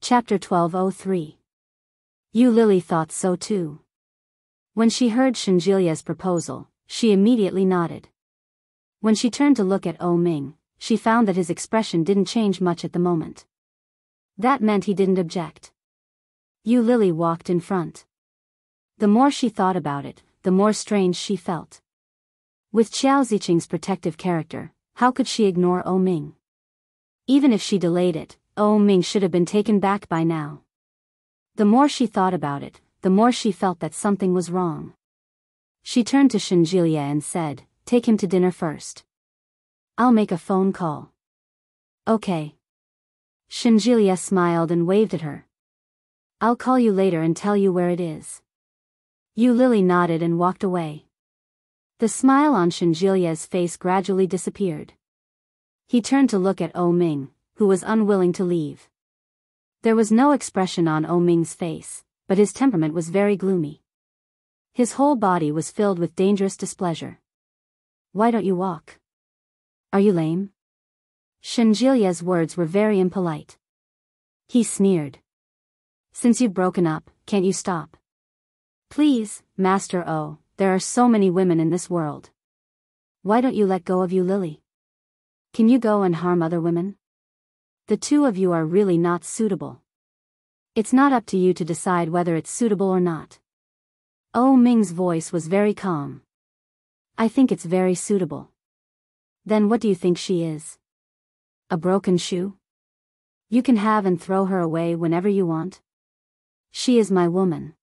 Chapter 1203. Yu Lily thought so too. When she heard Shenjilia's proposal, she immediately nodded. When she turned to look at Ming, she found that his expression didn't change much at the moment. That meant he didn't object. Yu Lily walked in front. The more she thought about it, the more strange she felt. With Qiao Ziqing's protective character, how could she ignore Ming? Even if she delayed it, Ming should have been taken back by now. The more she thought about it, the more she felt that something was wrong. She turned to Shenjilia and said, "Take him to dinner first. I'll make a phone call." "Okay." Shenjilia smiled and waved at her. "I'll call you later and tell you where it is." Yu Lily nodded and walked away. The smile on Shenjilia's face gradually disappeared. He turned to look at Ming, who was unwilling to leave. There was no expression on Ming's face, but his temperament was very gloomy. His whole body was filled with dangerous displeasure. "Why don't you walk? Are you lame?" Shenjilia's words were very impolite. He sneered. "Since you've broken up, can't you stop? Please, Master O, there are so many women in this world. Why don't you let go of Yu Lily? Can you go and harm other women? The two of you are really not suitable. It's not up to you to decide whether it's suitable or not." Ming's voice was very calm. "I think it's very suitable." "Then what do you think she is? A broken shoe? You can have and throw her away whenever you want." "She is my woman."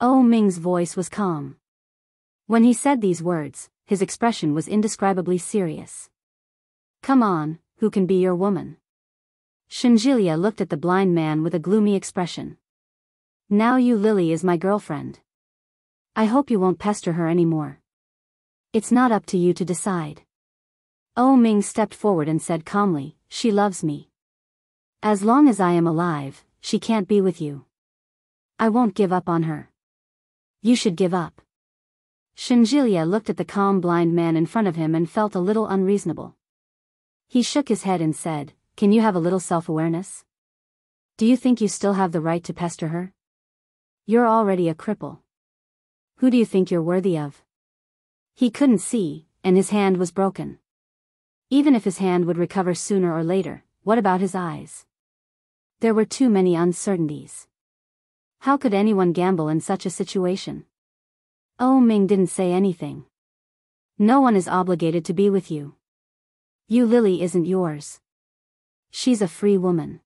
Ming's voice was calm. When he said these words, his expression was indescribably serious. "Come on, who can be your woman?" Shenjilia looked at the blind man with a gloomy expression. "Now Yu Lily is my girlfriend. I hope you won't pester her anymore. It's not up to you to decide." Ming stepped forward and said calmly, "She loves me. As long as I am alive, she can't be with you. I won't give up on her. You should give up." Shenjilia looked at the calm blind man in front of him and felt a little unreasonable. He shook his head and said, "Can you have a little self-awareness? Do you think you still have the right to pester her? You're already a cripple. Who do you think you're worthy of?" He couldn't see, and his hand was broken. Even if his hand would recover sooner or later, what about his eyes? There were too many uncertainties. How could anyone gamble in such a situation? Ming didn't say anything. "No one is obligated to be with you. Yu Lily isn't yours. She's a free woman.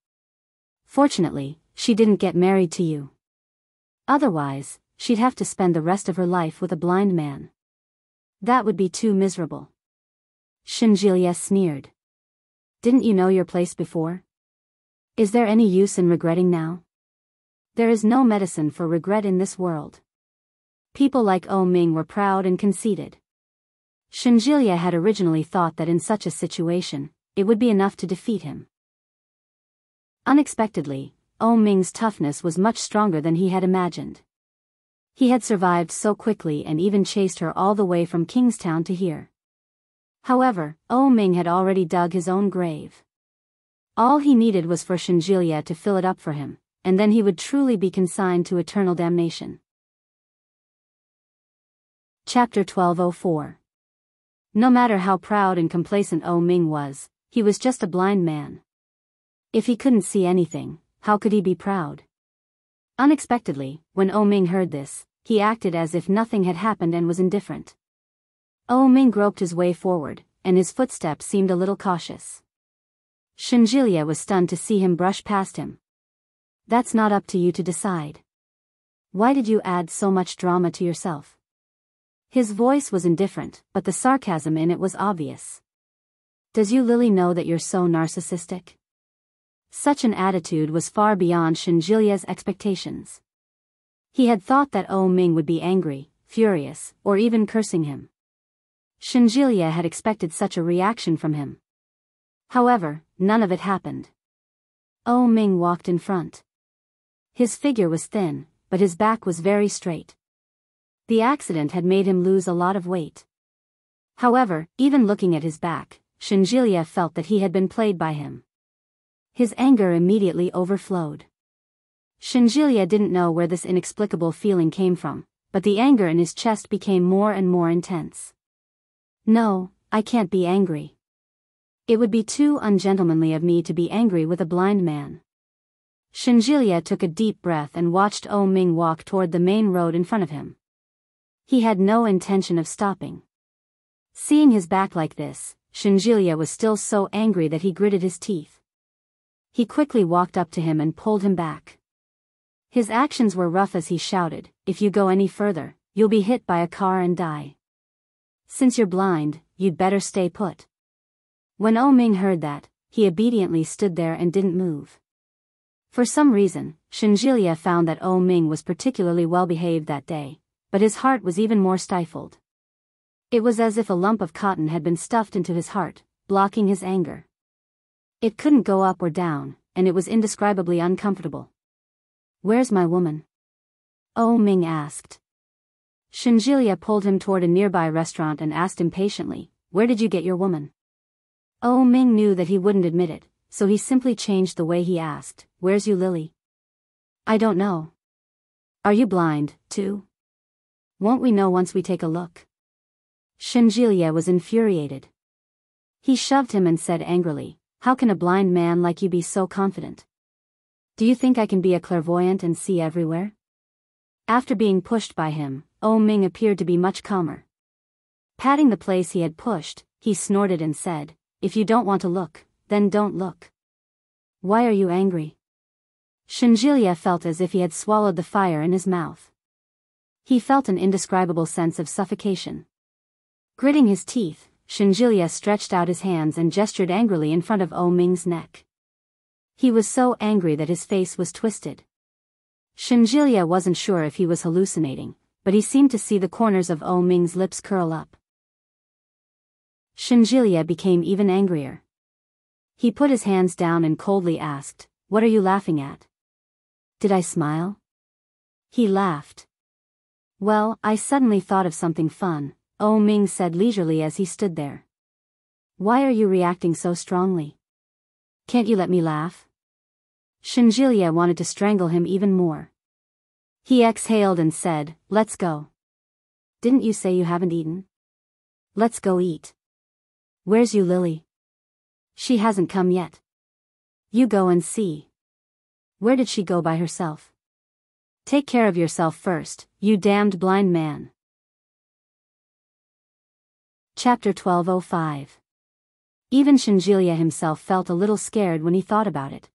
Fortunately, she didn't get married to you. Otherwise, she'd have to spend the rest of her life with a blind man. That would be too miserable." Shenjilia sneered. "Didn't you know your place before? Is there any use in regretting now? There is no medicine for regret in this world." People like Ming were proud and conceited. Shenjilia had originally thought that in such a situation, it would be enough to defeat him. Unexpectedly, Ming's toughness was much stronger than he had imagined. He had survived so quickly and even chased her all the way from Kingstown to here. However, Ming had already dug his own grave. All he needed was for Shenjilia to fill it up for him, and then he would truly be consigned to eternal damnation. Chapter 1204. No matter how proud and complacent Ming was, he was just a blind man. If he couldn't see anything, how could he be proud? Unexpectedly, when Ming heard this, he acted as if nothing had happened and was indifferent. Ming groped his way forward, and his footsteps seemed a little cautious. Shenjilia was stunned to see him brush past him. "That's not up to you to decide. Why did you add so much drama to yourself?" His voice was indifferent, but the sarcasm in it was obvious. "Does Yu Lily know that you're so narcissistic?" Such an attitude was far beyond Shenjilia's expectations. He had thought that Ming would be angry, furious, or even cursing him. Shenjilia had expected such a reaction from him. However, none of it happened. Ming walked in front. His figure was thin, but his back was very straight. The accident had made him lose a lot of weight. However, even looking at his back, Shenjilia felt that he had been played by him. His anger immediately overflowed. Shinjilia didn't know where this inexplicable feeling came from, but the anger in his chest became more and more intense. No, I can't be angry. It would be too ungentlemanly of me to be angry with a blind man. Shinjilia took a deep breath and watched Oh Ming walk toward the main road in front of him. He had no intention of stopping. Seeing his back like this, Shinjilia was still so angry that he gritted his teeth. He quickly walked up to him and pulled him back. His actions were rough as he shouted, "If you go any further, you'll be hit by a car and die. Since you're blind, you'd better stay put." When Oh Ming heard that, he obediently stood there and didn't move. For some reason, Shinjilia found that Oh Ming was particularly well behaved that day, but his heart was even more stifled. It was as if a lump of cotton had been stuffed into his heart, blocking his anger. It couldn't go up or down, and it was indescribably uncomfortable. "Where's my woman?" Oh Ming asked. Shinjilia pulled him toward a nearby restaurant and asked impatiently, "Where did you get your woman?" Oh Ming knew that he wouldn't admit it, so he simply changed the way he asked, "Where's you Lily?" "I don't know." "Are you blind, too?" "Won't we know once we take a look?" Shinjilia was infuriated. He shoved him and said angrily, "How can a blind man like you be so confident? Do you think I can be a clairvoyant and see everywhere?" After being pushed by him, Oh Ming appeared to be much calmer. Patting the place he had pushed, he snorted and said, "If you don't want to look, then don't look. Why are you angry?" Shinjilia felt as if he had swallowed the fire in his mouth. He felt an indescribable sense of suffocation. Gritting his teeth, Shinjilia stretched out his hands and gestured angrily in front of Oh Ming's neck. He was so angry that his face was twisted. Shinjilia wasn't sure if he was hallucinating, but he seemed to see the corners of Oh Ming's lips curl up. Shinjilia became even angrier. He put his hands down and coldly asked, "What are you laughing at?" "Did I smile?" He laughed. "Well, I suddenly thought of something fun," Oh Ming said leisurely as he stood there. "Why are you reacting so strongly? Can't you let me laugh?" Shinjilia wanted to strangle him even more. He exhaled and said, "Let's go." "Didn't you say you haven't eaten?" "Let's go eat." "Where's you Lily?" "She hasn't come yet." "You go and see." "Where did she go by herself?" "Take care of yourself first, you damned blind man." Chapter 12:05. Even Shinjilia himself felt a little scared when he thought about it.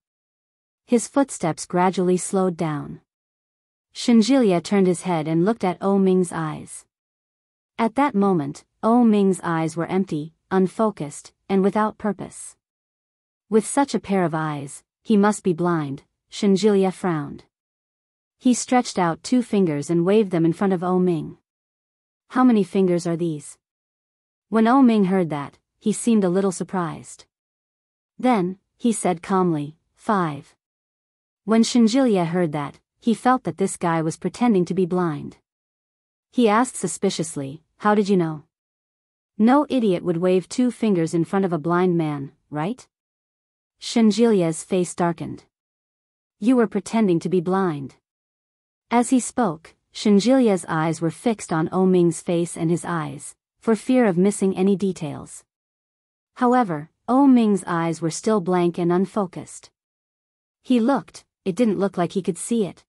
His footsteps gradually slowed down. Shinjilia turned his head and looked at Oh Ming's eyes. At that moment, Oh Ming's eyes were empty, unfocused, and without purpose. With such a pair of eyes, he must be blind, Shinjilia frowned. He stretched out 2 fingers and waved them in front of Oh Ming. "How many fingers are these?" When Oh Ming heard that, he seemed a little surprised. Then, he said calmly, 5. When Shinjilia heard that, he felt that this guy was pretending to be blind. He asked suspiciously, "How did you know?" No idiot would wave 2 fingers in front of a blind man, right? Shinjilia's face darkened. "You were pretending to be blind." As he spoke, Shinjilia's eyes were fixed on Oh Ming's face and his eyes, for fear of missing any details. However, Oh Ming's eyes were still blank and unfocused. He looked, it didn't look like he could see it.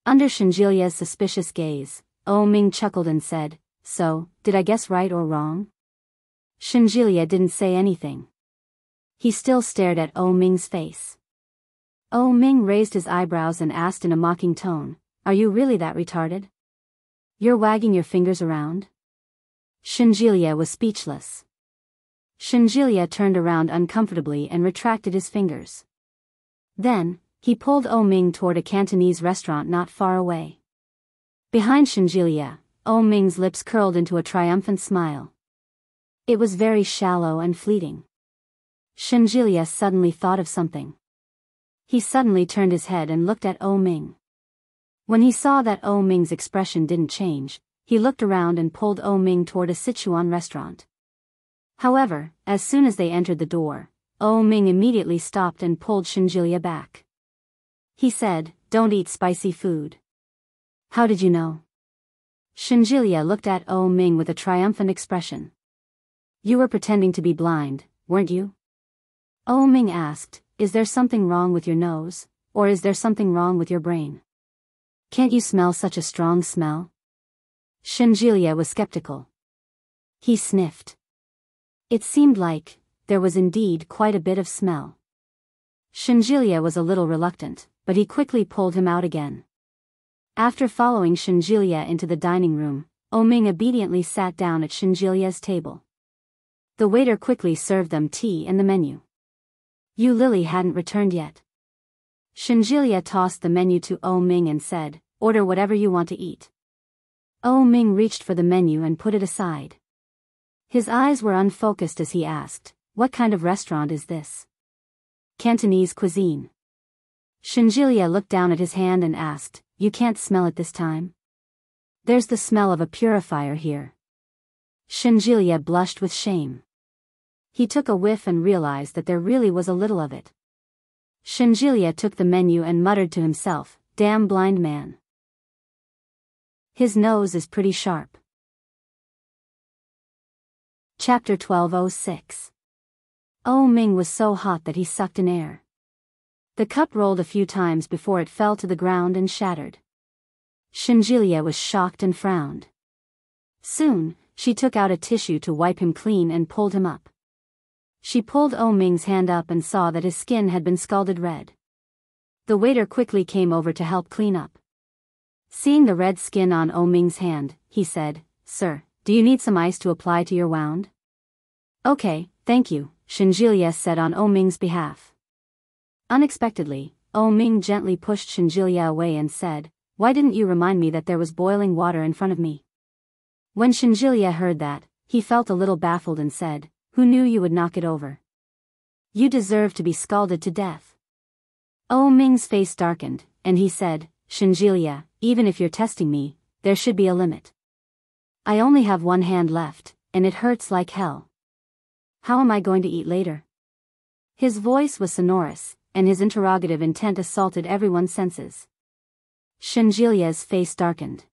Under Shinjilia's suspicious gaze, Oh Ming chuckled and said, "So, did I guess right or wrong?" Shinjilia didn't say anything. He still stared at Oh Ming's face. Oh Ming raised his eyebrows and asked in a mocking tone, "Are you really that retarded? You're wagging your fingers around?" Shinjilia was speechless. Shinjilia turned around uncomfortably and retracted his fingers. Then, he pulled Oh Ming toward a Cantonese restaurant not far away. Behind Shinjilia, Oh Ming's lips curled into a triumphant smile. It was very shallow and fleeting. Shinjilia suddenly thought of something. He suddenly turned his head and looked at Oh Ming. When he saw that Oh Ming's expression didn't change, he looked around and pulled Oh Ming toward a Sichuan restaurant. However, as soon as they entered the door, Oh Ming immediately stopped and pulled Shinjilia back. He said, "Don't eat spicy food." "How did you know?" Shinjilia looked at Oh Ming with a triumphant expression. "You were pretending to be blind, weren't you?" Oh Ming asked, "Is there something wrong with your nose, or is there something wrong with your brain? Can't you smell such a strong smell?" Shinjilia was skeptical. He sniffed. It seemed like there was indeed quite a bit of smell. Shinjilia was a little reluctant, but he quickly pulled him out again. After following Shinjilia into the dining room, Oh Ming obediently sat down at Shinjilia's table. The waiter quickly served them tea and the menu. Yu Lily hadn't returned yet. Shinjilia tossed the menu to Oh Ming and said, "Order whatever you want to eat." Oh Ming reached for the menu and put it aside. His eyes were unfocused as he asked, "What kind of restaurant is this?" "Cantonese cuisine." Shinjilia looked down at his hand and asked, "You can't smell it this time?" "There's the smell of a purifier here." Shinjilia blushed with shame. He took a whiff and realized that there really was a little of it. Shinjilia took the menu and muttered to himself, "Damn blind man. His nose is pretty sharp." Chapter 12:06. Oh Ming was so hot that he sucked in air. The cup rolled a few times before it fell to the ground and shattered. Shinjilia was shocked and frowned. Soon, she took out a tissue to wipe him clean and pulled him up. She pulled Oh Ming's hand up and saw that his skin had been scalded red. The waiter quickly came over to help clean up. Seeing the red skin on Oh Ming's hand, he said, "Sir, do you need some ice to apply to your wound?" "Okay, thank you," Shinjilia said on Oh Ming's behalf. Unexpectedly, Oh Ming gently pushed Shinjilia away and said, "Why didn't you remind me that there was boiling water in front of me?" When Shinjilia heard that, he felt a little baffled and said, "Who knew you would knock it over? You deserve to be scalded to death." Oh Ming's face darkened, and he said, "Shinjilia, even if you're testing me, there should be a limit. I only have one hand left, and it hurts like hell. How am I going to eat later?" His voice was sonorous, and his interrogative intent assaulted everyone's senses. Shinjilia's face darkened.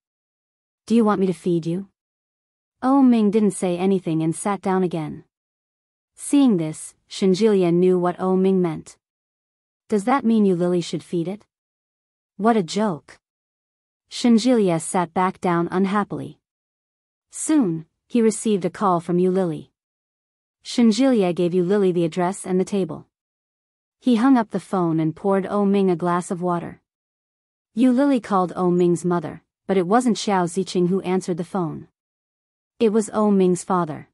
"Do you want me to feed you?" Oh Ming didn't say anything and sat down again. Seeing this, Shinjilia knew what Oh Ming meant. "Does that mean Yu Lily should feed it?" What a joke. Shinjilia sat back down unhappily. Soon, he received a call from Yu Lily. Shinjilia gave Yu Lily the address and the table. He hung up the phone and poured Oh Ming a glass of water. Yu Lily called Oh Ming's mother, but it wasn't Xiao Ziqing who answered the phone. It was Oh Ming's father.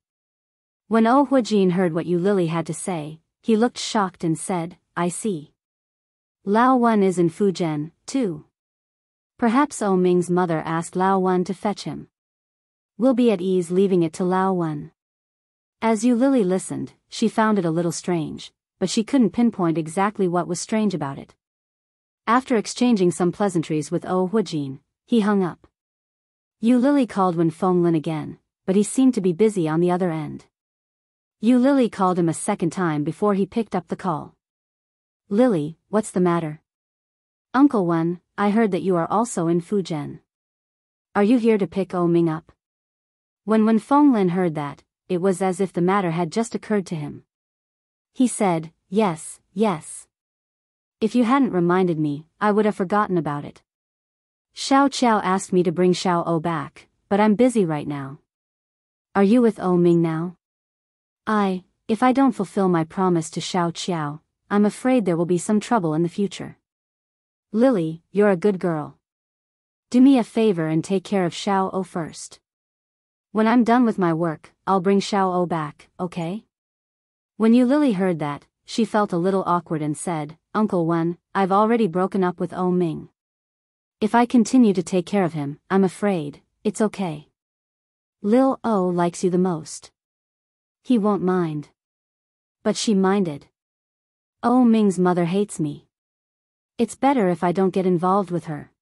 When Oh Huijin heard what Yu Lily had to say, he looked shocked and said, "I see. Lao Wen is in Fujian, too." Perhaps Oh Ming's mother asked Lao Wen to fetch him. "We'll be at ease leaving it to Lao Wen." As Yu Lily listened, she found it a little strange, but she couldn't pinpoint exactly what was strange about it. After exchanging some pleasantries with Oh Huijin, he hung up. Yu Lily called Wen Fenglin again, but he seemed to be busy on the other end. Yu Lily called him a second time before he picked up the call. "Lily, what's the matter?" "Uncle Wen, I heard that you are also in Fujian. Are you here to pick Oh Ming up?" When Wen Fenglin heard that, it was as if the matter had just occurred to him. He said, Yes. If you hadn't reminded me, I would have forgotten about it. Xiao Qiao asked me to bring Xiao O back, but I'm busy right now." "Are you with Oh Ming now?" If I don't fulfill my promise to Xiao Qiao, I'm afraid there will be some trouble in the future." "Lily, you're a good girl. Do me a favor and take care of Xiao O first. When I'm done with my work, I'll bring Xiao O back, okay?" When Yu Lily heard that, she felt a little awkward and said, "Uncle Wen, I've already broken up with Oh Ming. If I continue to take care of him, I'm afraid it's okay. Lil O likes you the most. He won't mind." But she minded. "Oh Ming's mother hates me. It's better if I don't get involved with her."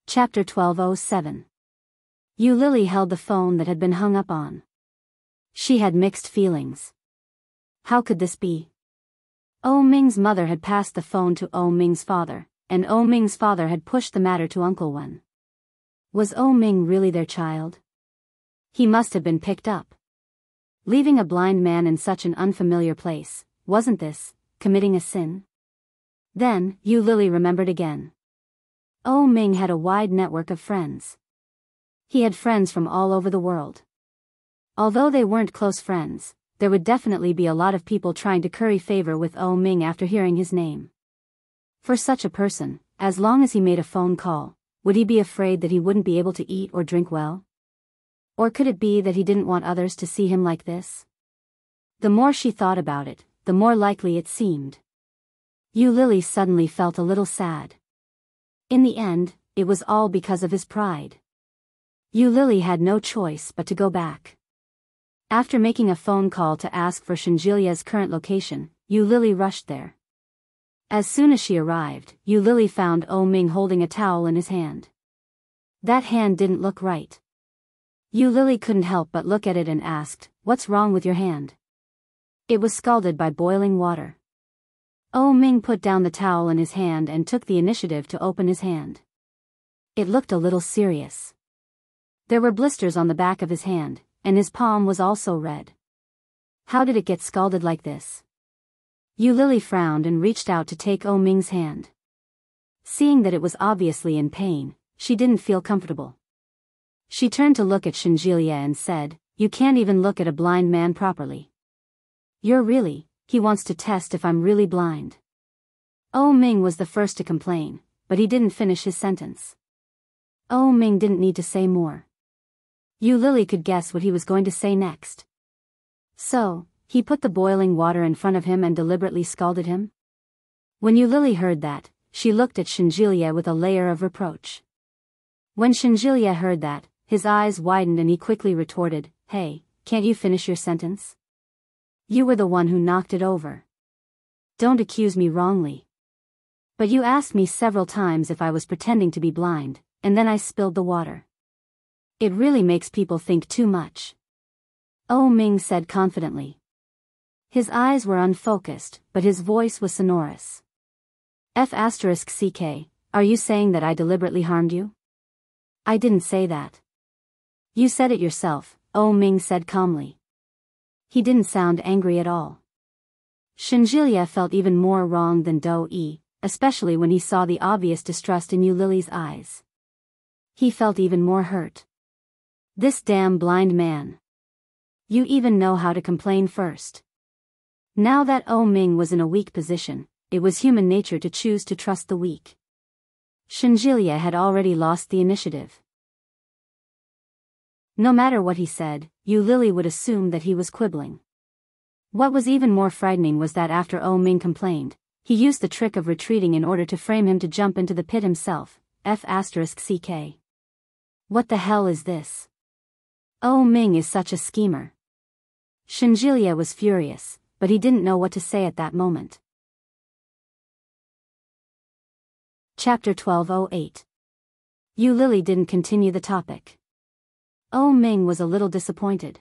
Chapter 12:07. Yu Lily held the phone that had been hung up on. She had mixed feelings. How could this be? Oh Ming's mother had passed the phone to Oh Ming's father, and Oh Ming's father had pushed the matter to Uncle Wen. Was Oh Ming really their child? He must have been picked up. Leaving a blind man in such an unfamiliar place, wasn't this committing a sin? Then, Yu Lily remembered again. Oh Ming had a wide network of friends. He had friends from all over the world. Although they weren't close friends, there would definitely be a lot of people trying to curry favor with Oh Ming after hearing his name. For such a person, as long as he made a phone call, would he be afraid that he wouldn't be able to eat or drink well? Or could it be that he didn't want others to see him like this? The more she thought about it, the more likely it seemed. Yu Lily suddenly felt a little sad. In the end, it was all because of his pride. Yu Lily had no choice but to go back. After making a phone call to ask for Shinjilia's current location, Yu Lily rushed there. As soon as she arrived, Yu Lily found Oh Ming holding a towel in his hand. That hand didn't look right. Yu Lily couldn't help but look at it and asked, "What's wrong with your hand?" It was scalded by boiling water. Oh Ming put down the towel in his hand and took the initiative to open his hand. It looked a little serious. There were blisters on the back of his hand, and his palm was also red. How did it get scalded like this? Yu Lily frowned and reached out to take Oh Ming's hand. Seeing that it was obviously in pain, she didn't feel comfortable. She turned to look at Shinjilia and said, "You can't even look at a blind man properly. He wants to test if I'm really blind." Oh Ming was the first to complain, but he didn't finish his sentence. Oh Ming didn't need to say more. Yu Lily could guess what he was going to say next. So, he put the boiling water in front of him and deliberately scalded him? When Yu Lily heard that, she looked at Shinjilia with a layer of reproach. When Shinjilia heard that, his eyes widened and he quickly retorted, "Hey, can't you finish your sentence? You were the one who knocked it over. Don't accuse me wrongly. But you asked me several times if I was pretending to be blind, and then I spilled the water. It really makes people think too much." Oh Ming said confidently. His eyes were unfocused, but his voice was sonorous. F***ck, are you saying that I deliberately harmed you? I didn't say that. You said it yourself, Oh Ming said calmly. He didn't sound angry at all. Shinjilia felt even more wrong than Do-e, especially when he saw the obvious distrust in Yu Lily's eyes. He felt even more hurt. This damn blind man. You even know how to complain first. Now that Oh Ming was in a weak position, it was human nature to choose to trust the weak. Shinjilia had already lost the initiative. No matter what he said, Yu Lily would assume that he was quibbling. What was even more frightening was that after Oh Ming complained, he used the trick of retreating in order to frame him to jump into the pit himself. F***ck. What the hell is this? Oh Ming is such a schemer. Shinjilia was furious, but he didn't know what to say at that moment. Chapter 1208. Yu Lily didn't continue the topic. Oh Ming was a little disappointed.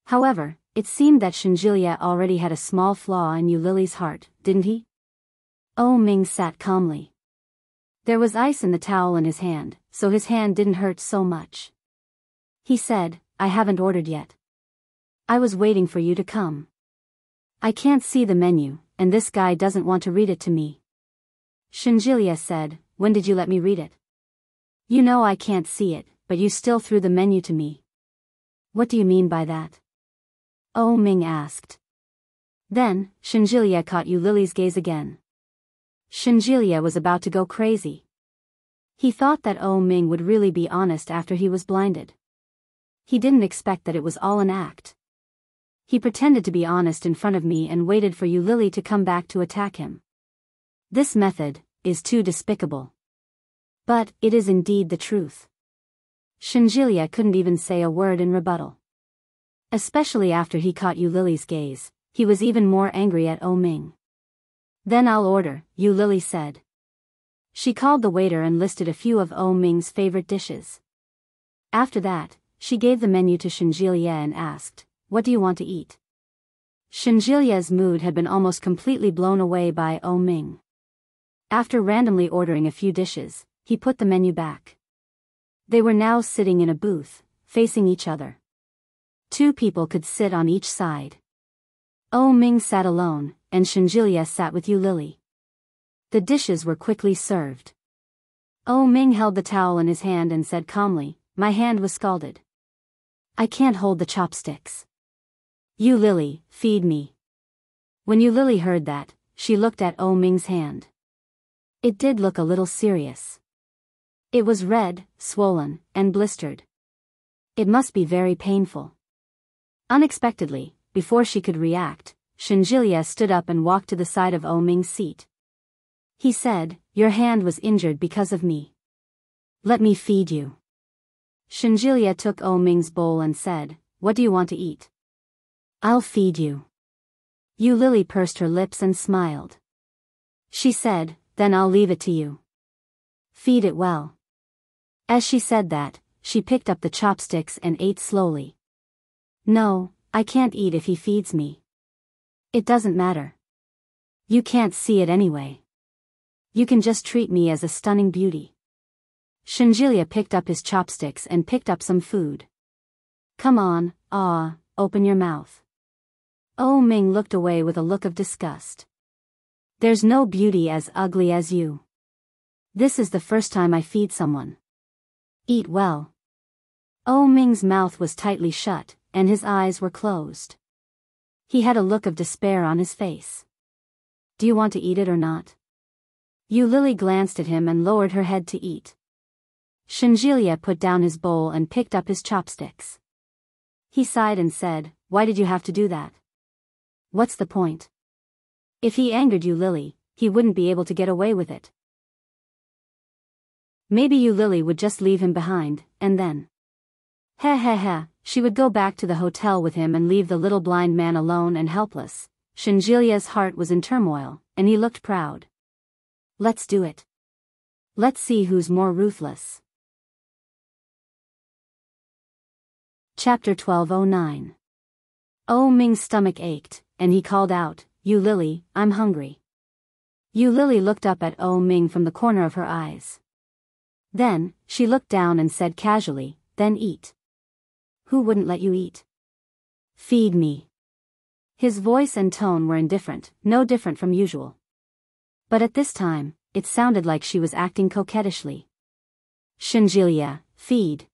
However, it seemed that Shinjilia already had a small flaw in Yu Lily's heart, didn't he? Oh Ming sat calmly. There was ice in the towel in his hand, so his hand didn't hurt so much. He said, "I haven't ordered yet. I was waiting for you to come. I can't see the menu, and this guy doesn't want to read it to me." Shinjilia said, "When did you let me read it? You know I can't see it, but you still threw the menu to me. What do you mean by that?" Oh Ming asked. Then, Shinjilia caught Yu Lily's gaze again. Shinjilia was about to go crazy. He thought that Oh Ming would really be honest after he was blinded. He didn't expect that it was all an act. He pretended to be honest in front of me and waited for Yu Lily to come back to attack him. This method is too despicable. But it is indeed the truth. Shinjilia couldn't even say a word in rebuttal. Especially after he caught Yu Lily's gaze, he was even more angry at Oh Ming. "Then I'll order," Yu Lily said. She called the waiter and listed a few of Oh Ming's favorite dishes. After that, she gave the menu to Shinjilia and asked, what do you want to eat? Shinjilia's mood had been almost completely blown away by Oh Ming. After randomly ordering a few dishes, he put the menu back. They were now sitting in a booth, facing each other. 2 people could sit on each side. Oh Ming sat alone, and Shinjilia sat with Yu Lily. The dishes were quickly served. Oh Ming held the towel in his hand and said calmly, "My hand was scalded. I can't hold the chopsticks. Yu Lily, feed me." When Yu Lily heard that, she looked at Oh Ming's hand. It did look a little serious. It was red, swollen, and blistered. It must be very painful. Unexpectedly, before she could react, Shinjilia stood up and walked to the side of Oh Ming's seat. He said, "Your hand was injured because of me. Let me feed you." Shinjilia took Oh Ming's bowl and said, "What do you want to eat?" "I'll feed you." Yu Lily pursed her lips and smiled. She said, "Then I'll leave it to you. Feed it well." As she said that, she picked up the chopsticks and ate slowly. "No, I can't eat if he feeds me. It doesn't matter. You can't see it anyway. You can just treat me as a stunning beauty." Shinjilia picked up his chopsticks and picked up some food. "Come on, open your mouth." Oh Ming looked away with a look of disgust. "There's no beauty as ugly as you. This is the first time I feed someone. Eat well." Oh Ming's mouth was tightly shut, and his eyes were closed. He had a look of despair on his face. "Do you want to eat it or not?" Yu Lily glanced at him and lowered her head to eat. Shinjilia put down his bowl and picked up his chopsticks. He sighed and said, "Why did you have to do that? What's the point?" If he angered Yu Lily, he wouldn't be able to get away with it. Maybe Yu Lily would just leave him behind, and then she would go back to the hotel with him and leave the little blind man alone and helpless. Shinjilia's heart was in turmoil, and he looked proud. "Let's do it. Let's see who's more ruthless." Chapter 1209. Oh Ming's stomach ached, and he called out, "Yu Lily, I'm hungry." Yu Lily looked up at Oh Ming from the corner of her eyes. Then, she looked down and said casually, "Then eat." "Who wouldn't let you eat?" "Feed me." His voice and tone were indifferent, no different from usual. But at this time, it sounded like she was acting coquettishly. "Shinjilia, feed."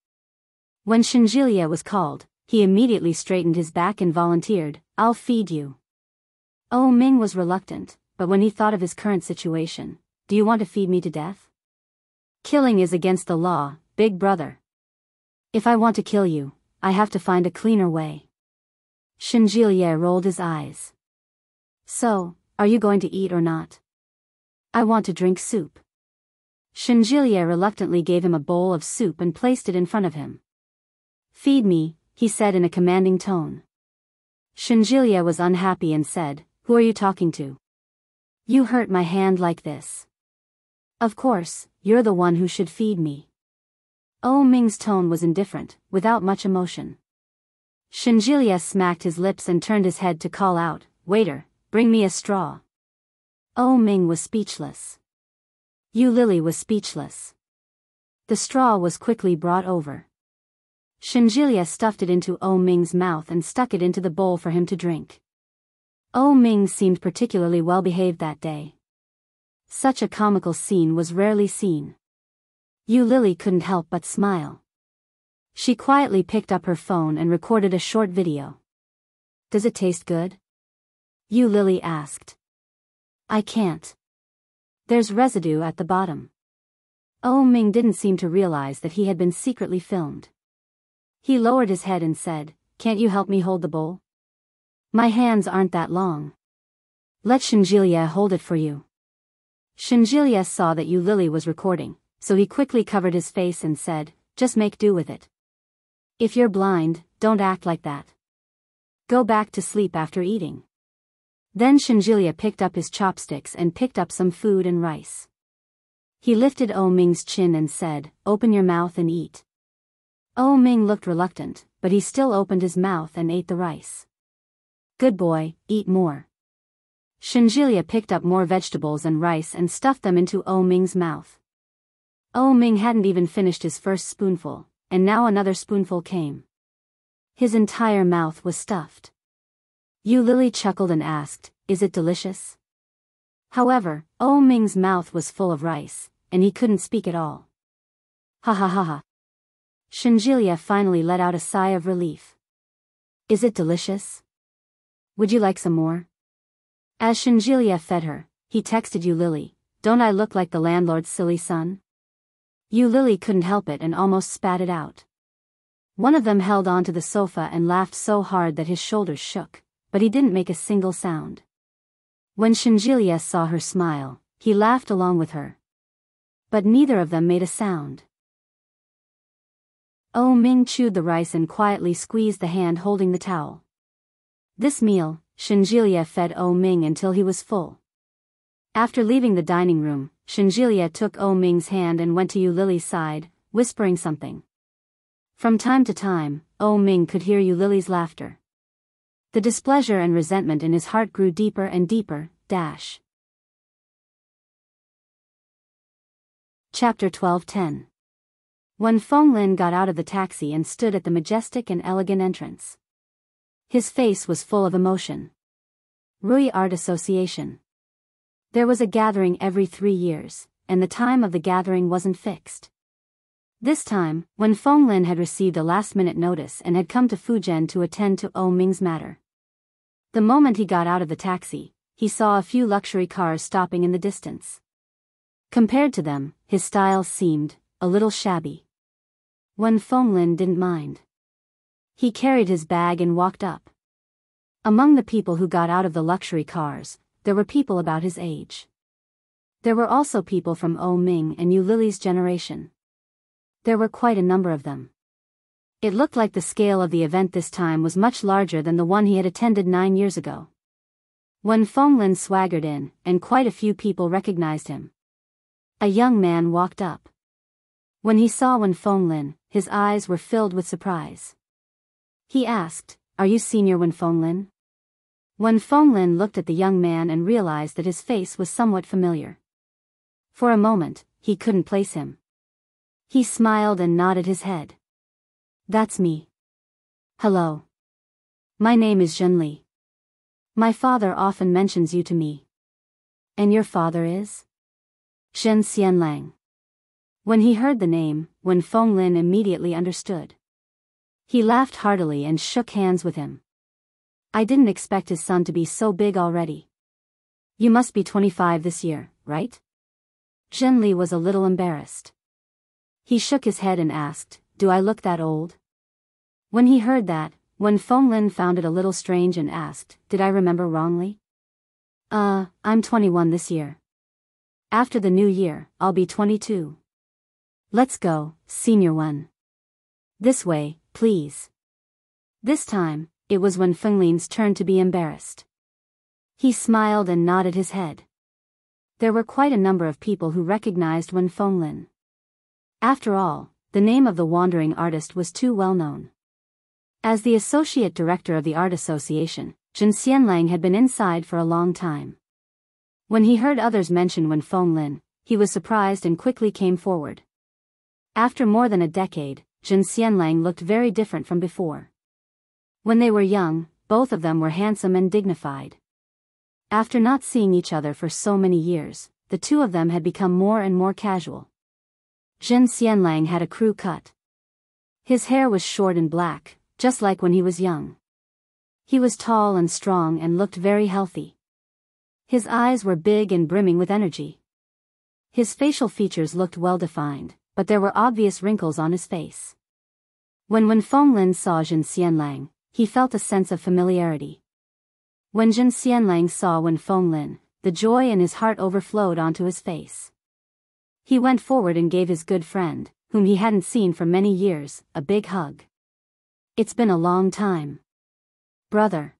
When Shinjilia was called, he immediately straightened his back and volunteered, "I'll feed you." Oh Ming was reluctant, but when he thought of his current situation, "Do you want to feed me to death?" "Killing is against the law, big brother. If I want to kill you, I have to find a cleaner way." Shinjilia rolled his eyes. "So, are you going to eat or not?" "I want to drink soup." Shinjilia reluctantly gave him a bowl of soup and placed it in front of him. "Feed me," he said in a commanding tone. Shinjilia was unhappy and said, "Who are you talking to? You hurt my hand like this. Of course, you're the one who should feed me." Oh Ming's tone was indifferent, without much emotion. Shinjilia smacked his lips and turned his head to call out, "Waiter, bring me a straw." Oh Ming was speechless. Yu Lily was speechless. The straw was quickly brought over. Shinjilia stuffed it into Oh Ming's mouth and stuck it into the bowl for him to drink. Oh Ming seemed particularly well behaved that day. Such a comical scene was rarely seen. Yu Lily couldn't help but smile. She quietly picked up her phone and recorded a short video. "Does it taste good?" Yu Lily asked. "I can't. There's residue at the bottom." Oh Ming didn't seem to realize that he had been secretly filmed. He lowered his head and said, "Can't you help me hold the bowl? My hands aren't that long. Let Shinjilia hold it for you." Shinjilia saw that Yu Lily was recording, so he quickly covered his face and said, "Just make do with it. If you're blind, don't act like that. Go back to sleep after eating." Then Shinjilia picked up his chopsticks and picked up some food and rice. He lifted Oh Ming's chin and said, "Open your mouth and eat." Oh Ming looked reluctant, but he still opened his mouth and ate the rice. Good boy, eat more. Shenjilia picked up more vegetables and rice and stuffed them into Oh Ming's mouth. Oh Ming hadn't even finished his first spoonful, and now another spoonful came. His entire mouth was stuffed. Yu Lily chuckled and asked, "Is it delicious?" However, Oh Ming's mouth was full of rice, and he couldn't speak at all. Ha ha ha ha. Shenjilia finally let out a sigh of relief. Is it delicious? Would you like some more? As Shenjilia fed her, he texted Yu Lily, "Don't I look like the landlord's silly son?" Yu Lily couldn't help it and almost spat it out. One of them held onto the sofa and laughed so hard that his shoulders shook, but he didn't make a single sound. When Shenjilia saw her smile, he laughed along with her. But neither of them made a sound. Oh Ming chewed the rice and quietly squeezed the hand holding the towel. This meal, Shenjilia fed Oh Ming until he was full. After leaving the dining room, Shenjilia took Oh Ming's hand and went to Yu Lily's side, whispering something. From time to time, Oh Ming could hear Yu Lily's laughter. The displeasure and resentment in his heart grew deeper and deeper. Chapter 12:10. When Fenglin got out of the taxi and stood at the majestic and elegant entrance. His face was full of emotion. Rui Art Association. There was a gathering every 3 years, and the time of the gathering wasn't fixed. This time, when Fenglin had received a last-minute notice and had come to Fujian to attend to Oh Ming's matter. The moment he got out of the taxi, he saw a few luxury cars stopping in the distance. Compared to them, his style seemed a little shabby. When Fenglin didn't mind. He carried his bag and walked up. Among the people who got out of the luxury cars, there were people about his age. There were also people from Oh Ming and Yu Lily's generation. There were quite a number of them. It looked like the scale of the event this time was much larger than the one he had attended 9 years ago. When Fenglin swaggered in, and quite a few people recognized him. A young man walked up. When he saw Wen Fenglin, his eyes were filled with surprise. He asked, "Are you Senior Wen Fenglin?" Wen Fenglin looked at the young man and realized that his face was somewhat familiar. For a moment, he couldn't place him. He smiled and nodded his head. "That's me. Hello. My name is Zhenli. My father often mentions you to me." "And your father is?" "Zhen Xianlang." When he heard the name, Wen Fenglin immediately understood. He laughed heartily and shook hands with him. "I didn't expect his son to be so big already. You must be 25 this year, right?" Zhenli was a little embarrassed. He shook his head and asked, "Do I look that old?" When he heard that, Wen Fenglin found it a little strange and asked, "Did I remember wrongly?" I'm 21 this year. After the new year, I'll be 22. Let's go, Senior Wen. This way, please." This time, it was Wen Fenglin's turn to be embarrassed. He smiled and nodded his head. There were quite a number of people who recognized Wen Fenglin. After all, the name of the wandering artist was too well known. As the associate director of the Art Association, Zhen Xianlang had been inside for a long time. When he heard others mention Wen Fenglin, he was surprised and quickly came forward. After more than a decade, Zhen Xianlang looked very different from before. When they were young, both of them were handsome and dignified. After not seeing each other for so many years, the two of them had become more and more casual. Zhen Xianlang had a crew cut. His hair was short and black, just like when he was young. He was tall and strong and looked very healthy. His eyes were big and brimming with energy. His facial features looked well defined, but there were obvious wrinkles on his face. When Wen Fenglin saw Zhen Xianlang, he felt a sense of familiarity. When Zhen Xianlang saw Wen Fenglin, the joy in his heart overflowed onto his face. He went forward and gave his good friend, whom he hadn't seen for many years, a big hug. "It's been a long time. Brother."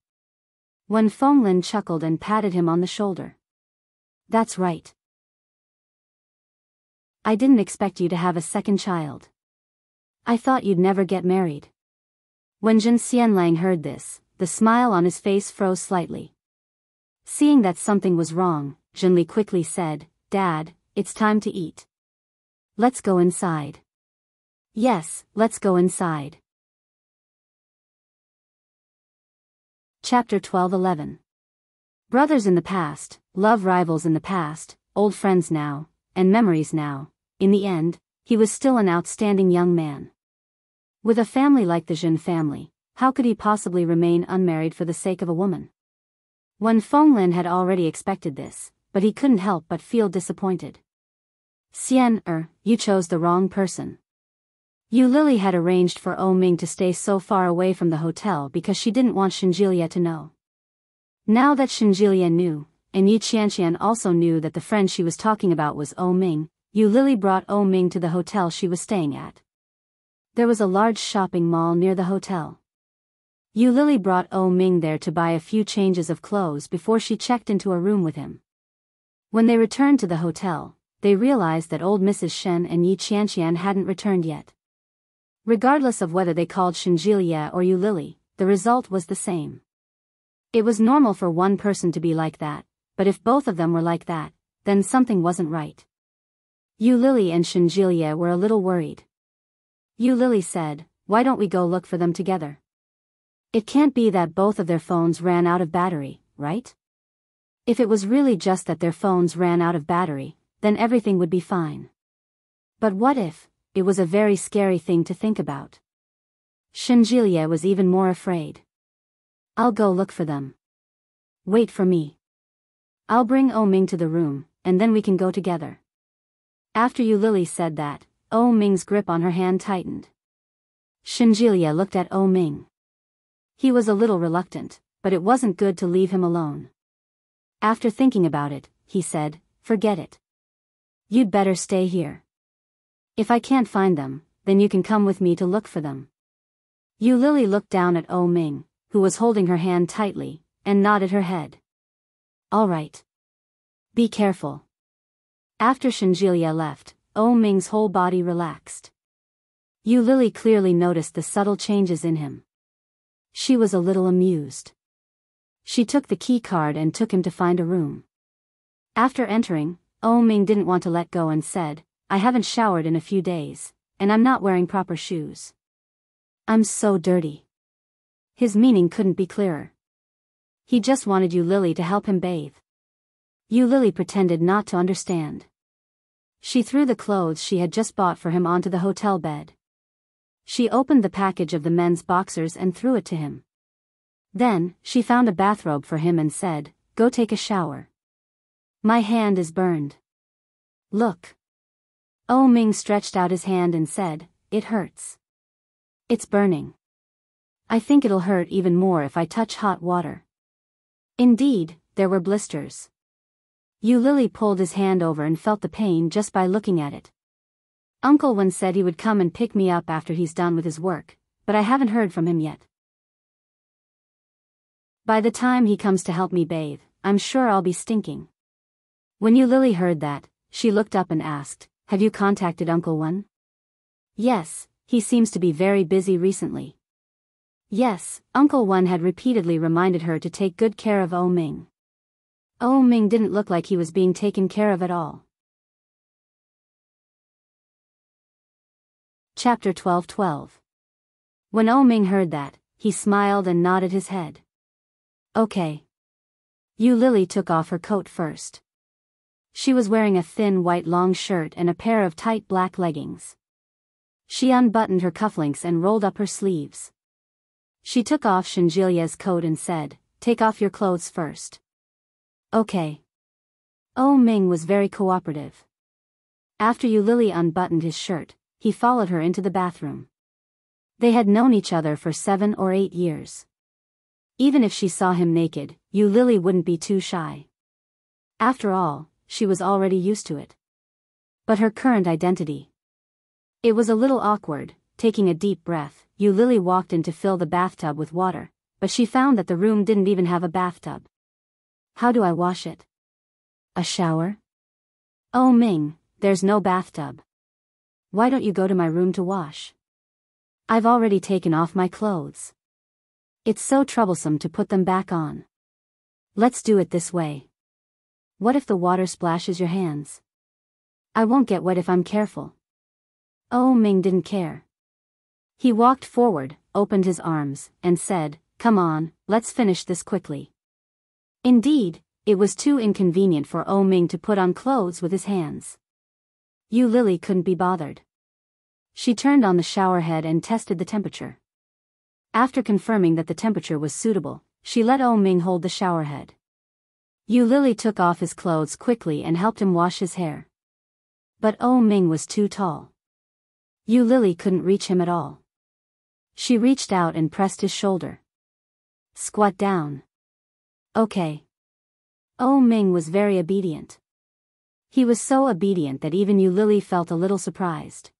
Wen Fenglin chuckled and patted him on the shoulder. "That's right. I didn't expect you to have a second child." I thought you'd never get married. When Jin Xianlang heard this, the smile on his face froze slightly. Seeing that something was wrong, Jinli quickly said, Dad, it's time to eat. Let's go inside. Yes, let's go inside. Chapter 12:11. Brothers in the past, love rivals in the past, old friends now, and memories now. In the end, he was still an outstanding young man. With a family like the Jin family, how could he possibly remain unmarried for the sake of a woman? Wen Fenglin had already expected this, but he couldn't help but feel disappointed. You chose the wrong person. Yu Lily had arranged for O Ming to stay so far away from the hotel because she didn't want Shinjilia to know. Now that Shinjilia knew, and Yi Qianqian also knew that the friend she was talking about was O Ming, Yu Lily brought O Ming to the hotel she was staying at. There was a large shopping mall near the hotel. Yu Lily brought O Ming there to buy a few changes of clothes before she checked into a room with him. When they returned to the hotel, they realized that old Mrs. Shen and Yi Qianqian hadn't returned yet. Regardless of whether they called Shinjilia or Yu Lily, the result was the same. It was normal for one person to be like that, but if both of them were like that, then something wasn't right. Yu Lily and Shinjilia were a little worried. Yu Lily said, Why don't we go look for them together? It can't be that both of their phones ran out of battery, right? If it was really just that their phones ran out of battery, then everything would be fine. But what if? It was a very scary thing to think about. Shinjilia was even more afraid. I'll go look for them. Wait for me. I'll bring O Ming to the room, and then we can go together. After Yu Lily said that, O Ming's grip on her hand tightened. Shinjilia looked at O Ming. He was a little reluctant, but it wasn't good to leave him alone. After thinking about it, he said, Forget it. You'd better stay here. If I can't find them, then you can come with me to look for them. Yu Lily looked down at O Ming, who was holding her hand tightly, and nodded her head. All right. Be careful. After Shinjilia left, O Ming's whole body relaxed. Yu Lily clearly noticed the subtle changes in him. She was a little amused. She took the key card and took him to find a room. After entering, O Ming didn't want to let go and said, I haven't showered in a few days, and I'm not wearing proper shoes. I'm so dirty. His meaning couldn't be clearer. He just wanted Yu Lily to help him bathe. Yu Lily pretended not to understand. She threw the clothes she had just bought for him onto the hotel bed. She opened the package of the men's boxers and threw it to him. Then, she found a bathrobe for him and said, Go take a shower. My hand is burned. Look. O Ming stretched out his hand and said, It hurts. It's burning. I think it'll hurt even more if I touch hot water. Indeed, there were blisters. Yu Lily pulled his hand over and felt the pain just by looking at it. Uncle Wen said he would come and pick me up after he's done with his work, but I haven't heard from him yet. By the time he comes to help me bathe, I'm sure I'll be stinking. When Yu Lily heard that, she looked up and asked, Have you contacted Uncle Wen? Yes, he seems to be very busy recently. Yes, Uncle Wen had repeatedly reminded her to take good care of O Ming. O Ming didn't look like he was being taken care of at all. Chapter 12:12. When O Ming heard that, he smiled and nodded his head. Okay. Yu Lily took off her coat first. She was wearing a thin white long shirt and a pair of tight black leggings. She unbuttoned her cufflinks and rolled up her sleeves. She took off Shinjilia's coat and said, Take off your clothes first. Okay. O Ming was very cooperative. After Yu Lily unbuttoned his shirt, he followed her into the bathroom. They had known each other for 7 or 8 years. Even if she saw him naked, Yu Lily wouldn't be too shy. After all, she was already used to it. But her current identity. It was a little awkward. Taking a deep breath, Yu Lily walked in to fill the bathtub with water, but she found that the room didn't even have a bathtub. How do I wash it? A shower? Oh Ming, there's no bathtub. Why don't you go to my room to wash? I've already taken off my clothes. It's so troublesome to put them back on. Let's do it this way. What if the water splashes your hands? I won't get wet if I'm careful. Oh Ming didn't care. He walked forward, opened his arms, and said, "Come on, let's finish this quickly." Indeed, it was too inconvenient for Oh Ming to put on clothes with his hands. Yu Lily couldn't be bothered. She turned on the shower head and tested the temperature. After confirming that the temperature was suitable, she let Oh Ming hold the shower head. Yu Lily took off his clothes quickly and helped him wash his hair. But Oh Ming was too tall. Yu Lily couldn't reach him at all. She reached out and pressed his shoulder. "Squat down." "Okay." Oh Ming was very obedient. He was so obedient that even Yu Lily felt a little surprised.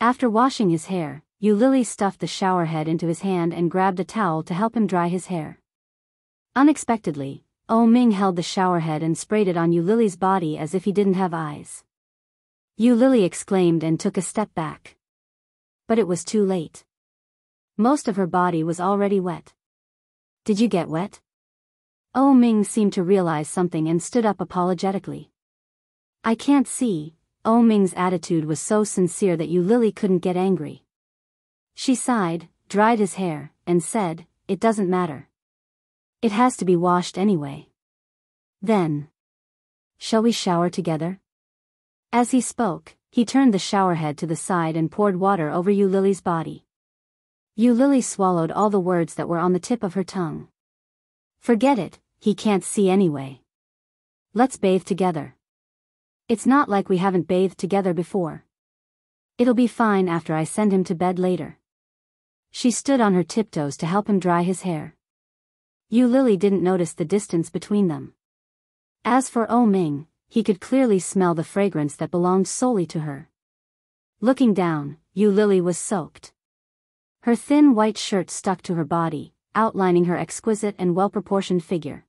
After washing his hair, Yu Lily stuffed the shower head into his hand and grabbed a towel to help him dry his hair. Unexpectedly, Oh Ming held the shower head and sprayed it on Yu Lily's body as if he didn't have eyes. Yu Lily exclaimed and took a step back. But it was too late. Most of her body was already wet. "Did you get wet?" Oh Ming seemed to realize something and stood up apologetically. "I can't see." Oh Ming's attitude was so sincere that Yu Lily couldn't get angry. She sighed, dried his hair, and said, "It doesn't matter. It has to be washed anyway." Then, "Shall we shower together?" As he spoke, he turned the shower head to the side and poured water over Yu Lily's body. Yu Lily swallowed all the words that were on the tip of her tongue. "Forget it, he can't see anyway. Let's bathe together. It's not like we haven't bathed together before. It'll be fine after I send him to bed later." She stood on her tiptoes to help him dry his hair. Yu Lily didn't notice the distance between them. As for Oh Ming, he could clearly smell the fragrance that belonged solely to her. Looking down, Yu Lily was soaked. Her thin white shirt stuck to her body, outlining her exquisite and well-proportioned figure.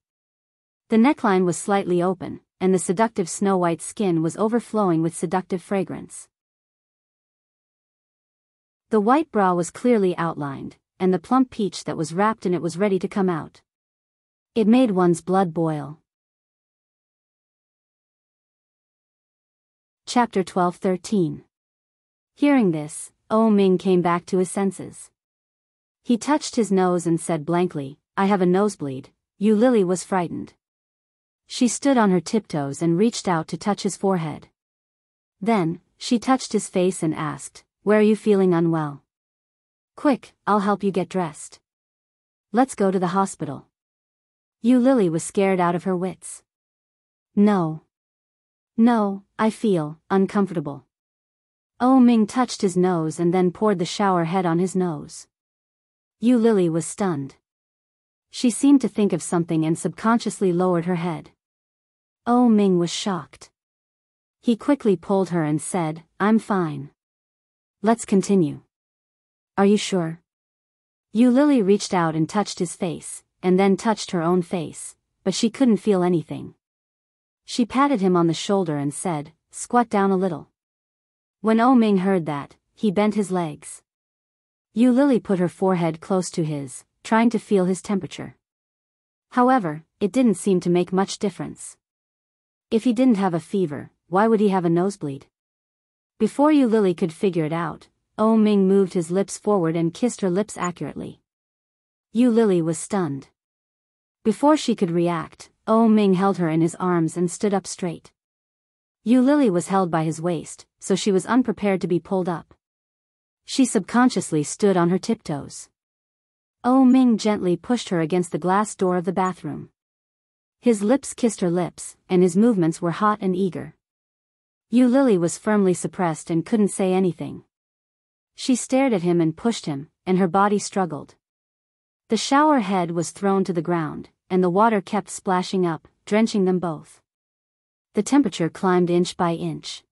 The neckline was slightly open, and the seductive snow-white skin was overflowing with seductive fragrance. The white bra was clearly outlined, and the plump peach that was wrapped in it was ready to come out. It made one's blood boil. Chapter 12-13. Hearing this, Oh Ming came back to his senses. He touched his nose and said blankly, "I have a nosebleed." Yu Lily was frightened. She stood on her tiptoes and reached out to touch his forehead. Then, she touched his face and asked, "Where are you feeling unwell? Quick, I'll help you get dressed. Let's go to the hospital." Yu Lily was scared out of her wits. No, I feel uncomfortable." Oh Ming touched his nose and then poured the shower head on his nose. Yu Lily was stunned. She seemed to think of something and subconsciously lowered her head. Oh Ming was shocked. He quickly pulled her and said, "I'm fine. Let's continue." "Are you sure?" Yu Lily reached out and touched his face, and then touched her own face, but she couldn't feel anything. She patted him on the shoulder and said, "Squat down a little." When Oh Ming heard that, he bent his legs. Yu Lily put her forehead close to his, trying to feel his temperature. However, it didn't seem to make much difference. If he didn't have a fever, why would he have a nosebleed? Before Yu Lily could figure it out, Oh Ming moved his lips forward and kissed her lips accurately. Yu Lily was stunned. Before she could react, Oh Ming held her in his arms and stood up straight. Yu Lily was held by his waist, so she was unprepared to be pulled up. She subconsciously stood on her tiptoes. Oh Ming gently pushed her against the glass door of the bathroom. His lips kissed her lips, and his movements were hot and eager. Yu Lily was firmly suppressed and couldn't say anything. She stared at him and pushed him, and her body struggled. The shower head was thrown to the ground, and the water kept splashing up, drenching them both. The temperature climbed inch by inch.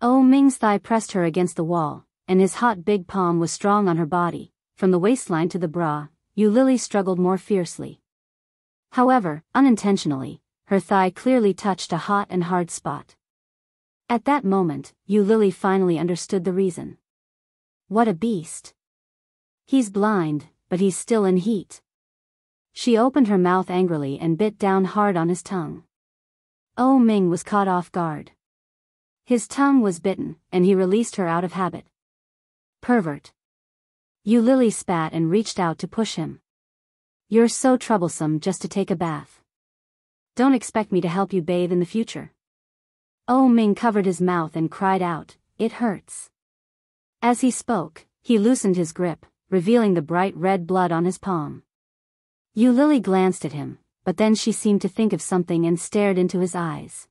Oh Ming's thigh pressed her against the wall, and his hot big palm was strong on her body. From the waistline to the bra, Yu Lily struggled more fiercely. However, unintentionally, her thigh clearly touched a hot and hard spot. At that moment, Yu Lily finally understood the reason. What a beast. He's blind, but he's still in heat. She opened her mouth angrily and bit down hard on his tongue. Oh Ming was caught off guard. His tongue was bitten, and he released her out of habit. Pervert. Yu Lily spat and reached out to push him. You're so troublesome just to take a bath. Don't expect me to help you bathe in the future. Oh Ming covered his mouth and cried out, it hurts. As he spoke, he loosened his grip, revealing the bright red blood on his palm. Yu Lily glanced at him, but then she seemed to think of something and stared into his eyes.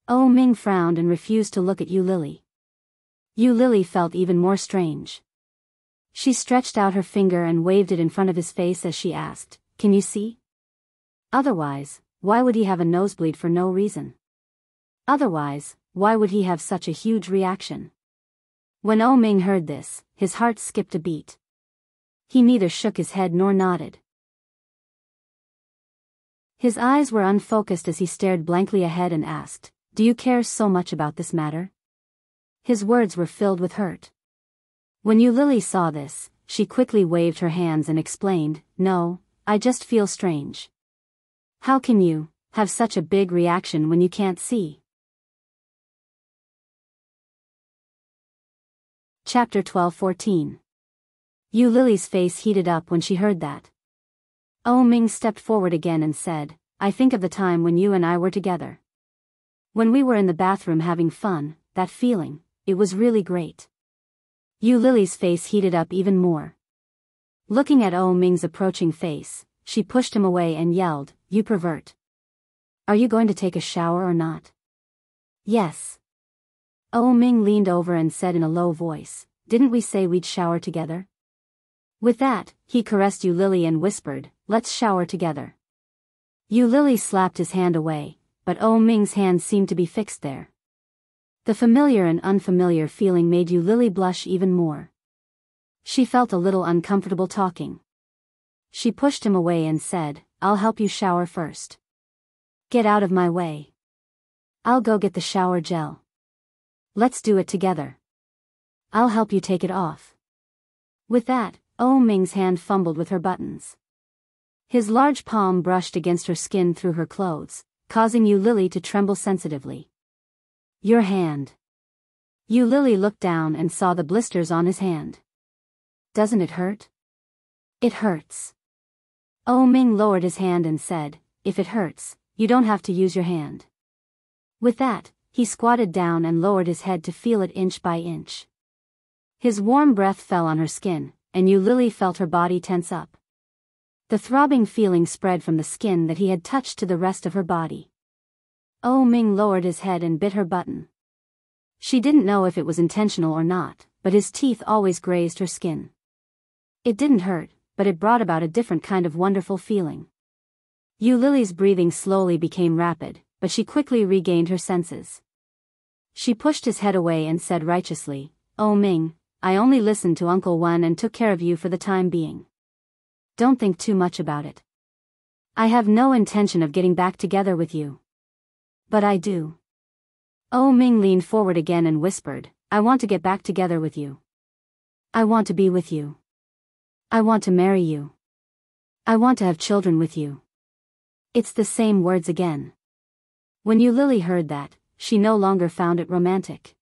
Oh Ming frowned and refused to look at Yu Lily. Yu Lily felt even more strange. She stretched out her finger and waved it in front of his face as she asked, can you see? Otherwise, why would he have a nosebleed for no reason? Otherwise, why would he have such a huge reaction? When Oh Ming heard this, his heart skipped a beat. He neither shook his head nor nodded. His eyes were unfocused as he stared blankly ahead and asked, do you care so much about this matter? His words were filled with hurt. When Yu Lily saw this, she quickly waved her hands and explained, no, I just feel strange. How can you have such a big reaction when you can't see? Chapter 12-14. Yu Lily's face heated up when she heard that. Oh Ming stepped forward again and said, I think of the time when you and I were together. When we were in the bathroom having fun, that feeling, it was really great. Yu Lily's face heated up even more. Looking at Oh Ming's approaching face, she pushed him away and yelled, you pervert. Are you going to take a shower or not? Yes. Oh Ming leaned over and said in a low voice, didn't we say we'd shower together? With that, he caressed Yu Lily and whispered, let's shower together. Yu Lily slapped his hand away, but Oh Ming's hand seemed to be fixed there. The familiar and unfamiliar feeling made Yu Lily blush even more. She felt a little uncomfortable talking. She pushed him away and said, I'll help you shower first. Get out of my way. I'll go get the shower gel. Let's do it together. I'll help you take it off. With that, Oh Ming's hand fumbled with her buttons. His large palm brushed against her skin through her clothes, causing Yu Lily to tremble sensitively. Your hand. Yu Lily looked down and saw the blisters on his hand. Doesn't it hurt? It hurts. Oh Ming lowered his hand and said, if it hurts, you don't have to use your hand. With that, he squatted down and lowered his head to feel it inch by inch. His warm breath fell on her skin, and Yu Lily felt her body tense up. The throbbing feeling spread from the skin that he had touched to the rest of her body. Oh Ming lowered his head and bit her button. She didn't know if it was intentional or not, but his teeth always grazed her skin. It didn't hurt, but it brought about a different kind of wonderful feeling. Yu Lily's breathing slowly became rapid, but she quickly regained her senses. She pushed his head away and said righteously, Oh Ming, I only listened to Uncle Wen and took care of you for the time being. Don't think too much about it. I have no intention of getting back together with you. But I do. Oh Ming leaned forward again and whispered, I want to get back together with you. I want to be with you. I want to marry you. I want to have children with you. It's the same words again. When Yu Lily heard that, she no longer found it romantic.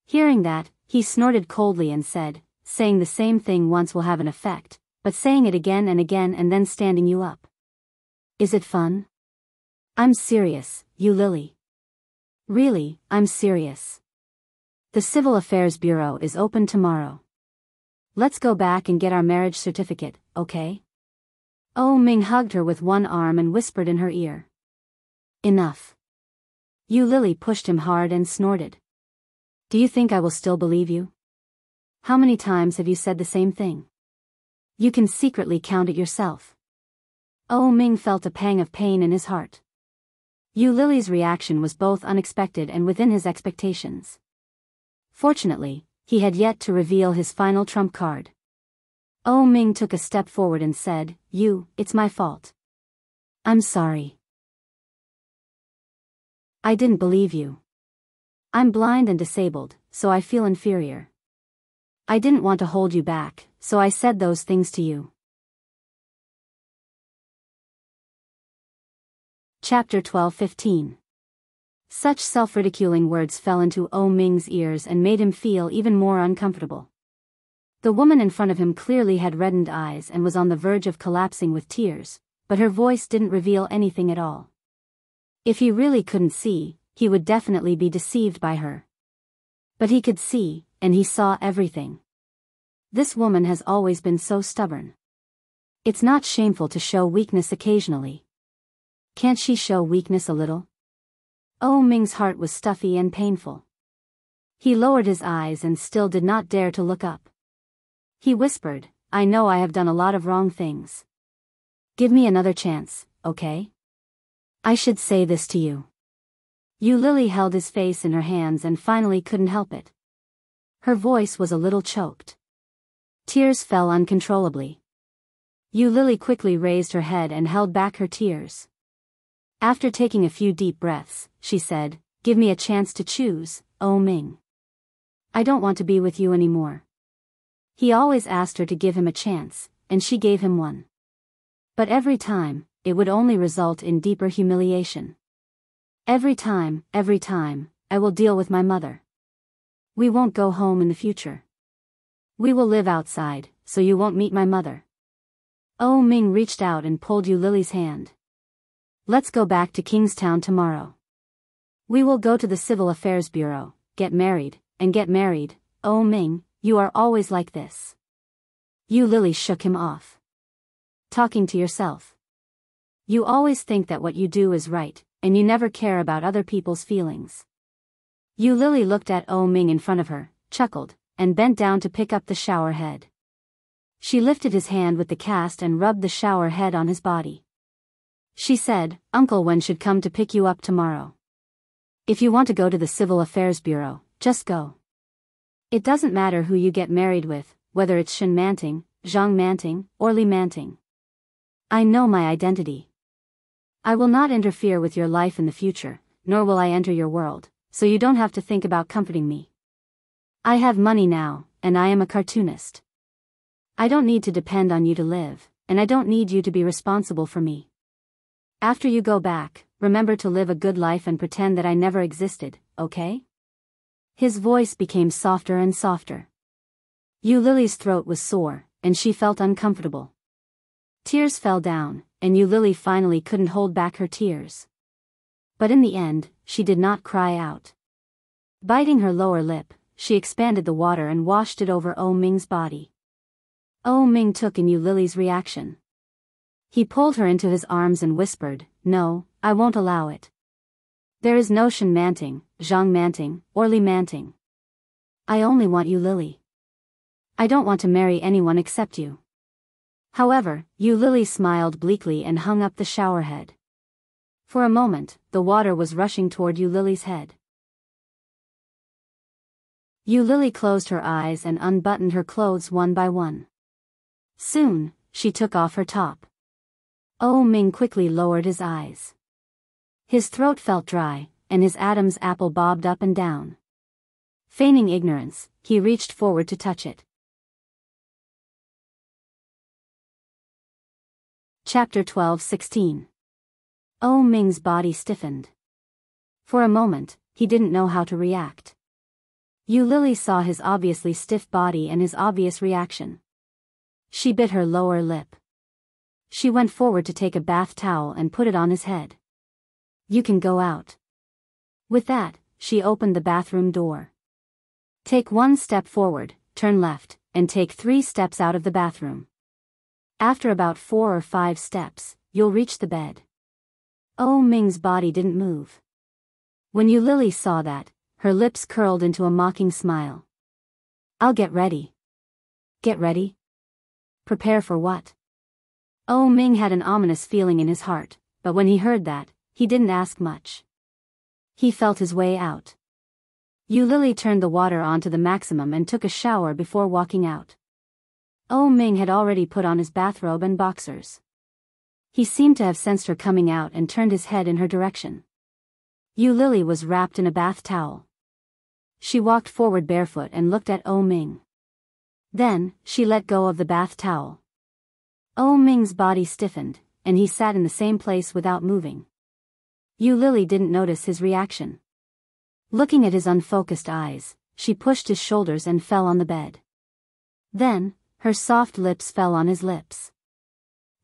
Hearing that, he snorted coldly and said, saying the same thing once will have an effect, but saying it again and then standing you up. Is it fun? I'm serious, Yu Lily. Really, I'm serious. The Civil Affairs Bureau is open tomorrow. Let's go back and get our marriage certificate, okay? Oh Ming hugged her with one arm and whispered in her ear. Enough. Yu Lily pushed him hard and snorted. Do you think I will still believe you? How many times have you said the same thing? You can secretly count it yourself. Oh Ming felt a pang of pain in his heart. Yu Lily's reaction was both unexpected and within his expectations. Fortunately, he had yet to reveal his final trump card. Oh Ming took a step forward and said, it's my fault. I'm sorry. I didn't believe you. I'm blind and disabled, so I feel inferior. I didn't want to hold you back, so I said those things to you. Chapter 12:15. Such self-ridiculing words fell into Oh Ming's ears and made him feel even more uncomfortable. The woman in front of him clearly had reddened eyes and was on the verge of collapsing with tears, but her voice didn't reveal anything at all. If he really couldn't see, he would definitely be deceived by her. But he could see, and he saw everything. This woman has always been so stubborn. It's not shameful to show weakness occasionally. Can't she show weakness a little? Oh Ming's heart was stuffy and painful. He lowered his eyes and still did not dare to look up. He whispered, I know I have done a lot of wrong things. Give me another chance, okay? I should say this to you. Yu Lily held his face in her hands and finally couldn't help it. Her voice was a little choked. Tears fell uncontrollably. Yu Lily quickly raised her head and held back her tears. After taking a few deep breaths, she said, Give me a chance to choose, Oh Ming. I don't want to be with you anymore. He always asked her to give him a chance, and she gave him one. But every time, it would only result in deeper humiliation. Every time, I will deal with my mother. We won't go home in the future. We will live outside, so you won't meet my mother. Oh Ming reached out and pulled Yu Lily's hand. Let's go back to Kingstown tomorrow. We will go to the Civil Affairs Bureau, get married. Oh Ming, you are always like this. Yu Lily shook him off. Talking to yourself. You always think that what you do is right, and you never care about other people's feelings. Yu Lily looked at Oh Ming in front of her, chuckled, and bent down to pick up the shower head. She lifted his hand with the cast and rubbed the shower head on his body. She said, Uncle Wen should come to pick you up tomorrow. If you want to go to the Civil Affairs Bureau, just go. It doesn't matter who you get married with, whether it's Shen Manting, Zhang Manting, or Li Manting. I know my identity. I will not interfere with your life in the future, nor will I enter your world, so you don't have to think about comforting me. I have money now, and I am a cartoonist. I don't need to depend on you to live, and I don't need you to be responsible for me. After you go back, remember to live a good life and pretend that I never existed, okay? His voice became softer and softer. Yu Lily's throat was sore, and she felt uncomfortable. Tears fell down, and Yu Lily finally couldn't hold back her tears. But in the end, she did not cry out. Biting her lower lip, she expanded the water and washed it over Oh Ming's body. Oh Ming took in Yu Lily's reaction. He pulled her into his arms and whispered, No, I won't allow it. There is no Shen Manting, Zhang Manting, or Li Manting. I only want Yu Lily. I don't want to marry anyone except you. However, Yu Lily smiled bleakly and hung up the shower head. For a moment, the water was rushing toward Yu Lily's head. Yu Lily closed her eyes and unbuttoned her clothes one by one. Soon, she took off her top. Oh Ming quickly lowered his eyes. His throat felt dry, and his Adam's apple bobbed up and down. Feigning ignorance, he reached forward to touch it. Chapter 12:16. Oh Ming's body stiffened. For a moment, he didn't know how to react. Yu Lily saw his obviously stiff body and his obvious reaction. She bit her lower lip. She went forward to take a bath towel and put it on his head. You can go out. With that, she opened the bathroom door. Take 1 step forward, turn left, and take 3 steps out of the bathroom. After about 4 or 5 steps, you'll reach the bed. Oh Ming's body didn't move. When Yu Lily saw that, her lips curled into a mocking smile. I'll get ready. Get ready? Prepare for what? Oh Ming had an ominous feeling in his heart, but when he heard that, he didn't ask much. He felt his way out. Yu Lily turned the water on to the maximum and took a shower before walking out. Oh Ming had already put on his bathrobe and boxers. He seemed to have sensed her coming out and turned his head in her direction. Yu Lily was wrapped in a bath towel. She walked forward barefoot and looked at Oh Ming. Then, she let go of the bath towel. Oh Ming's body stiffened, and he sat in the same place without moving. Yu Lily didn't notice his reaction. Looking at his unfocused eyes, she pushed his shoulders and fell on the bed. Then, her soft lips fell on his lips.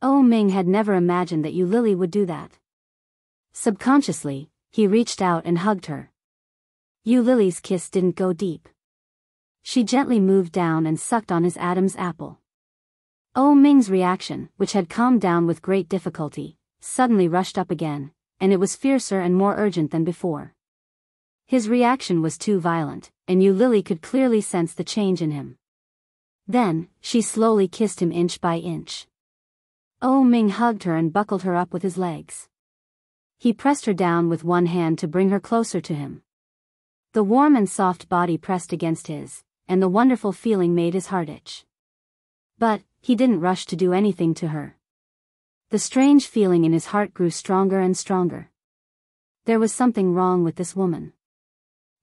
Oh Ming had never imagined that Yu Lily would do that. Subconsciously, he reached out and hugged her. Yu Lily's kiss didn't go deep. She gently moved down and sucked on his Adam's apple. Oh Ming's reaction, which had calmed down with great difficulty, suddenly rushed up again, and it was fiercer and more urgent than before. His reaction was too violent, and Yu Lily could clearly sense the change in him. Then, she slowly kissed him inch by inch. Oh Ming hugged her and buckled her up with his legs. He pressed her down with one hand to bring her closer to him. The warm and soft body pressed against his, and the wonderful feeling made his heart itch. But, he didn't rush to do anything to her. The strange feeling in his heart grew stronger and stronger. There was something wrong with this woman.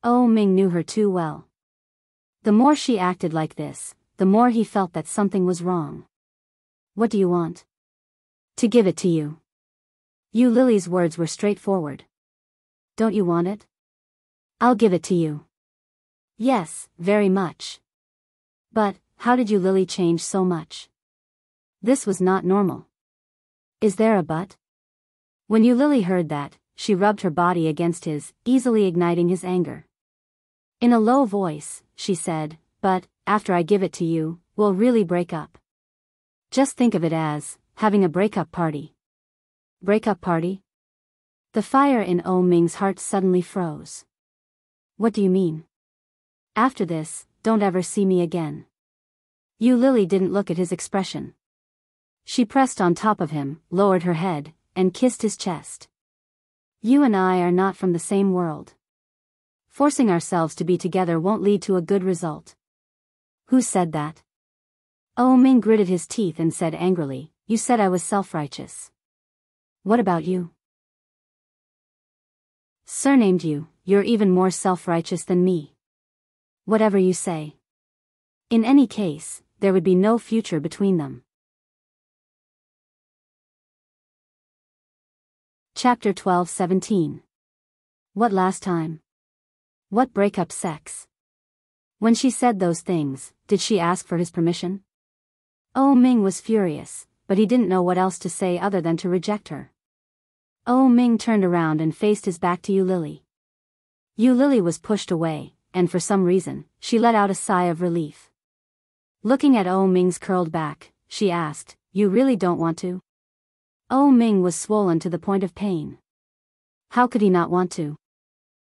Oh Ming knew her too well. The more she acted like this, the more he felt that something was wrong. What do you want? To give it to you. Yu Lily's words were straightforward. Don't you want it? I'll give it to you. Yes, very much. But, how did Yu Lily change so much? This was not normal. Is there a but? When Yu Lily heard that, she rubbed her body against his, easily igniting his anger. In a low voice, she said, but, after I give it to you, we'll really break up. Just think of it as, having a breakup party. Breakup party? The fire in Oh Ming's heart suddenly froze. What do you mean? After this, don't ever see me again. Yu Lily didn't look at his expression. She pressed on top of him, lowered her head, and kissed his chest. You and I are not from the same world. Forcing ourselves to be together won't lead to a good result. Who said that? Oh Ming gritted his teeth and said angrily, you said I was self-righteous. What about you? Surnamed you, you're even more self-righteous than me. Whatever you say. In any case, there would be no future between them. Chapter 12-17. What last time? What breakup sex? When she said those things, did she ask for his permission? Oh Ming was furious, but he didn't know what else to say other than to reject her. Oh Ming turned around and faced his back to Yu Lily. Yu Lily was pushed away, and for some reason, she let out a sigh of relief. Looking at Oh Ming's curled back, she asked, you really don't want to? Oh Ming was swollen to the point of pain. How could he not want to?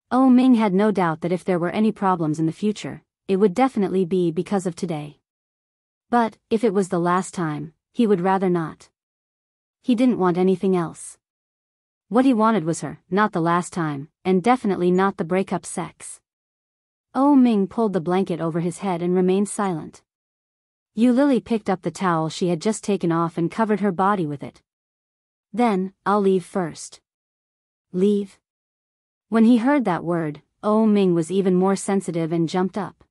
Oh Ming had no doubt that if there were any problems in the future, it would definitely be because of today. But, if it was the last time, he would rather not. He didn't want anything else. What he wanted was her, not the last time, and definitely not the breakup sex. Oh Ming pulled the blanket over his head and remained silent. Yu Lily picked up the towel she had just taken off and covered her body with it. Then, I'll leave first. Leave? When he heard that word, Oh Ming was even more sensitive and jumped up.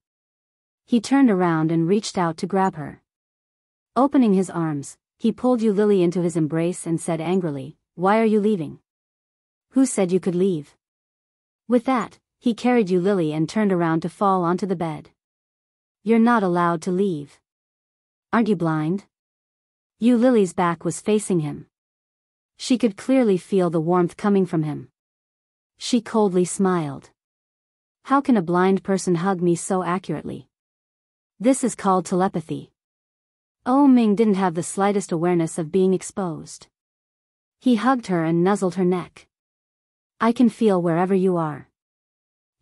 He turned around and reached out to grab her. Opening his arms, he pulled Yu Lily into his embrace and said angrily, why are you leaving? Who said you could leave? With that, he carried Yu Lily and turned around to fall onto the bed. You're not allowed to leave. Aren't you blind? Yu Lily's back was facing him. She could clearly feel the warmth coming from him. She coldly smiled. How can a blind person hug me so accurately? This is called telepathy. Oh Ming didn't have the slightest awareness of being exposed. He hugged her and nuzzled her neck. I can feel wherever you are.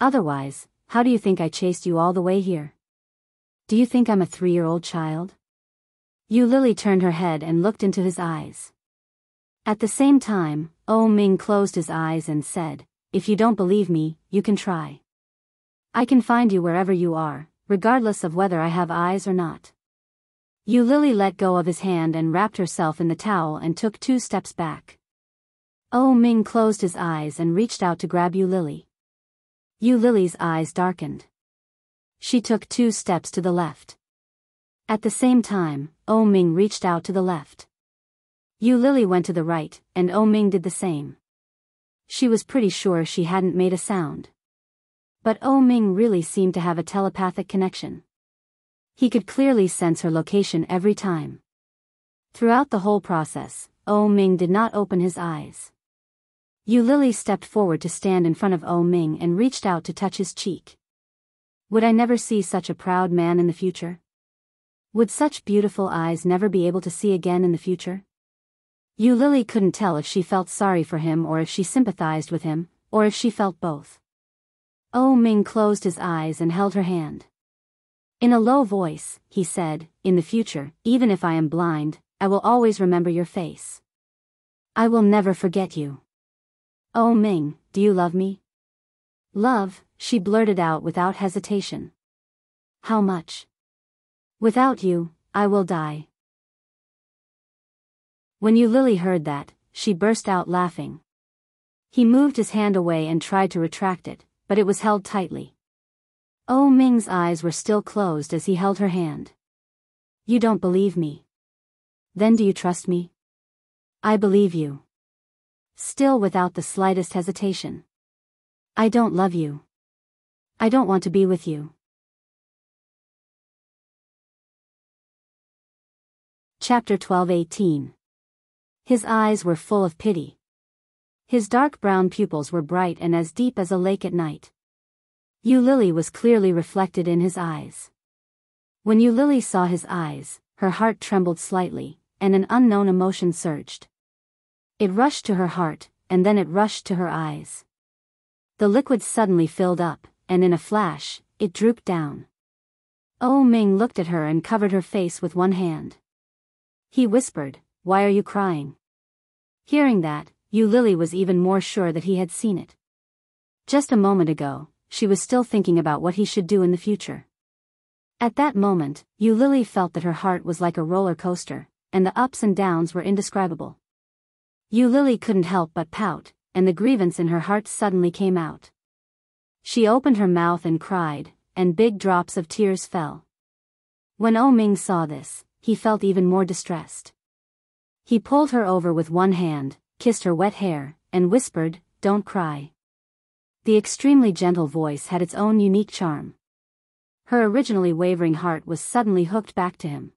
Otherwise, how do you think I chased you all the way here? Do you think I'm a 3-year-old child? Yu Lily turned her head and looked into his eyes. At the same time, Oh Ming closed his eyes and said, if you don't believe me, you can try. I can find you wherever you are, regardless of whether I have eyes or not. Yu Lily let go of his hand and wrapped herself in the towel and took 2 steps back. Oh Ming closed his eyes and reached out to grab Yu Lily. Yu Lily's eyes darkened. She took 2 steps to the left. At the same time, O Ming reached out to the left. Yu Lily went to the right, and O Ming did the same. She was pretty sure she hadn't made a sound. But O Ming really seemed to have a telepathic connection. He could clearly sense her location every time. Throughout the whole process, O Ming did not open his eyes. Yu Lily stepped forward to stand in front of O Ming and reached out to touch his cheek. Would I never see such a proud man in the future? Would such beautiful eyes never be able to see again in the future? Yu Lily couldn't tell if she felt sorry for him or if she sympathized with him, or if she felt both. O Ming closed his eyes and held her hand. In a low voice, he said, "In the future, even if I am blind, I will always remember your face. I will never forget you." "O Ming, do you love me?" "Love," she blurted out without hesitation. "How much?" "Without you, I will die." When Yu Lily heard that, she burst out laughing. He moved his hand away and tried to retract it, but it was held tightly. O Ming's eyes were still closed as he held her hand. "You don't believe me. Then do you trust me?" "I believe you." Still without the slightest hesitation. "I don't love you. I don't want to be with you." Chapter 12:18. His eyes were full of pity. His dark brown pupils were bright and as deep as a lake at night. Yu Lily was clearly reflected in his eyes. When Yu Lily saw his eyes, her heart trembled slightly, and an unknown emotion surged. It rushed to her heart, and then it rushed to her eyes. The liquid suddenly filled up, and in a flash, it drooped down. O Ming looked at her and covered her face with one hand. He whispered, "Why are you crying?" Hearing that, Yu Lily was even more sure that he had seen it. Just a moment ago, she was still thinking about what he should do in the future. At that moment, Yu Lily felt that her heart was like a roller coaster, and the ups and downs were indescribable. Yu Lily couldn't help but pout, and the grievance in her heart suddenly came out. She opened her mouth and cried, and big drops of tears fell. When O Ming saw this, he felt even more distressed. He pulled her over with one hand, kissed her wet hair, and whispered, "Don't cry." The extremely gentle voice had its own unique charm. Her originally wavering heart was suddenly hooked back to him.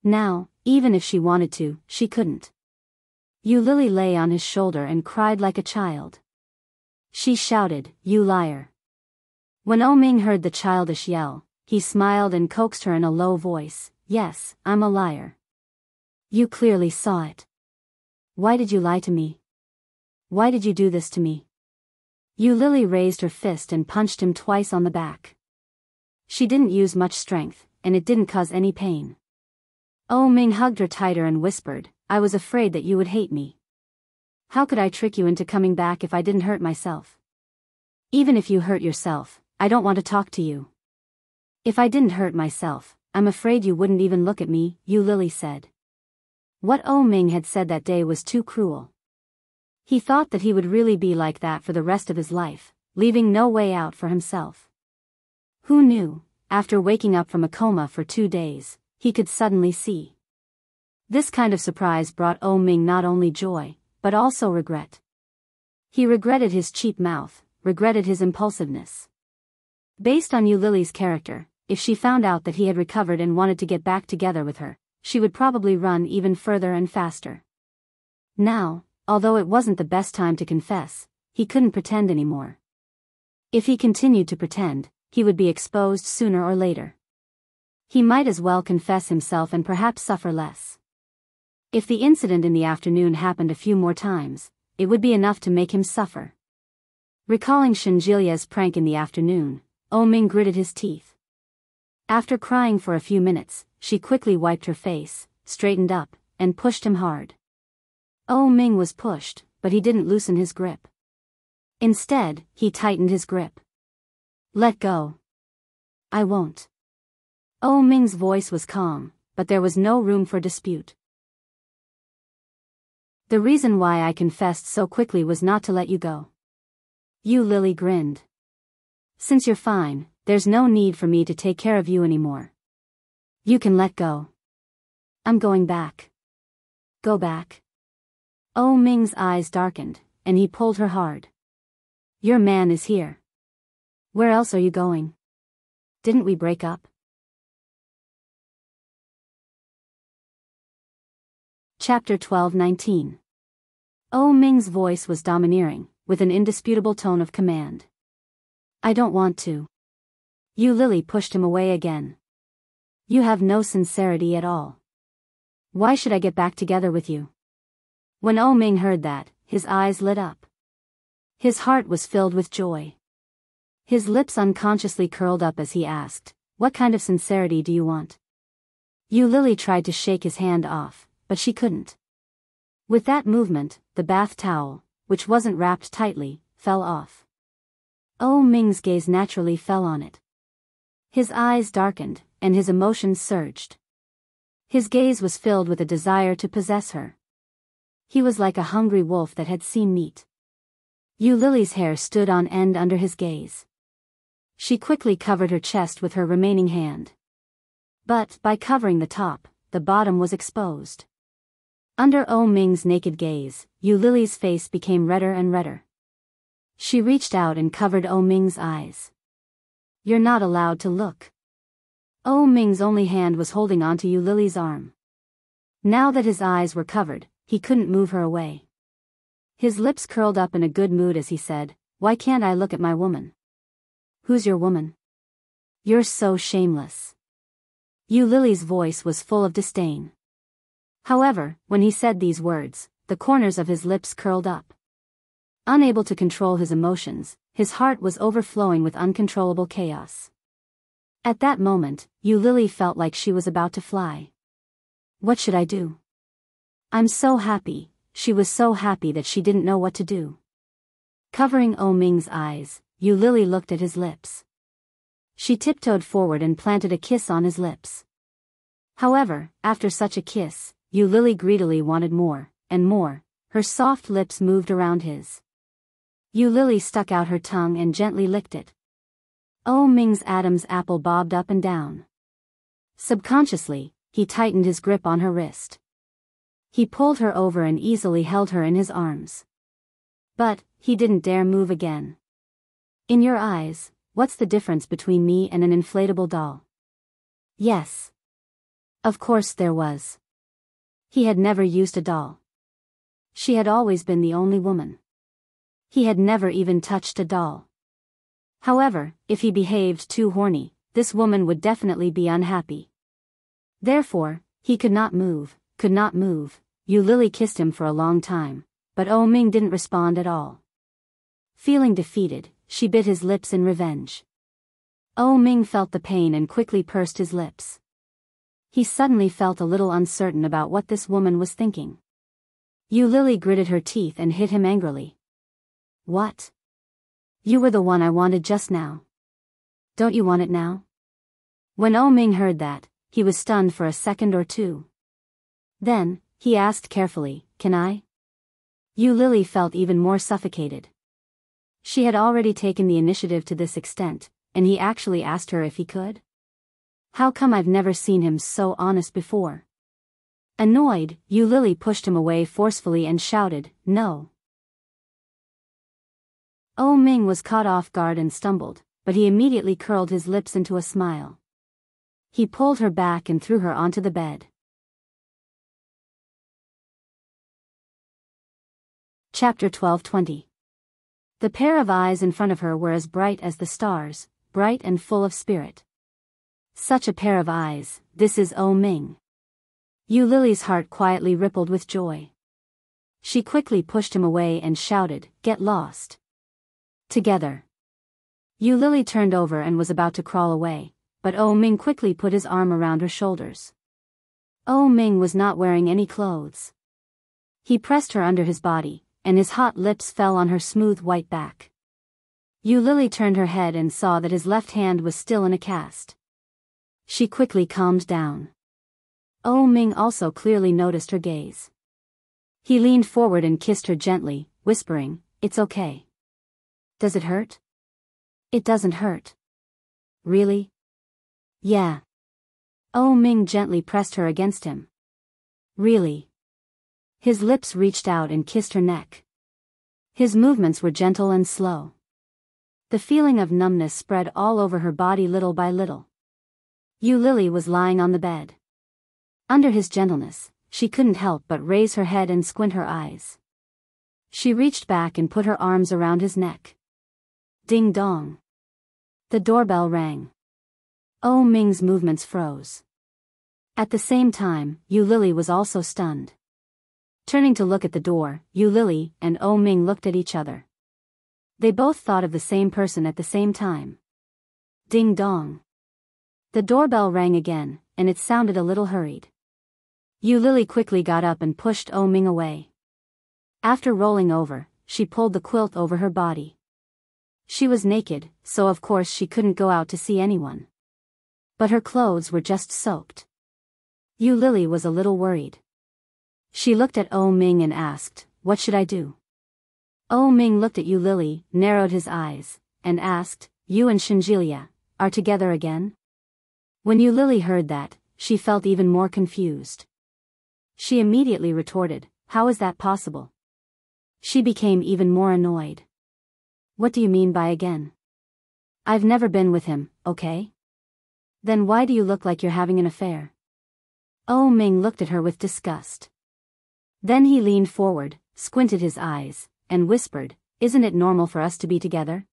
Now, even if she wanted to, she couldn't. Yu Lily lay on his shoulder and cried like a child. She shouted, "You liar." When O Ming heard the childish yell, he smiled and coaxed her in a low voice, "Yes, I'm a liar. You clearly saw it. Why did you lie to me? Why did you do this to me?" Yu Lily raised her fist and punched him twice on the back. She didn't use much strength, and it didn't cause any pain. O Ming hugged her tighter and whispered, "I was afraid that you would hate me. How could I trick you into coming back if I didn't hurt myself? Even if you hurt yourself, I don't want to talk to you. If I didn't hurt myself, I'm afraid you wouldn't even look at me," Yu Lily said. What O Ming had said that day was too cruel. He thought that he would really be like that for the rest of his life, leaving no way out for himself. Who knew, after waking up from a coma for 2 days, he could suddenly see. This kind of surprise brought O Ming not only joy, but also regret. He regretted his cheap mouth, regretted his impulsiveness. Based on Yu Lily's character, if she found out that he had recovered and wanted to get back together with her, she would probably run even further and faster. Now, although it wasn't the best time to confess, he couldn't pretend anymore. If he continued to pretend, he would be exposed sooner or later. He might as well confess himself and perhaps suffer less. If the incident in the afternoon happened a few more times, it would be enough to make him suffer. Recalling Shenjilia's prank in the afternoon, O Ming gritted his teeth. After crying for a few minutes, she quickly wiped her face, straightened up, and pushed him hard. O Ming was pushed, but he didn't loosen his grip. Instead, he tightened his grip. "Let go." "I won't." O Ming's voice was calm, but there was no room for dispute. "The reason why I confessed so quickly was not to let you go." Yu Lily grinned. "Since you're fine, there's no need for me to take care of you anymore." You can let go. I'm going back. Go back. Oh Ming's eyes darkened, and he pulled her hard. Your man is here. Where else are you going? Didn't we break up? Chapter 12:19. Oh Ming's voice was domineering, with an indisputable tone of command. I don't want to. Yu Lily pushed him away again. You have no sincerity at all. Why should I get back together with you? When Oh Ming heard that, his eyes lit up. His heart was filled with joy. His lips unconsciously curled up as he asked, what kind of sincerity do you want? Yu Lily tried to shake his hand off, but she couldn't. With that movement, the bath towel, which wasn't wrapped tightly, fell off. Oh Ming's gaze naturally fell on it. His eyes darkened, and his emotions surged. His gaze was filled with a desire to possess her. He was like a hungry wolf that had seen meat. Yu Lily's hair stood on end under his gaze. She quickly covered her chest with her remaining hand. But, by covering the top, the bottom was exposed. Under Oh Ming's naked gaze, Yu Lily's face became redder and redder. She reached out and covered Oh Ming's eyes. You're not allowed to look. Oh Ming's only hand was holding onto Yu Lily's arm. Now that his eyes were covered, he couldn't move her away. His lips curled up in a good mood as he said, why can't I look at my woman? Who's your woman? You're so shameless. Yu Lily's voice was full of disdain. However, when he said these words, the corners of his lips curled up. Unable to control his emotions, his heart was overflowing with uncontrollable chaos. At that moment, Yu Lily felt like she was about to fly. What should I do? I'm so happy. She was so happy that she didn't know what to do. Covering Oh Ming's eyes, Yu Lily looked at his lips. She tiptoed forward and planted a kiss on his lips. However, after such a kiss, Yu Lily greedily wanted more, and more. Her soft lips moved around his. Yu Lily stuck out her tongue and gently licked it. Oh Ming's Adam's apple bobbed up and down. Subconsciously, he tightened his grip on her wrist. He pulled her over and easily held her in his arms. But, he didn't dare move again. In your eyes, what's the difference between me and an inflatable doll? Yes. Of course there was. He had never used a doll. She had always been the only woman. He had never even touched a doll. However, if he behaved too horny, this woman would definitely be unhappy. Therefore, he could not move. Yu Lily kissed him for a long time, but Oh Ming didn't respond at all. Feeling defeated, she bit his lips in revenge. Oh Ming felt the pain and quickly pursed his lips. He suddenly felt a little uncertain about what this woman was thinking. Yu Lily gritted her teeth and hit him angrily. What? You were the one I wanted just now. Don't you want it now? When Oh Ming heard that, he was stunned for a second or two. Then, he asked carefully, can I? Yu Lily felt even more suffocated. She had already taken the initiative to this extent, and he actually asked her if he could? How come I've never seen him so honest before? Annoyed, Yu Lily pushed him away forcefully and shouted, no. Oh Ming was caught off guard and stumbled, but he immediately curled his lips into a smile. He pulled her back and threw her onto the bed. Chapter 12:20. The pair of eyes in front of her were as bright as the stars, bright and full of spirit. Such a pair of eyes, this is Oh Ming. Yu Lily's heart quietly rippled with joy. She quickly pushed him away and shouted, get lost. Together. Yu Lily turned over and was about to crawl away, but Oh Ming quickly put his arm around her shoulders. Oh Ming was not wearing any clothes. He pressed her under his body, and his hot lips fell on her smooth white back. Yu Lily turned her head and saw that his left hand was still in a cast. She quickly calmed down. Oh Ming also clearly noticed her gaze. He leaned forward and kissed her gently, whispering, it's okay. Does it hurt? It doesn't hurt. Really? Yeah. Oh Ming gently pressed her against him. Really? His lips reached out and kissed her neck. His movements were gentle and slow. The feeling of numbness spread all over her body little by little. Yu Lily was lying on the bed. Under his gentleness, she couldn't help but raise her head and squint her eyes. She reached back and put her arms around his neck. Ding dong. The doorbell rang. Oh Ming's movements froze. At the same time, Yu Lily was also stunned. Turning to look at the door, Yu Lily and Oh Ming looked at each other. They both thought of the same person at the same time. Ding dong. The doorbell rang again, and it sounded a little hurried. Yu Lily quickly got up and pushed Oh Ming away. After rolling over, she pulled the quilt over her body. She was naked, so of course she couldn't go out to see anyone. But her clothes were just soaked. Yu Lily was a little worried. She looked at Oh Ming and asked, "What should I do?" Oh Ming looked at Yu Lily, narrowed his eyes, and asked, "You and Shinjilia are together again?" When Yu Lily heard that, she felt even more confused. She immediately retorted, "How is that possible?" She became even more annoyed. "What do you mean by again? I've never been with him, okay? Then why do you look like you're having an affair?" Oh Ming looked at her with disgust. Then he leaned forward, squinted his eyes, and whispered, "Isn't it normal for us to be together?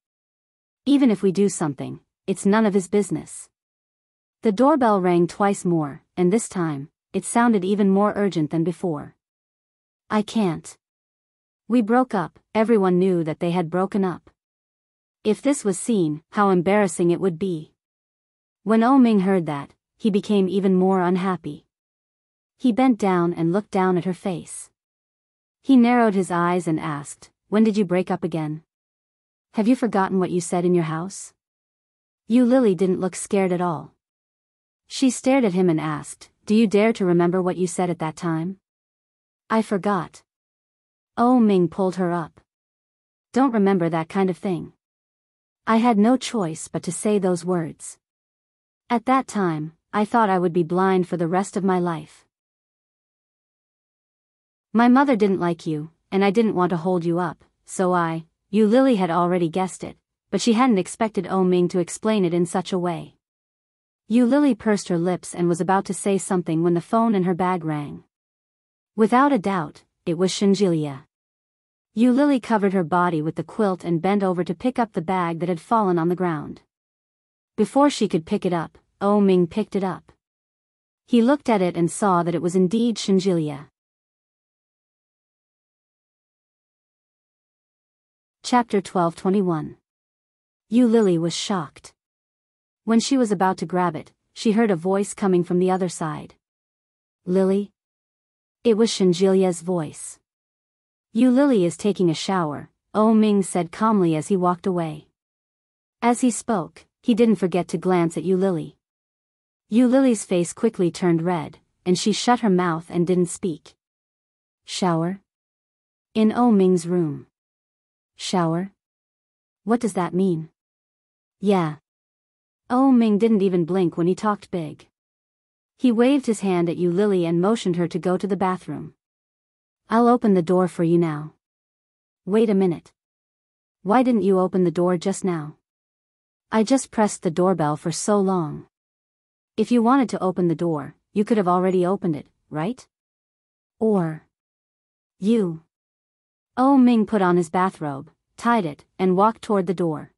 Even if we do something, it's none of his business." The doorbell rang twice more, and this time, it sounded even more urgent than before. "I can't. We broke up." Everyone knew that they had broken up. If this was seen, how embarrassing it would be. When Oh Ming heard that, he became even more unhappy. He bent down and looked down at her face. He narrowed his eyes and asked, "When did you break up again? Have you forgotten what you said in your house?" Yu Lily didn't look scared at all. She stared at him and asked, "Do you dare to remember what you said at that time?" "I forgot." Oh Ming pulled her up. "Don't remember that kind of thing. I had no choice but to say those words. At that time, I thought I would be blind for the rest of my life. My mother didn't like you, and I didn't want to hold you up, so Yu Lily had already guessed it, but she hadn't expected Oh Ming to explain it in such a way. Yu Lily pursed her lips and was about to say something when the phone in her bag rang. Without a doubt, it was Shinjilia. Yu Lily covered her body with the quilt and bent over to pick up the bag that had fallen on the ground. Before she could pick it up, Oh Ming picked it up. He looked at it and saw that it was indeed Shinjilia. Chapter 12:21. Yu Lily was shocked. When she was about to grab it, she heard a voice coming from the other side. "Lily?" It was Shinjilia's voice. "Yu Lily is taking a shower," Oh Ming said calmly as he walked away. As he spoke, he didn't forget to glance at Yu Lily. Yu Lily's face quickly turned red, and she shut her mouth and didn't speak. Shower? In Oh Ming's room. Shower? What does that mean? Yeah. Oh Ming didn't even blink when he talked big. He waved his hand at Yu Lily and motioned her to go to the bathroom. "I'll open the door for you now." "Wait a minute. Why didn't you open the door just now?" "I just pressed the doorbell for so long." "If you wanted to open the door, you could have already opened it, right? Or you..." Oh Ming put on his bathrobe, tied it, and walked toward the door.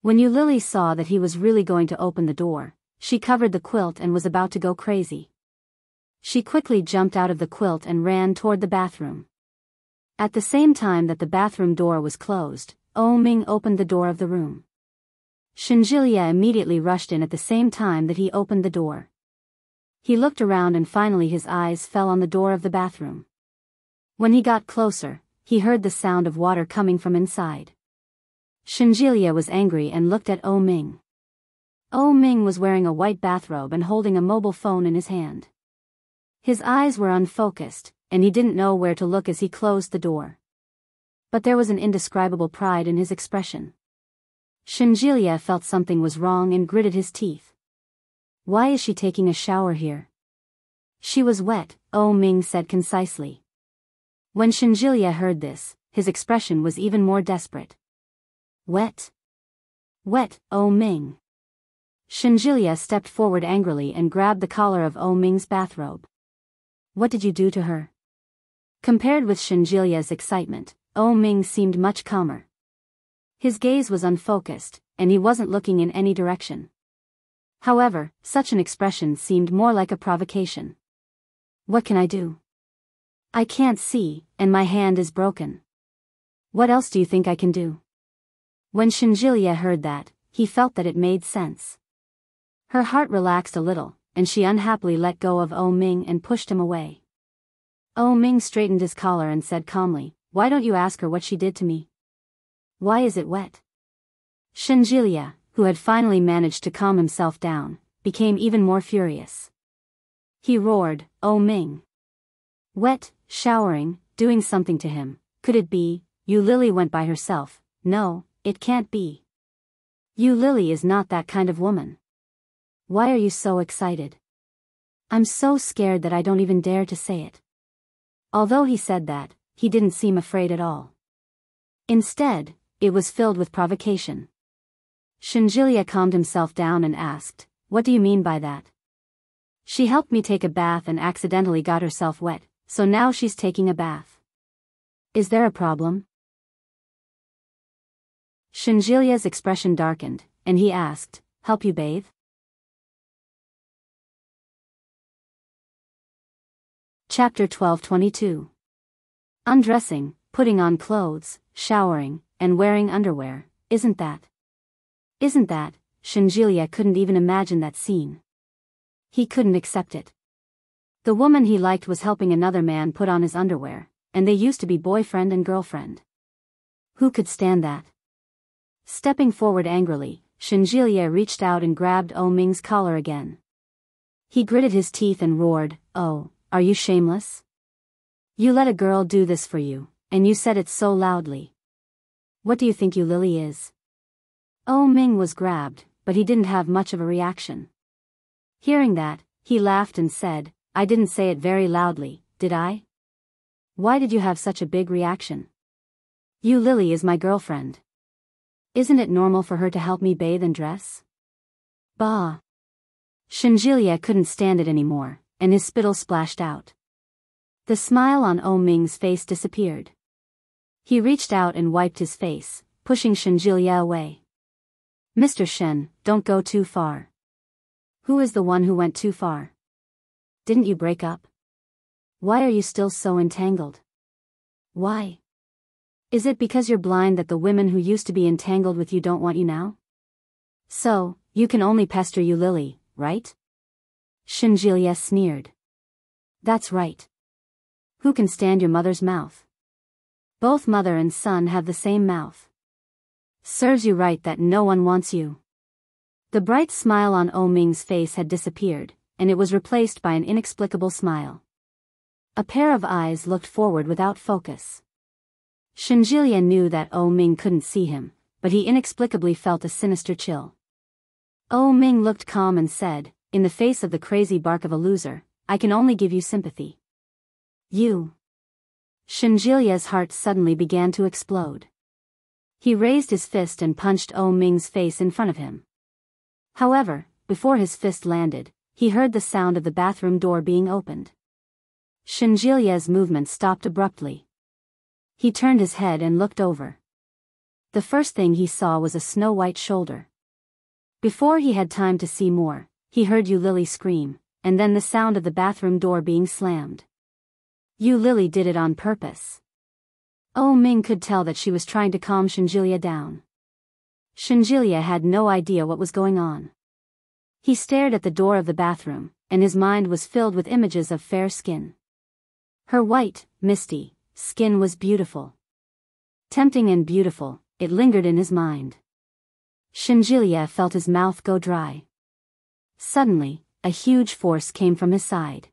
When Yu Lily saw that he was really going to open the door, she covered the quilt and was about to go crazy. She quickly jumped out of the quilt and ran toward the bathroom. At the same time that the bathroom door was closed, Oh Ming opened the door of the room. Shinjilia immediately rushed in at the same time that he opened the door. He looked around and finally his eyes fell on the door of the bathroom. When he got closer, he heard the sound of water coming from inside. Shinjilia was angry and looked at Oh Ming. Oh Ming was wearing a white bathrobe and holding a mobile phone in his hand. His eyes were unfocused, and he didn't know where to look as he closed the door. But there was an indescribable pride in his expression. Shinjilia felt something was wrong and gritted his teeth. Why is she taking a shower here? She was wet, Oh Ming said concisely. When Shinjilia heard this, his expression was even more desperate. Wet? Wet, Oh Ming. Shinjilia stepped forward angrily and grabbed the collar of Oh Ming's bathrobe. What did you do to her? Compared with Shinjilia's excitement, Oh Ming seemed much calmer. His gaze was unfocused, and he wasn't looking in any direction. However, such an expression seemed more like a provocation. What can I do? I can't see, and my hand is broken. What else do you think I can do? When Shinjilia heard that, he felt that it made sense. Her heart relaxed a little, and she unhappily let go of Oh Ming and pushed him away. Oh Ming straightened his collar and said calmly, Why don't you ask her what she did to me? Why is it wet? Shinjilia, who had finally managed to calm himself down, became even more furious. He roared, Oh Ming. Wet, showering, doing something to him, could it be, Yu Lily went by herself? No, it can't be. Yu Lily is not that kind of woman. Why are you so excited? I'm so scared that I don't even dare to say it. Although he said that, he didn't seem afraid at all. Instead, it was filled with provocation. Shinjilia calmed himself down and asked, What do you mean by that? She helped me take a bath and accidentally got herself wet, so now she's taking a bath. Is there a problem? Shinjilia's expression darkened, and he asked, Help you bathe? Chapter 12:22. Undressing, putting on clothes, showering, and wearing underwear, isn't that? Shinjilia couldn't even imagine that scene. He couldn't accept it. The woman he liked was helping another man put on his underwear, and they used to be boyfriend and girlfriend. Who could stand that? Stepping forward angrily, Shinjilia reached out and grabbed Oh Ming's collar again. He gritted his teeth and roared, Oh, are you shameless? You let a girl do this for you, and you said it so loudly. What do you think Yu Lily is? Oh Ming was grabbed, but he didn't have much of a reaction. Hearing that, he laughed and said, I didn't say it very loudly, did I? Why did you have such a big reaction? Yu Lily is my girlfriend. Isn't it normal for her to help me bathe and dress? Bah! Shinjilia couldn't stand it anymore, and his spittle splashed out. The smile on Oh Ming's face disappeared. He reached out and wiped his face, pushing Shinjilia away. Mr. Shen, don't go too far. Who is the one who went too far? Didn't you break up? Why are you still so entangled? Why? Is it because you're blind that the women who used to be entangled with you don't want you now? So, you can only pester Yu Lily, right? Shinjilia sneered. That's right. Who can stand your mother's mouth? Both mother and son have the same mouth. Serves you right that no one wants you. The bright smile on Oh Ming's face had disappeared, and it was replaced by an inexplicable smile. A pair of eyes looked forward without focus. Shinjilia knew that Oh Ming couldn't see him, but he inexplicably felt a sinister chill. Oh Ming looked calm and said, In the face of the crazy bark of a loser, I can only give you sympathy. You. Shinjilia's heart suddenly began to explode. He raised his fist and punched Oh Ming's face in front of him. However, before his fist landed, he heard the sound of the bathroom door being opened. Shinjilia's movement stopped abruptly. He turned his head and looked over. The first thing he saw was a snow-white shoulder. Before he had time to see more, he heard Yu Lily scream, and then the sound of the bathroom door being slammed. Yu Lily did it on purpose. Oh Ming could tell that she was trying to calm Shinjilia down. Shinjilia had no idea what was going on. He stared at the door of the bathroom, and his mind was filled with images of fair skin. Her white, misty skin was beautiful. Tempting and beautiful, it lingered in his mind. Shinjilia felt his mouth go dry. Suddenly, a huge force came from his side.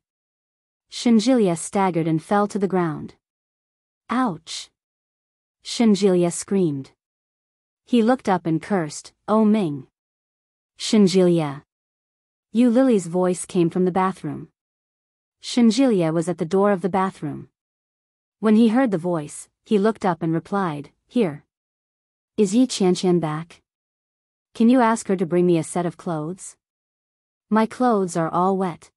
Shinjilia staggered and fell to the ground. Ouch! Shinjilia screamed. He looked up and cursed, Oh Ming. Shinjilia. Yu Lily's voice came from the bathroom. Shenjilia was at the door of the bathroom. When he heard the voice, he looked up and replied, "Here. Is Yi Qianqian back? Can you ask her to bring me a set of clothes? My clothes are all wet."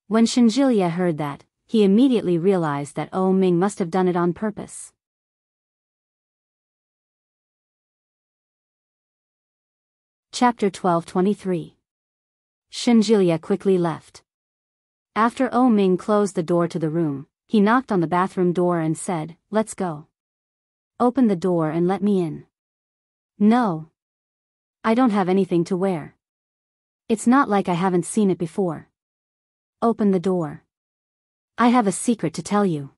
When Shenjilia heard that, he immediately realized that Ming must have done it on purpose. Chapter 12:23. Shenjilia quickly left. After Ming closed the door to the room, he knocked on the bathroom door and said, "Let's go. Open the door and let me in." "No. I don't have anything to wear. It's not like I haven't seen it before. Open the door. I have a secret to tell you."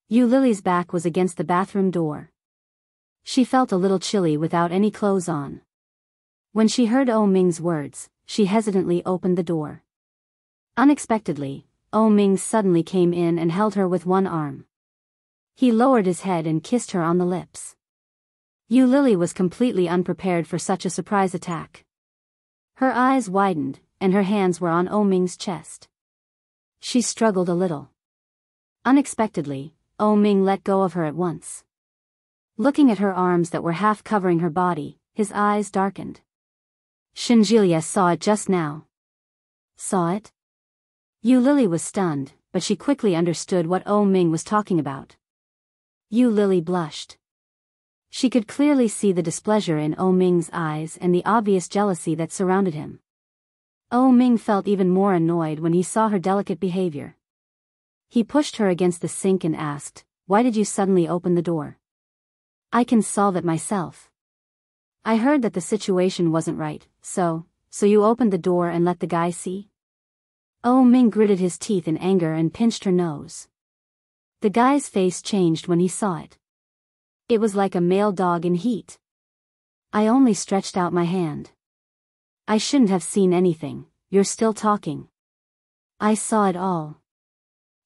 Yu Lily's back was against the bathroom door. She felt a little chilly without any clothes on. When she heard Ming's words, she hesitantly opened the door. Unexpectedly, Ming suddenly came in and held her with one arm. He lowered his head and kissed her on the lips. Yu Lily was completely unprepared for such a surprise attack. Her eyes widened, and her hands were on Ming's chest. She struggled a little. Unexpectedly, Ming let go of her at once. Looking at her arms that were half covering her body, his eyes darkened. Shenjilia saw it just now. Saw it? Yu Lily was stunned, but she quickly understood what Ming was talking about. Yu Lily blushed. She could clearly see the displeasure in Ming's eyes and the obvious jealousy that surrounded him. Ming felt even more annoyed when he saw her delicate behavior. He pushed her against the sink and asked, "Why did you suddenly open the door?" "I can solve it myself. I heard that the situation wasn't right, so you opened the door and let the guy see?" Ming gritted his teeth in anger and pinched her nose. The guy's face changed when he saw it. It was like a male dog in heat. "I only stretched out my hand. I shouldn't have seen anything. You're still talking." "I saw it all."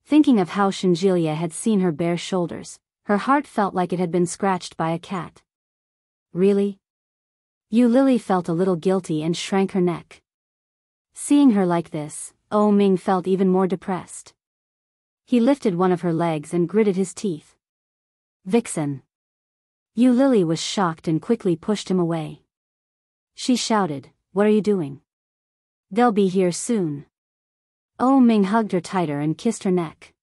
Thinking of how Shenjilia had seen her bare shoulders, her heart felt like it had been scratched by a cat. "Really?" Yu Lily felt a little guilty and shrank her neck. Seeing her like this, Ming felt even more depressed. He lifted one of her legs and gritted his teeth. "Vixen." Yu Lily was shocked and quickly pushed him away. She shouted, "What are you doing? They'll be here soon." Ming hugged her tighter and kissed her neck.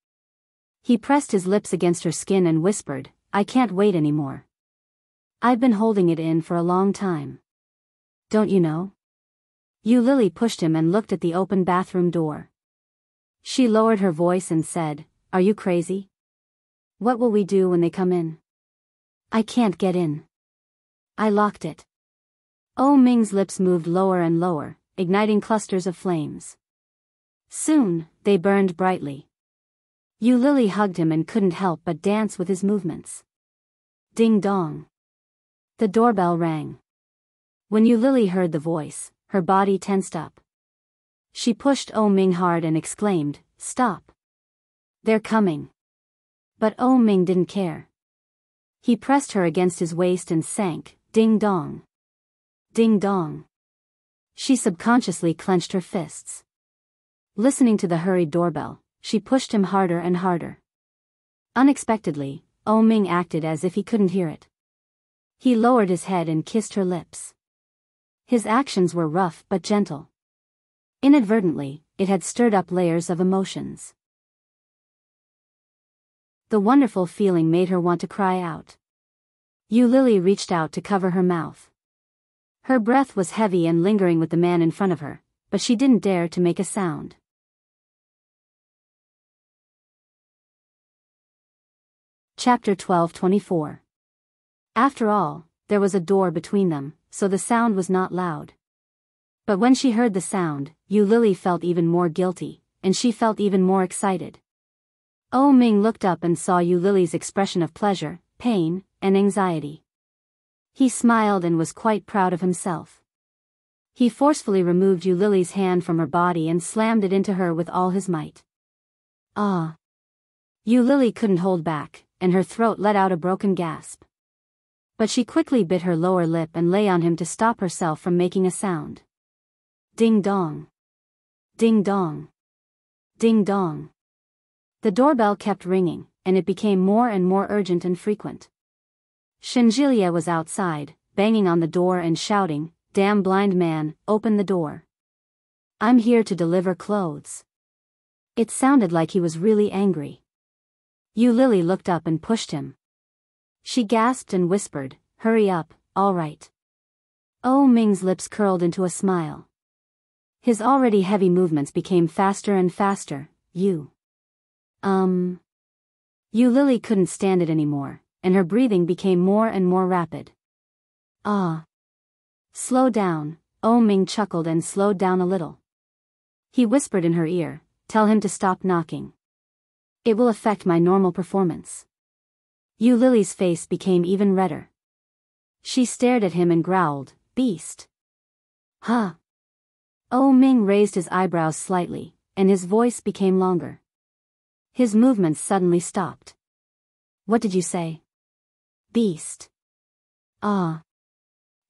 He pressed his lips against her skin and whispered, "I can't wait anymore. I've been holding it in for a long time. Don't you know?" Yu Lily pushed him and looked at the open bathroom door. She lowered her voice and said, "Are you crazy? What will we do when they come in? I can't get in. I locked it." Ming's lips moved lower and lower, igniting clusters of flames. Soon, they burned brightly. Yu Lily hugged him and couldn't help but dance with his movements. Ding dong. The doorbell rang. When Yu Lily heard the voice, her body tensed up. She pushed Ming hard and exclaimed, "Stop. They're coming." But Ming didn't care. He pressed her against his waist and sank, ding dong. Ding dong. She subconsciously clenched her fists. Listening to the hurried doorbell, she pushed him harder and harder. Unexpectedly, Ming acted as if he couldn't hear it. He lowered his head and kissed her lips. His actions were rough but gentle. Inadvertently, it had stirred up layers of emotions. The wonderful feeling made her want to cry out. Yu Lily reached out to cover her mouth. Her breath was heavy and lingering with the man in front of her, but she didn't dare to make a sound. Chapter 12:24. After all, there was a door between them, so the sound was not loud. But when she heard the sound, Yu Lily felt even more guilty, and she felt even more excited. Ming looked up and saw Yu Lily's expression of pleasure, pain, and anxiety. He smiled and was quite proud of himself. He forcefully removed Yu Lily's hand from her body and slammed it into her with all his might. Ah! Yu Lily couldn't hold back, and her throat let out a broken gasp. But she quickly bit her lower lip and lay on him to stop herself from making a sound. Ding dong. Ding dong. Ding dong. The doorbell kept ringing, and it became more and more urgent and frequent. Shenjilia was outside, banging on the door and shouting, "Damn blind man, open the door. I'm here to deliver clothes." It sounded like he was really angry. Yu Lily looked up and pushed him. She gasped and whispered, "Hurry up, all right." Oh Ming's lips curled into a smile. His already heavy movements became faster and faster. Yu Lily couldn't stand it anymore, and her breathing became more and more rapid. "Ah. Slow down." Oh Ming chuckled and slowed down a little. He whispered in her ear, "Tell him to stop knocking. It will affect my normal performance." Yu Lily's face became even redder. She stared at him and growled, "Beast." "Huh?" Oh Ming raised his eyebrows slightly, and his voice became longer. His movements suddenly stopped. "What did you say?" "Beast." "Ah.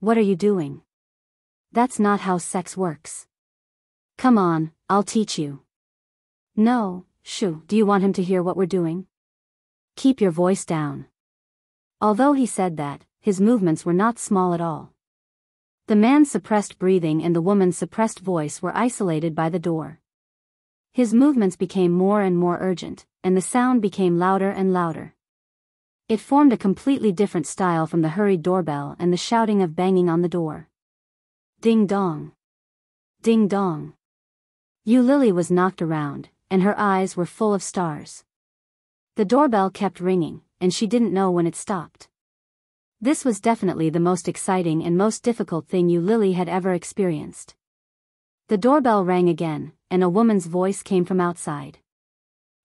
What are you doing? That's not how sex works. Come on, I'll teach you." "No, shoo, do you want him to hear what we're doing? Keep your voice down." Although he said that, his movements were not small at all. The man's suppressed breathing and the woman's suppressed voice were isolated by the door. His movements became more and more urgent, and the sound became louder and louder. It formed a completely different style from the hurried doorbell and the shouting of banging on the door. Ding dong. Ding dong. Yu Lily was knocked around, and her eyes were full of stars. The doorbell kept ringing, and she didn't know when it stopped. This was definitely the most exciting and most difficult thing Yu Lily had ever experienced. The doorbell rang again, and a woman's voice came from outside.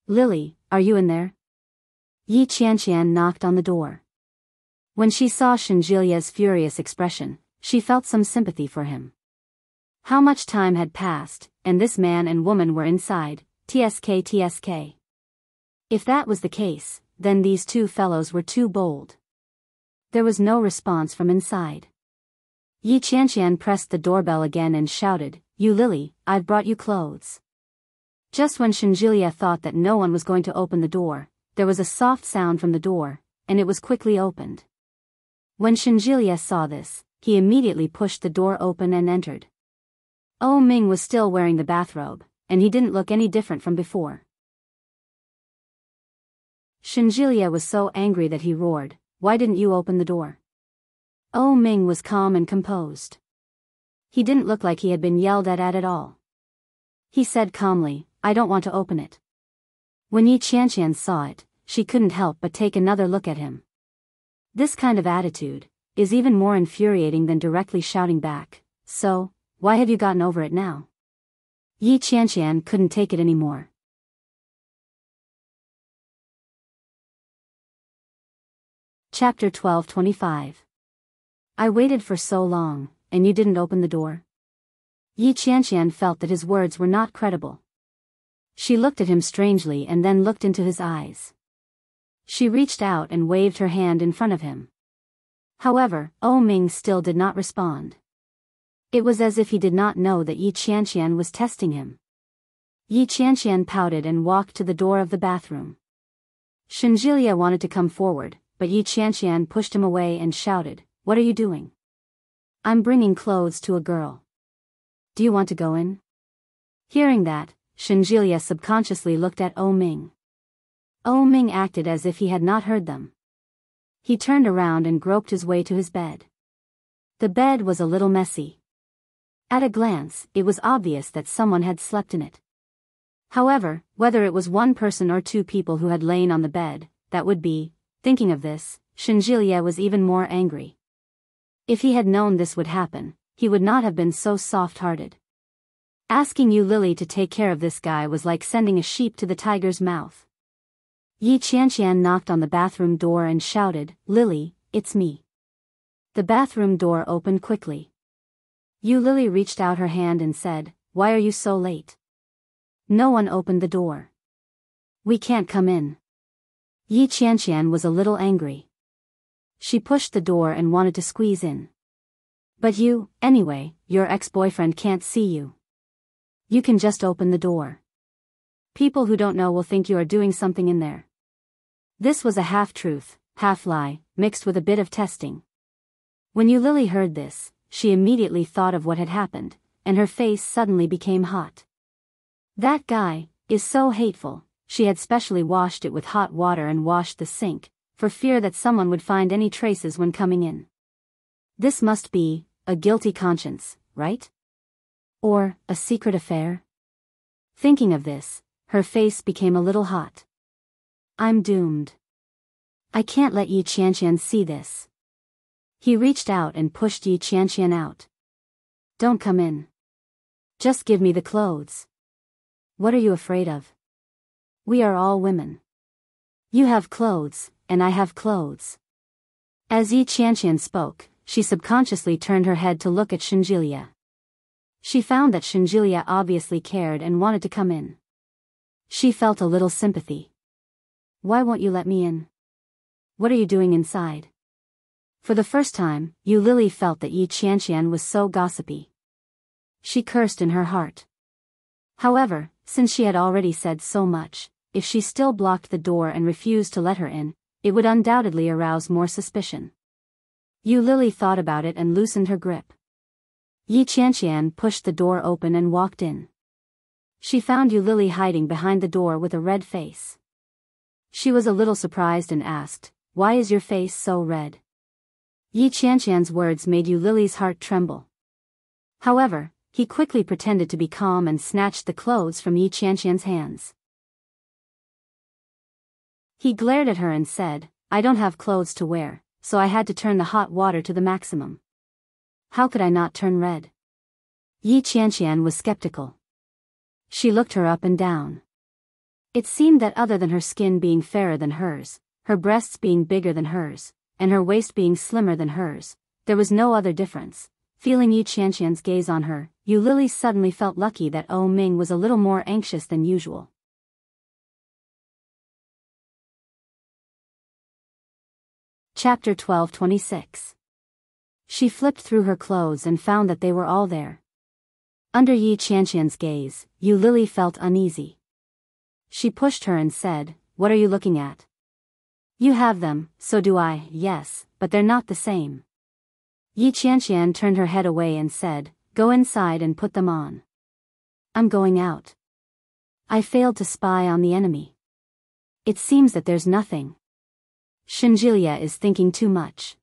"Lily, are you in there?" Yi Qianqian knocked on the door. When she saw Shenjilia's furious expression, she felt some sympathy for him. How much time had passed, and this man and woman were inside, tsk. If that was the case, then these two fellows were too bold. There was no response from inside. Yi Qianqian pressed the doorbell again and shouted, "Yu Lily, I've brought you clothes." Just when Shenjilia thought that no one was going to open the door, there was a soft sound from the door, and it was quickly opened. When Shenjilia saw this, he immediately pushed the door open and entered. Oh Ming was still wearing the bathrobe, and he didn't look any different from before. Shenjilia was so angry that he roared, "Why didn't you open the door?" Oh Ming was calm and composed. He didn't look like he had been yelled at all. He said calmly, "I don't want to open it." When Yi Qianqian saw it, she couldn't help but take another look at him. This kind of attitude is even more infuriating than directly shouting back, "So, why have you gotten over it now?" Yi Qianqian couldn't take it anymore. Chapter 12:25. I waited for so long, and you didn't open the door? Yi Qianqian felt that his words were not credible. She looked at him strangely and then looked into his eyes. She reached out and waved her hand in front of him. However, Oh Ming still did not respond. It was as if he did not know that Yi Qianqian was testing him. Yi Qianqian pouted and walked to the door of the bathroom. Shenjilia wanted to come forward, but Yi Qianqian pushed him away and shouted, "What are you doing?" "I'm bringing clothes to a girl. Do you want to go in?" Hearing that, Shenjilia subconsciously looked at Oh Ming. Oh Ming acted as if he had not heard them. He turned around and groped his way to his bed. The bed was a little messy. At a glance, it was obvious that someone had slept in it. However, whether it was one person or two people who had lain on the bed, that would be, thinking of this, Shenjilia was even more angry. If he had known this would happen, he would not have been so soft-hearted. Asking Yu Lily to take care of this guy was like sending a sheep to the tiger's mouth. Yi Qianqian knocked on the bathroom door and shouted, "Lily, it's me." The bathroom door opened quickly. Yu Lily reached out her hand and said, "Why are you so late?" No one opened the door. "We can't come in." Yi Qianqian was a little angry. She pushed the door and wanted to squeeze in. But anyway, your ex-boyfriend can't see you. You can just open the door. People who don't know will think you are doing something in there. This was a half-truth, half-lie, mixed with a bit of testing. When Lily heard this, she immediately thought of what had happened, and her face suddenly became hot. That guy is so hateful. She had specially washed it with hot water and washed the sink, for fear that someone would find any traces when coming in. This must be a guilty conscience, right? Or a secret affair? Thinking of this, her face became a little hot. I'm doomed. I can't let Yi Qianqian see this. He reached out and pushed Yi Qianqian out. Don't come in. Just give me the clothes. What are you afraid of? We are all women. You have clothes, and I have clothes. As Yi Qianqian spoke, she subconsciously turned her head to look at Shenjilia. She found that Shenjilia obviously cared and wanted to come in. She felt a little sympathy. Why won't you let me in? What are you doing inside? For the first time, Lily felt that Yi Qianqian was so gossipy. She cursed in her heart. However, since she had already said so much, if she still blocked the door and refused to let her in, it would undoubtedly arouse more suspicion. Lily thought about it and loosened her grip. Yi Qianqian pushed the door open and walked in. She found Lily hiding behind the door with a red face. She was a little surprised and asked, "Why is your face so red?" Yi Qianqian's words made Lily's heart tremble. However, he quickly pretended to be calm and snatched the clothes from Yi Qianqian's hands. He glared at her and said, "I don't have clothes to wear, so I had to turn the hot water to the maximum. How could I not turn red?" Yi Qianqian was skeptical. She looked her up and down. It seemed that other than her skin being fairer than hers, her breasts being bigger than hers, and her waist being slimmer than hers, there was no other difference. Feeling Yi Qianqian's gaze on her, Lily suddenly felt lucky that Ming was a little more anxious than usual. Chapter 12:26. She flipped through her clothes and found that they were all there. Under Yi Qianqian's gaze, Lily felt uneasy. She pushed her and said, "What are you looking at?" "You have them, so do I, yes, but they're not the same." Yi Qianqian turned her head away and said, "Go inside and put them on." "I'm going out. I failed to spy on the enemy. It seems that there's nothing. Shenjilia is thinking too much."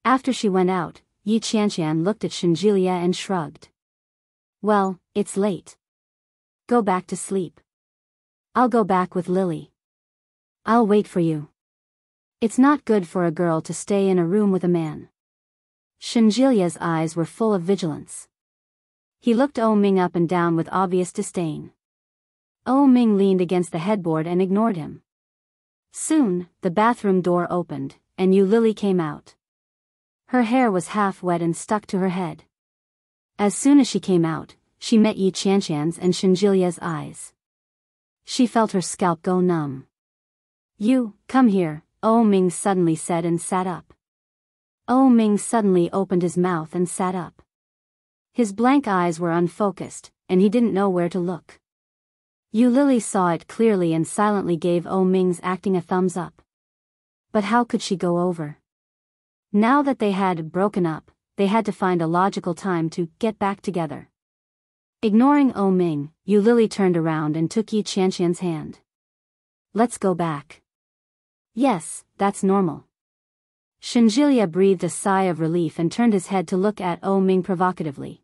After she went out, Yi Qianqian looked at Shenjilia and shrugged. "Well, it's late. Go back to sleep. I'll go back with Lily. I'll wait for you. It's not good for a girl to stay in a room with a man." Shenjilia's eyes were full of vigilance. He looked Ming up and down with obvious disdain. Ming leaned against the headboard and ignored him. Soon, the bathroom door opened, and Lily came out. Her hair was half wet and stuck to her head. As soon as she came out, she met Yi Qianqian's and Shenjilia's eyes. She felt her scalp go numb. "You, come here," Ming suddenly said and sat up. Ming suddenly opened his mouth and sat up. His blank eyes were unfocused, and he didn't know where to look. Lily saw it clearly and silently gave Ming's acting a thumbs up. But how could she go over? Now that they had broken up, they had to find a logical time to get back together. Ignoring Ming, Lily turned around and took Yi Qianqian's hand. "Let's go back." "Yes, that's normal." Shenjilia breathed a sigh of relief and turned his head to look at Ming provocatively.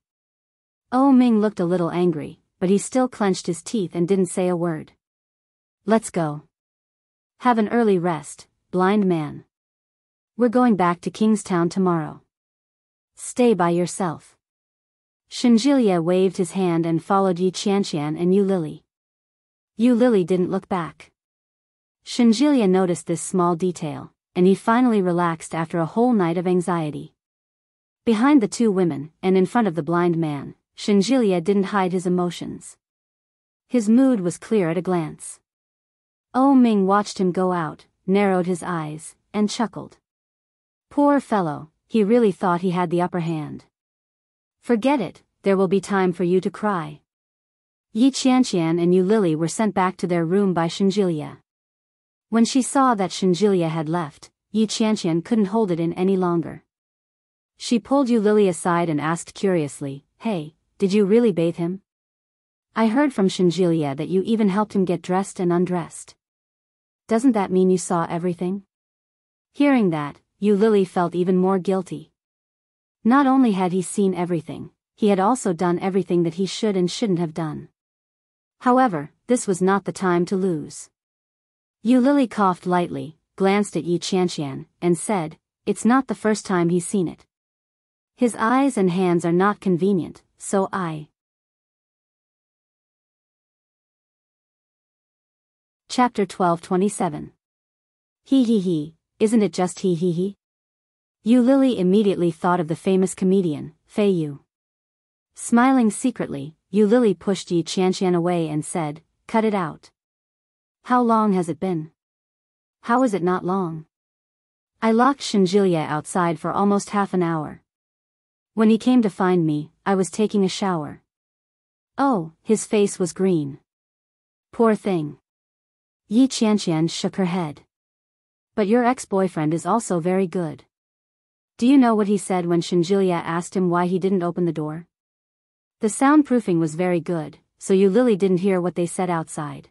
Ming looked a little angry, but he still clenched his teeth and didn't say a word. "Let's go. Have an early rest, blind man. We're going back to Kingstown tomorrow. Stay by yourself." Shenjilia waved his hand and followed Yi Qianqian and Lily. Lily didn't look back. Shenjilia noticed this small detail, and he finally relaxed after a whole night of anxiety. Behind the two women, and in front of the blind man, Shenjilia didn't hide his emotions. His mood was clear at a glance. Ming watched him go out, narrowed his eyes, and chuckled. "Poor fellow, he really thought he had the upper hand. Forget it, there will be time for you to cry. Yi Qianqian and Yu Lily were sent back to their room by Shenjilia. When she saw that Shenjilia had left, Yi Qianqian couldn't hold it in any longer. She pulled Yu Lily aside and asked curiously, "Hey, did you really bathe him? I heard from Shenjilia that you even helped him get dressed and undressed. Doesn't that mean you saw everything?" Hearing that, Yu Lily felt even more guilty. Not only had he seen everything, he had also done everything that he should and shouldn't have done. However, this was not the time to lose. Yu Lily coughed lightly, glanced at Yi Qianqian, and said, "It's not the first time he's seen it. His eyes and hands are not convenient, so I..." Chapter 12:27. He, isn't it just he? Yu Lily immediately thought of the famous comedian, Fei Yu. Smiling secretly, Yu Lily pushed Yi Qianqian away and said, "Cut it out. How long has it been? How is it not long? I locked Shenjilia outside for almost half an hour. When he came to find me, I was taking a shower." Oh, his face was green. Poor thing. Yi Qianqian shook her head. "But your ex-boyfriend is also very good. Do you know what he said when Shenjilia asked him why he didn't open the door? The soundproofing was very good, so Yu Lily didn't hear what they said outside.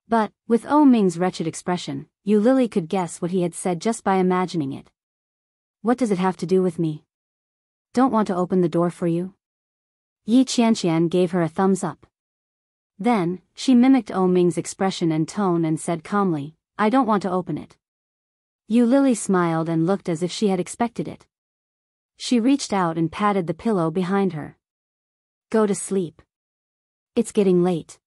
But, with O Ming's wretched expression, Yu Lily could guess what he had said just by imagining it. What does it have to do with me? Don't want to open the door for you?" Yi Qianqian gave her a thumbs up. Then, she mimicked O Ming's expression and tone and said calmly, "I don't want to open it." Yu Lily smiled and looked as if she had expected it. She reached out and patted the pillow behind her. "Go to sleep. It's getting late."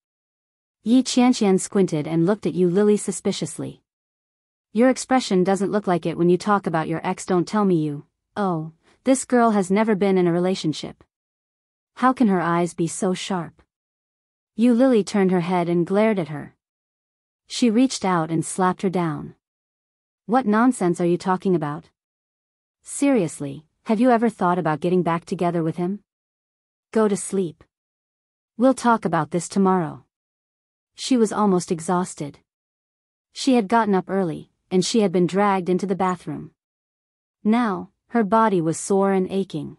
Yi Qianqian squinted and looked at Yu Lily suspiciously. "Your expression doesn't look like it when you talk about your ex. Don't tell me you... Oh, this girl has never been in a relationship. How can her eyes be so sharp?" Yu Lily turned her head and glared at her. She reached out and slapped her down. "What nonsense are you talking about? Seriously, have you ever thought about getting back together with him? Go to sleep. We'll talk about this tomorrow." She was almost exhausted. She had gotten up early, and she had been dragged into the bathroom. Now, her body was sore and aching.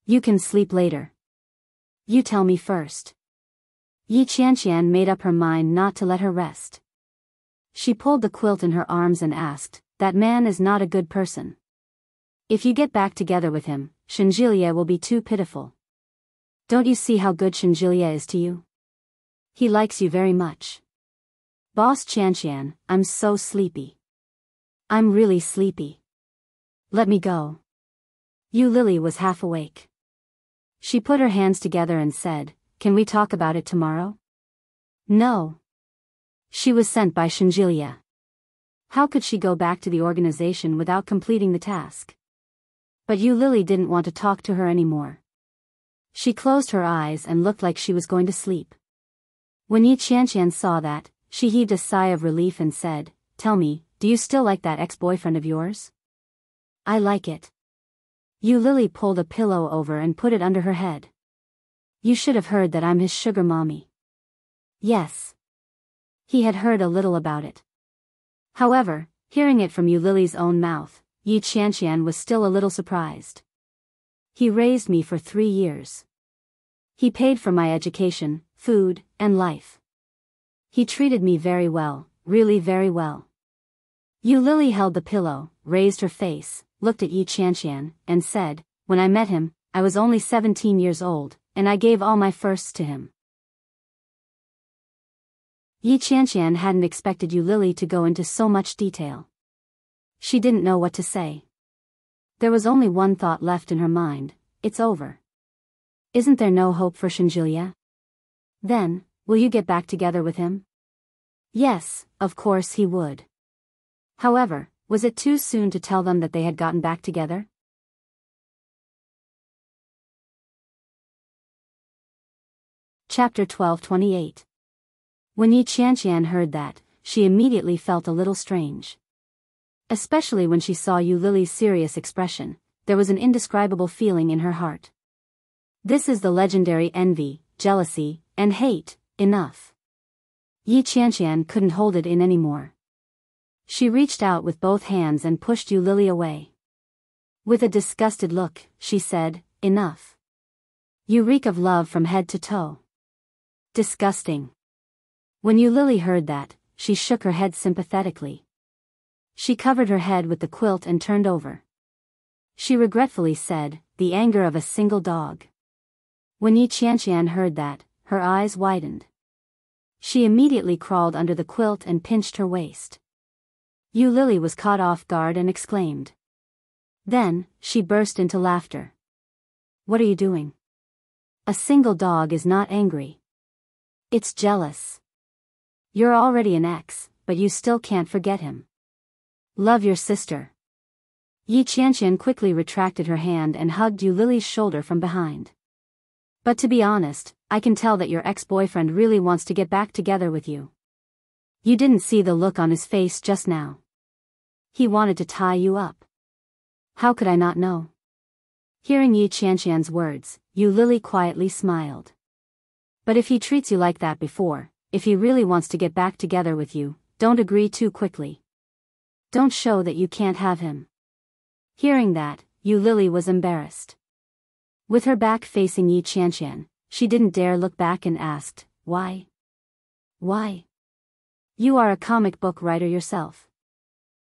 "You can sleep later. You tell me first." Yi Qianqian made up her mind not to let her rest. She pulled the quilt in her arms and asked, "That man is not a good person. If you get back together with him, Shenjilia will be too pitiful. Don't you see how good Shenjilia is to you? He likes you very much." "Boss Qianqian, I'm so sleepy. I'm really sleepy. Let me go." Yu Lily was half awake. She put her hands together and said, "Can we talk about it tomorrow?" "No." She was sent by Shenjilia. How could she go back to the organization without completing the task? But Yu Lily didn't want to talk to her anymore. She closed her eyes and looked like she was going to sleep. When Yi Qianqian saw that, she heaved a sigh of relief and said, "Tell me, do you still like that ex-boyfriend of yours?" "I like it." Yu Lily pulled a pillow over and put it under her head. "You should have heard that I'm his sugar mommy." Yes. He had heard a little about it. However, hearing it from Yu Lily's own mouth, Yi Qianqian was still a little surprised. "He raised me for 3 years. He paid for my education, food, and life. He treated me very well, really very well." Yu Lily held the pillow, raised her face, looked at Yi Qianqian, and said, "When I met him, I was only 17 years old, and I gave all my firsts to him." Yi Qianqian hadn't expected Yu Lily to go into so much detail. She didn't know what to say. There was only one thought left in her mind: it's over. Isn't there no hope for Shenjilia? Then, will you get back together with him? Yes, of course he would. However, was it too soon to tell them that they had gotten back together? Chapter 12:28. When Yi Qianqian heard that, she immediately felt a little strange. Especially when she saw Yu Lily's serious expression, there was an indescribable feeling in her heart. This is the legendary envy, jealousy, and hate, enough. Yi Qianqian couldn't hold it in anymore. She reached out with both hands and pushed Yu Lily away. With a disgusted look, she said, "Enough. You reek of love from head to toe." Disgusting. When Yu Lily heard that, she shook her head sympathetically. She covered her head with the quilt and turned over. She regretfully said, "The anger of a single dog." When Yi Qianqian heard that, her eyes widened. She immediately crawled under the quilt and pinched her waist. Yu Lily was caught off guard and exclaimed. Then, she burst into laughter. "What are you doing? A single dog is not angry. It's jealous. You're already an ex, but you still can't forget him. Love your sister." Yi Qianqian quickly retracted her hand and hugged Yu Lily's shoulder from behind. "But to be honest, I can tell that your ex-boyfriend really wants to get back together with you. You didn't see the look on his face just now. He wanted to tie you up." "How could I not know?" Hearing Yi Qianqian's words, Yu Lily quietly smiled. "But if he treats you like that before, if he really wants to get back together with you, don't agree too quickly. Don't show that you can't have him." Hearing that, Yu Lily was embarrassed. With her back facing Yi Qianqian, she didn't dare look back and asked, "Why? Why? You are a comic book writer yourself.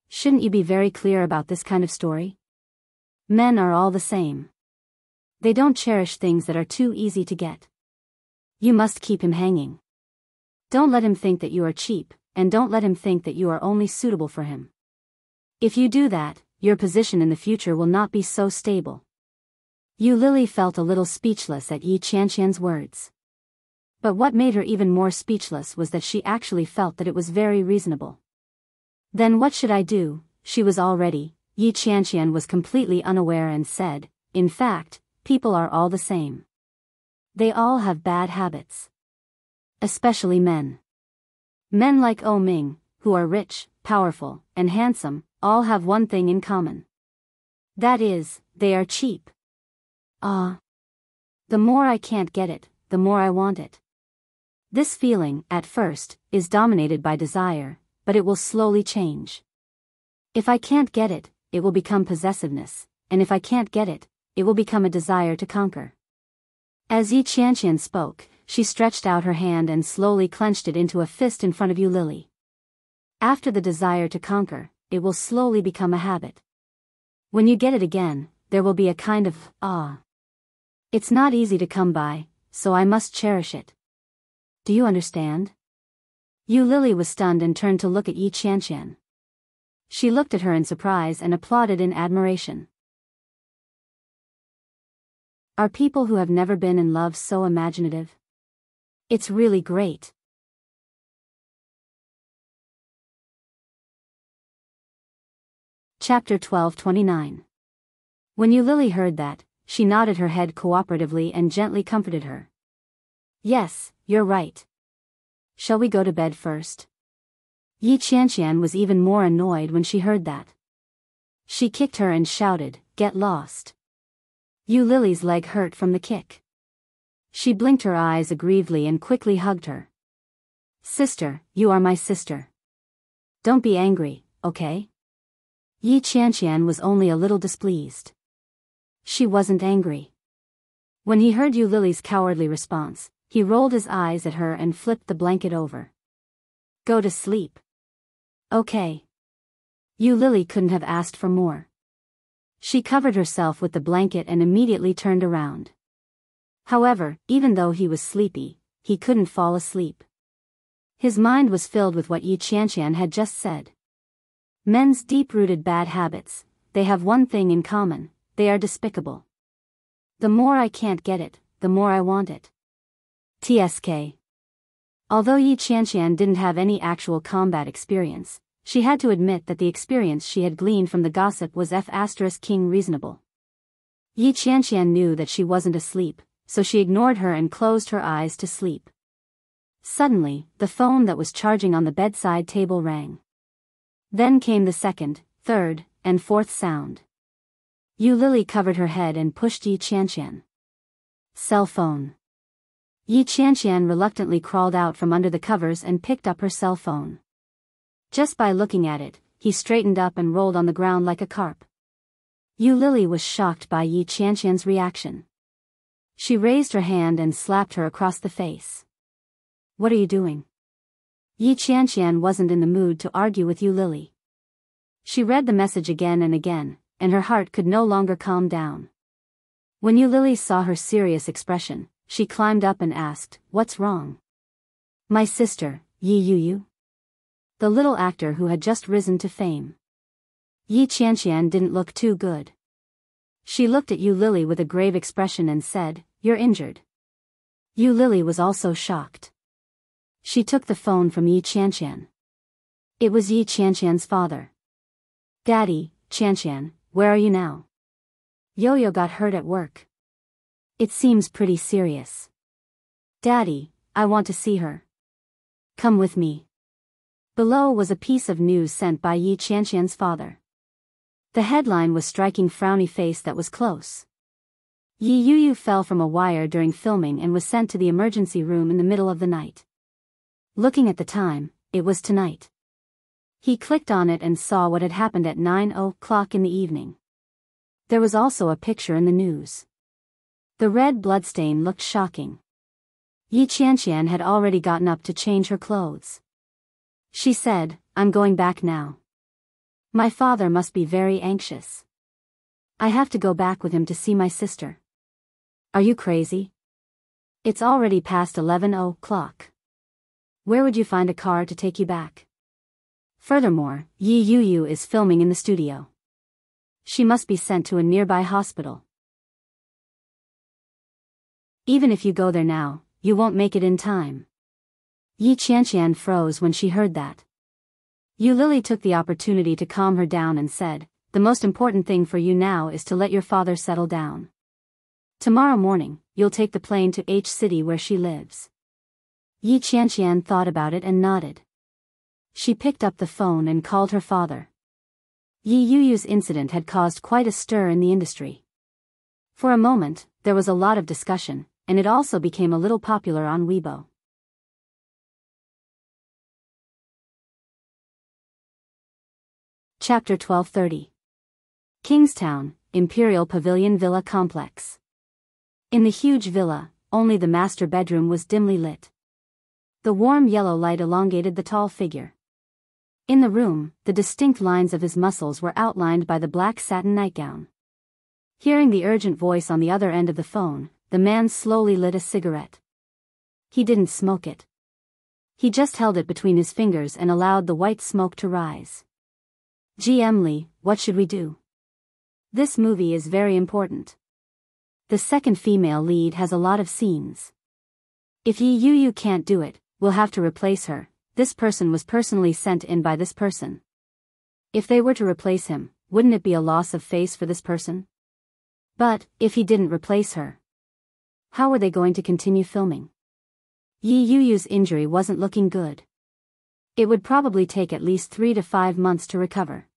Shouldn't you be very clear about this kind of story? Men are all the same. They don't cherish things that are too easy to get. You must keep him hanging. Don't let him think that you are cheap, and don't let him think that you are only suitable for him. If you do that, your position in the future will not be so stable." Yu Lily felt a little speechless at Yi Qianqian's words. But what made her even more speechless was that she actually felt that it was very reasonable. "Then what should I do?" She was all ready. Yi Qianqian was completely unaware and said, "In fact, people are all the same. They all have bad habits. Especially men. Men like O Ming, who are rich, powerful, and handsome, all have one thing in common. That is, they are cheap. The more I can't get it, the more I want it. This feeling, at first, is dominated by desire, but it will slowly change. If I can't get it, it will become possessiveness, and if I can't get it, it will become a desire to conquer." As Yi Qianqian spoke, she stretched out her hand and slowly clenched it into a fist in front of Yu Lily. After the desire to conquer, it will slowly become a habit. When you get it again, there will be a kind of awe. It's not easy to come by, so I must cherish it. Do you understand? Yu Lily was stunned and turned to look at Yi Qianqian. She looked at her in surprise and applauded in admiration. Are people who have never been in love so imaginative? It's really great. Chapter 12:29. When Yu Lily heard that, she nodded her head cooperatively and gently comforted her. "Yes, you're right. Shall we go to bed first?" Yi Qianqian was even more annoyed when she heard that. She kicked her and shouted, "Get lost." Yu Lily's leg hurt from the kick. She blinked her eyes aggrievedly and quickly hugged her. "Sister, you are my sister. Don't be angry, okay?" Yi Qianqian was only a little displeased. She wasn't angry. When he heard Yu Lily's cowardly response, he rolled his eyes at her and flipped the blanket over. "Go to sleep." "Okay." Yu Lily couldn't have asked for more. She covered herself with the blanket and immediately turned around. However, even though he was sleepy, he couldn't fall asleep. His mind was filled with what Yi Qianqian had just said. Men's deep-rooted bad habits, they have one thing in common: they are despicable. The more I can't get it, the more I want it. TSK. Although Yi Qianqian didn't have any actual combat experience, she had to admit that the experience she had gleaned from the gossip was King reasonable. Yi Qianqian knew that she wasn't asleep, so she ignored her and closed her eyes to sleep. Suddenly, the phone that was charging on the bedside table rang. Then came the second, third, and fourth sound. Yu Lily covered her head and pushed Yi Qianqian. Cell phone. Yi Qianqian reluctantly crawled out from under the covers and picked up her cell phone. Just by looking at it, he straightened up and rolled on the ground like a carp. Yu Lily was shocked by Yi Qianqian's reaction. She raised her hand and slapped her across the face. What are you doing? Yi Qianqian wasn't in the mood to argue with Yu Lily. She read the message again and again, and her heart could no longer calm down. When Yu Lily saw her serious expression, she climbed up and asked, "What's wrong?" "My sister, Yi Yu." The little actor who had just risen to fame. Yi Qianqian didn't look too good. She looked at Yu Lily with a grave expression and said, "You're injured." Yu Lily was also shocked. She took the phone from Yi Qianqian. It was Yi Qianqian's father. "Daddy, Qianqian, where are you now? Yo-Yo got hurt at work. It seems pretty serious. Daddy, I want to see her. Come with me." Below was a piece of news sent by Yi Qianqian's father. The headline was striking frowny face that was close. Yi Yu fell from a wire during filming and was sent to the emergency room in the middle of the night. Looking at the time, it was tonight. He clicked on it and saw what had happened at 9:00 in the evening. There was also a picture in the news. The red bloodstain looked shocking. Yi Qianqian had already gotten up to change her clothes. She said, "I'm going back now. My father must be very anxious. I have to go back with him to see my sister." "Are you crazy? It's already past 11:00. Where would you find a car to take you back? Furthermore, Yi Yu is filming in the studio. She must be sent to a nearby hospital. Even if you go there now, you won't make it in time." Yi Qianqian froze when she heard that. Yu Lily took the opportunity to calm her down and said, "The most important thing for you now is to let your father settle down. Tomorrow morning, you'll take the plane to H City where she lives." Yi Qianqian thought about it and nodded. She picked up the phone and called her father. Yi Yu's incident had caused quite a stir in the industry. For a moment, there was a lot of discussion, and it also became a little popular on Weibo. Chapter 1230. Kingstown, Imperial Pavilion Villa Complex. In the huge villa, only the master bedroom was dimly lit. The warm yellow light elongated the tall figure. In the room, the distinct lines of his muscles were outlined by the black satin nightgown. Hearing the urgent voice on the other end of the phone, the man slowly lit a cigarette. He didn't smoke it. He just held it between his fingers and allowed the white smoke to rise. "GM Lee, what should we do? This movie is very important. The second female lead has a lot of scenes. If Yi Yu can't do it, we'll have to replace her. This person was personally sent in by this person. If they were to replace him, wouldn't it be a loss of face for this person? But, if he didn't replace her, how were they going to continue filming? Yi Yu's injury wasn't looking good. It would probably take at least 3 to 5 months to recover.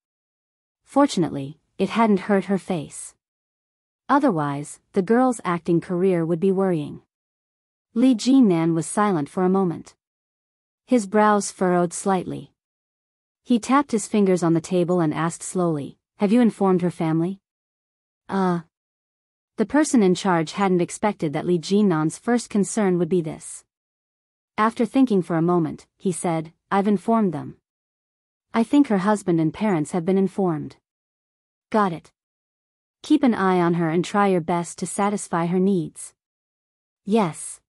Fortunately, it hadn't hurt her face. Otherwise, the girl's acting career would be worrying. Li Jinnan was silent for a moment. His brows furrowed slightly. He tapped his fingers on the table and asked slowly, "Have you informed her family?" The person in charge hadn't expected that Li Jinnan's first concern would be this. After thinking for a moment, he said, "I've informed them. I think her husband and parents have been informed." "Got it. Keep an eye on her and try your best to satisfy her needs." "Yes.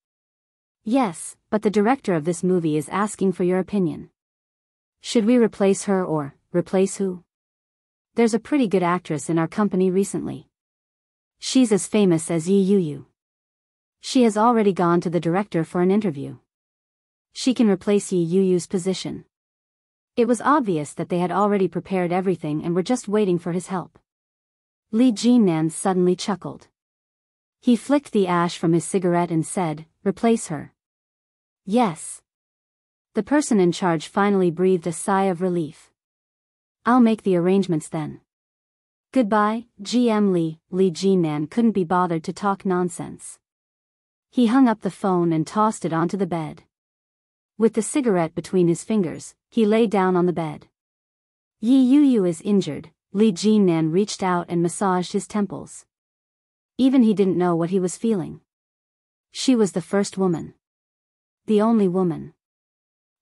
Yes, but the director of this movie is asking for your opinion. Should we replace her or, replace who? There's a pretty good actress in our company recently. She's as famous as Yi Yu. She has already gone to the director for an interview. She can replace Yi Yu's position." It was obvious that they had already prepared everything and were just waiting for his help. Li Jinnan suddenly chuckled. He flicked the ash from his cigarette and said, "Replace her." "Yes." The person in charge finally breathed a sigh of relief. I'll make the arrangements then. Goodbye, GM Li. Li Jinan couldn't be bothered to talk nonsense. He hung up the phone and tossed it onto the bed. With the cigarette between his fingers, he lay down on the bed. Yi Yuyu is injured. Li Jinan reached out and massaged his temples. Even he didn't know what he was feeling. She was the first woman. The only woman.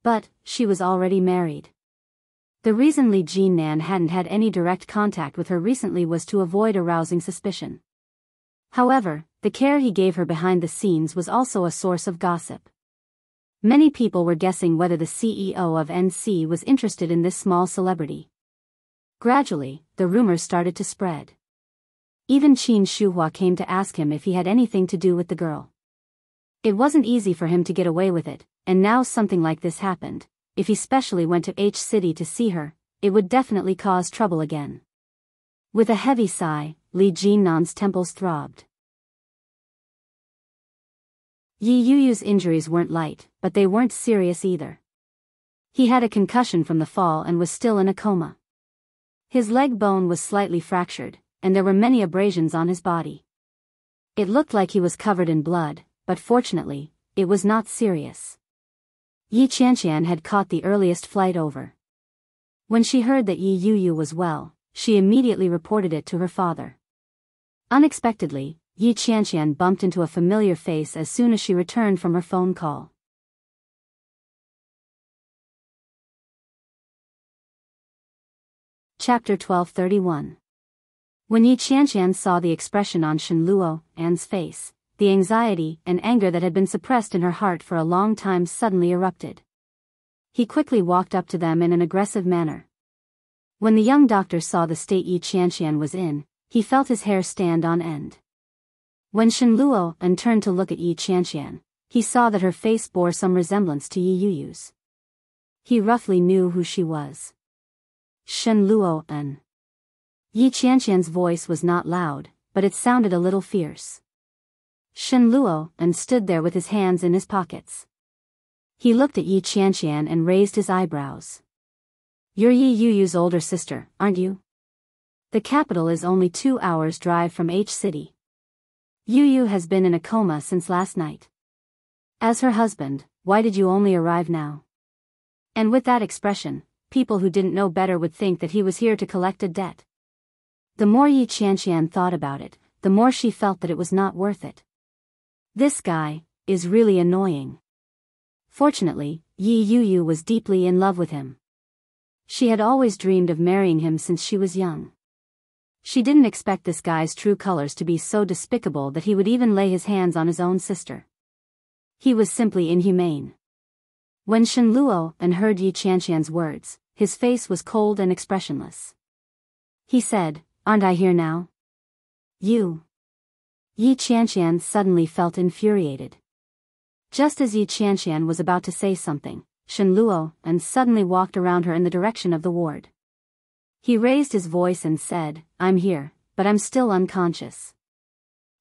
But, she was already married. The reason Li Jinan hadn't had any direct contact with her recently was to avoid arousing suspicion. However, the care he gave her behind the scenes was also a source of gossip. Many people were guessing whether the CEO of NC was interested in this small celebrity. Gradually, the rumors started to spread. Even Qin Shuhua came to ask him if he had anything to do with the girl. It wasn't easy for him to get away with it, and now something like this happened. If he specially went to H City to see her, it would definitely cause trouble again. With a heavy sigh, Li Jinnan's temples throbbed. Yi Yuyu's injuries weren't light, but they weren't serious either. He had a concussion from the fall and was still in a coma. His leg bone was slightly fractured, and there were many abrasions on his body. It looked like he was covered in blood, but fortunately, it was not serious. Yi Qianqian had caught the earliest flight over. When she heard that Yi Yuyu was well, she immediately reported it to her father. Unexpectedly, Yi Qianqian bumped into a familiar face as soon as she returned from her phone call. Chapter 1231. When Yi Qianqian saw the expression on Shen Luo'an's face, the anxiety and anger that had been suppressed in her heart for a long time suddenly erupted. He quickly walked up to them in an aggressive manner. When the young doctor saw the state Yi Qianqian was in, he felt his hair stand on end. When Shen Luo'an turned to look at Yi Qianqian, he saw that her face bore some resemblance to Yi Yuyu's. He roughly knew who she was. Shen Luo'an. Yi Qianqian's voice was not loud, but it sounded a little fierce. Shen Luo'an stood there with his hands in his pockets. He looked at Yi Qianqian and raised his eyebrows. You're Yi Yuyu's older sister, aren't you? The capital is only 2 hours' drive from H City. Yuyu has been in a coma since last night. As her husband, why did you only arrive now? And with that expression, people who didn't know better would think that he was here to collect a debt. The more Yi Qianqian thought about it, the more she felt that it was not worth it. This guy is really annoying. Fortunately, Yi Yuyu was deeply in love with him. She had always dreamed of marrying him since she was young. She didn't expect this guy's true colors to be so despicable that he would even lay his hands on his own sister. He was simply inhumane. When Shen Luo'an heard Yi Qianqian's words, his face was cold and expressionless. He said, "Aren't I here now?" You. Yi Qianqian suddenly felt infuriated. Just as Yi Qianqian was about to say something, Shen Luo'an suddenly walked around her in the direction of the ward. He raised his voice and said, "I'm here, but I'm still unconscious.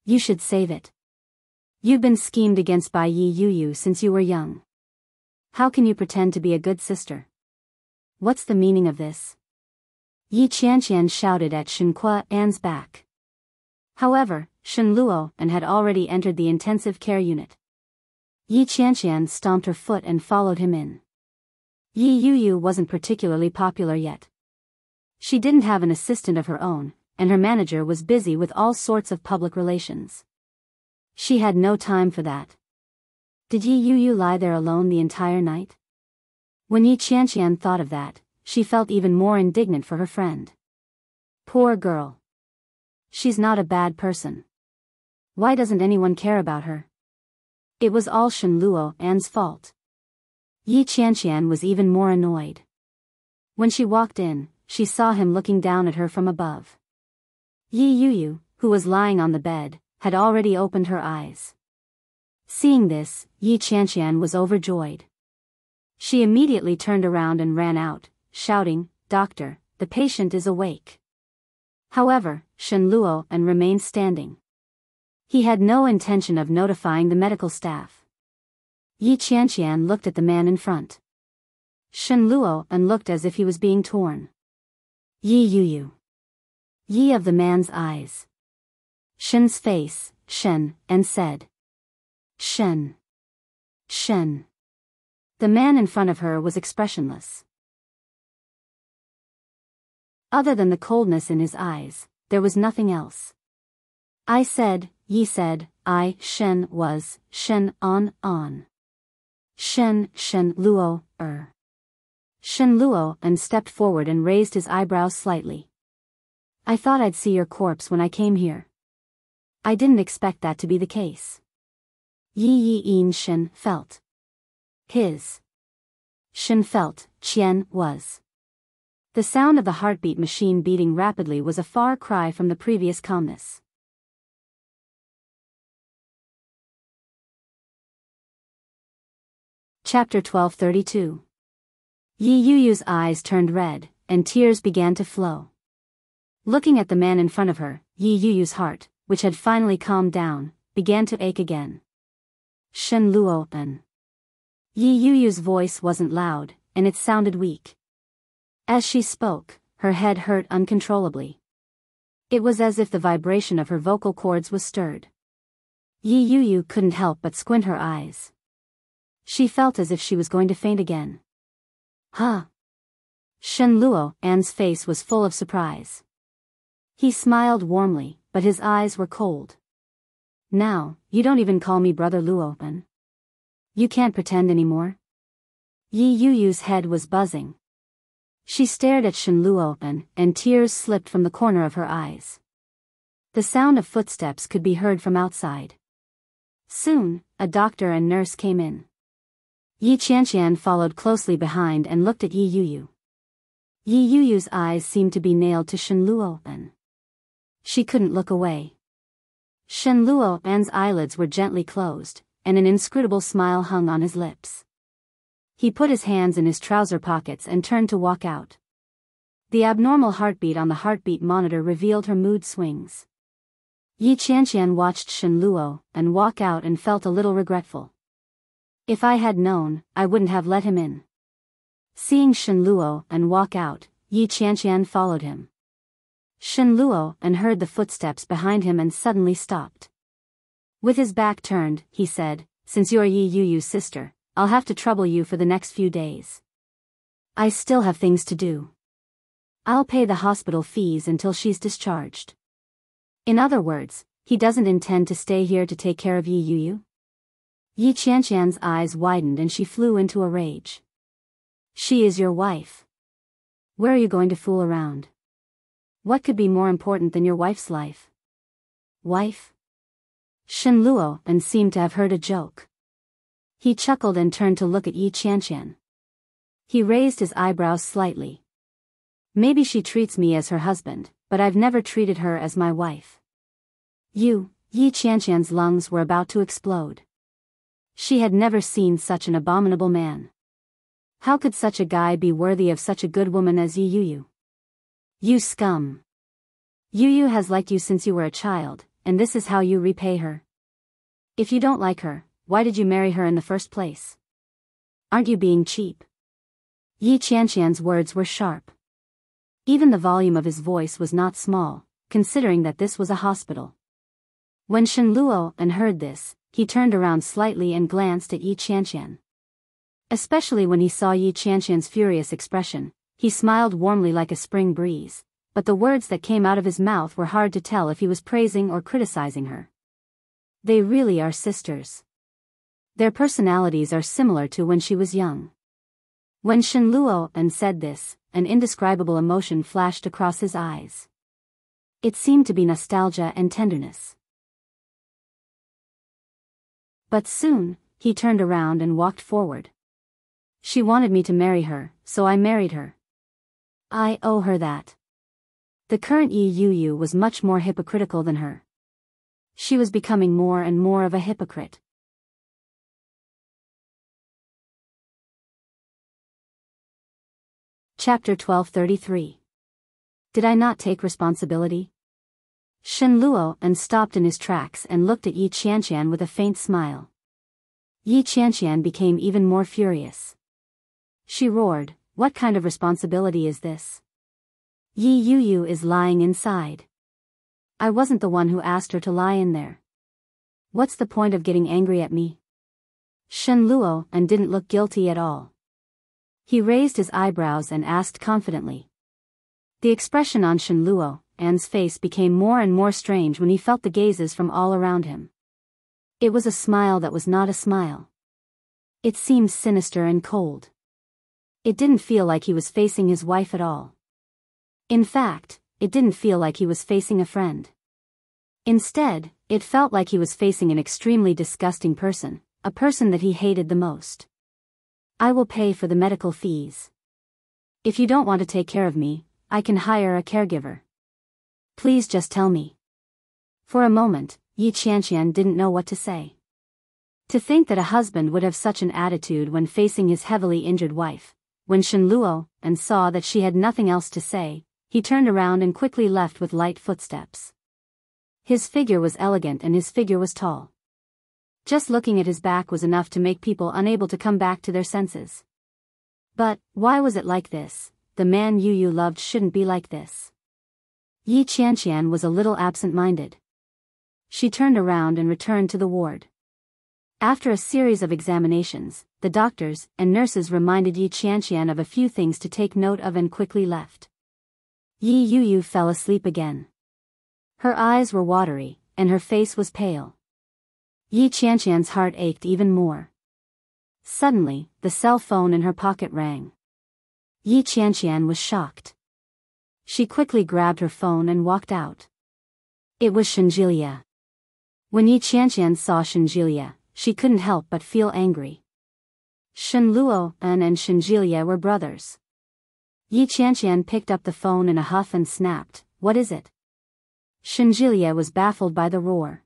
You should save it. You've been schemed against by Yi Yuyu since you were young. How can you pretend to be a good sister? What's the meaning of this?" Yi Qianqian shouted at Shen Kuan's back. However, Shen Luo'an had already entered the intensive care unit. Yi Qianqian stomped her foot and followed him in. Yi Yuyu wasn't particularly popular yet. She didn't have an assistant of her own, and her manager was busy with all sorts of public relations. She had no time for that. Did Yi Yuyu lie there alone the entire night? When Yi Qianqian thought of that, she felt even more indignant for her friend. Poor girl. She's not a bad person. Why doesn't anyone care about her? It was all Shen Luo'an's fault. Yi Qianqian was even more annoyed. When she walked in, she saw him looking down at her from above. Yi Yuyu, who was lying on the bed, had already opened her eyes. Seeing this, Yi Qianqian was overjoyed. She immediately turned around and ran out, shouting, "Doctor, the patient is awake." However, Shen Luo'an remained standing. He had no intention of notifying the medical staff. Yi Qianqian looked at the man in front. Shen Luo'an looked as if he was being torn. Yi Yu. Yi of the man's eyes. Shen's face, Shen, and said. Shen. Shen. The man in front of her was expressionless. Other than the coldness in his eyes, there was nothing else. I said, Yi said, I, Shen was, Shen on. Shen Luo, Shen Luo and stepped forward and raised his eyebrows slightly. I thought I'd see your corpse when I came here. I didn't expect that to be the case. Yi in Shen felt. His. Shen felt, Qian was. The sound of the heartbeat machine beating rapidly was a far cry from the previous calmness. Chapter 1232. Yi Yuyu's eyes turned red, and tears began to flow. Looking at the man in front of her, Yi Yuyu's heart, which had finally calmed down, began to ache again. Shen Luo en. Yi Yuyu's voice wasn't loud, and it sounded weak. As she spoke, her head hurt uncontrollably. It was as if the vibration of her vocal cords was stirred. Yi Yuyu couldn't help but squint her eyes. She felt as if she was going to faint again. Huh? Shen Luo An's face was full of surprise. He smiled warmly, but his eyes were cold. Now, you don't even call me Brother Luo. You can't pretend anymore? Yi Yuyu's head was buzzing. She stared at Shen Luo and tears slipped from the corner of her eyes. The sound of footsteps could be heard from outside. Soon, a doctor and nurse came in. Yi Qianqian followed closely behind and looked at Yi Yuyu. Yi Yuyu's eyes seemed to be nailed to Shen Luo. She couldn't look away. Shen Luo An's eyelids were gently closed, and an inscrutable smile hung on his lips. He put his hands in his trouser pockets and turned to walk out. The abnormal heartbeat on the heartbeat monitor revealed her mood swings. Yi Qianqian watched Shen Luo and walk out and felt a little regretful. If I had known, I wouldn't have let him in. Seeing Shen Luo and walk out, Yi Qianqian followed him. Shen Luo and heard the footsteps behind him and suddenly stopped. With his back turned, he said, Since you're Yi Yuyu's sister, I'll have to trouble you for the next few days. I still have things to do. I'll pay the hospital fees until she's discharged. In other words, he doesn't intend to stay here to take care of Yi Yuyu? Yi Qianqian's eyes widened and she flew into a rage. She is your wife. Where are you going to fool around? What could be more important than your wife's life? Wife? Shen Luo and seemed to have heard a joke. He chuckled and turned to look at Yi Qianqian. He raised his eyebrows slightly. Maybe she treats me as her husband, but I've never treated her as my wife. Yi Qianqian's lungs were about to explode. She had never seen such an abominable man. How could such a guy be worthy of such a good woman as Yi Yuyu? You scum. Yuyu has liked you since you were a child, and this is how you repay her. If you don't like her, why did you marry her in the first place? Aren't you being cheap? Yi Qianqian's words were sharp. Even the volume of his voice was not small, considering that this was a hospital. When Shen Luo heard this, he turned around slightly and glanced at Yi Qianqian. Especially when he saw Yi Qianqian's furious expression, he smiled warmly like a spring breeze, but the words that came out of his mouth were hard to tell if he was praising or criticizing her. They really are sisters. Their personalities are similar to when she was young. When Shen Luo said this, an indescribable emotion flashed across his eyes. It seemed to be nostalgia and tenderness. But soon, he turned around and walked forward. She wanted me to marry her, so I married her. I owe her that. The current Yi Yuyu was much more hypocritical than her. She was becoming more and more of a hypocrite. Chapter 1233. Did I not take responsibility? Shen Luo stopped in his tracks and looked at Yi Qianqian with a faint smile. Yi Qianqian became even more furious. She roared, What kind of responsibility is this? Yi Yu is lying inside. I wasn't the one who asked her to lie in there. What's the point of getting angry at me? Shen Luo and didn't look guilty at all. He raised his eyebrows and asked confidently. The expression on Shen Luo An's face became more and more strange when he felt the gazes from all around him. It was a smile that was not a smile. It seemed sinister and cold. It didn't feel like he was facing his wife at all. In fact, it didn't feel like he was facing a friend. Instead, it felt like he was facing an extremely disgusting person, a person that he hated the most. I will pay for the medical fees. If you don't want to take care of me, I can hire a caregiver. Please just tell me. For a moment, Yi Qianqian didn't know what to say. To think that a husband would have such an attitude when facing his heavily injured wife. When Shen Luo and saw that she had nothing else to say, he turned around and quickly left with light footsteps. His figure was elegant and his figure was tall. Just looking at his back was enough to make people unable to come back to their senses. But, why was it like this? The man Yu loved shouldn't be like this. Yi Qianqian was a little absent-minded. She turned around and returned to the ward. After a series of examinations, the doctors and nurses reminded Yi Qianqian of a few things to take note of and quickly left. Yi Yu fell asleep again. Her eyes were watery, and her face was pale. Yi Qianqian's heart ached even more. Suddenly, the cell phone in her pocket rang. Yi Qianqian was shocked. She quickly grabbed her phone and walked out. It was Shenjilia. When Yi Qianqian saw Shenjilia, she couldn't help but feel angry. Shen Luo and Shenjilia were brothers. Yi Qianqian picked up the phone in a huff and snapped, "What is it?" Shenjilia was baffled by the roar.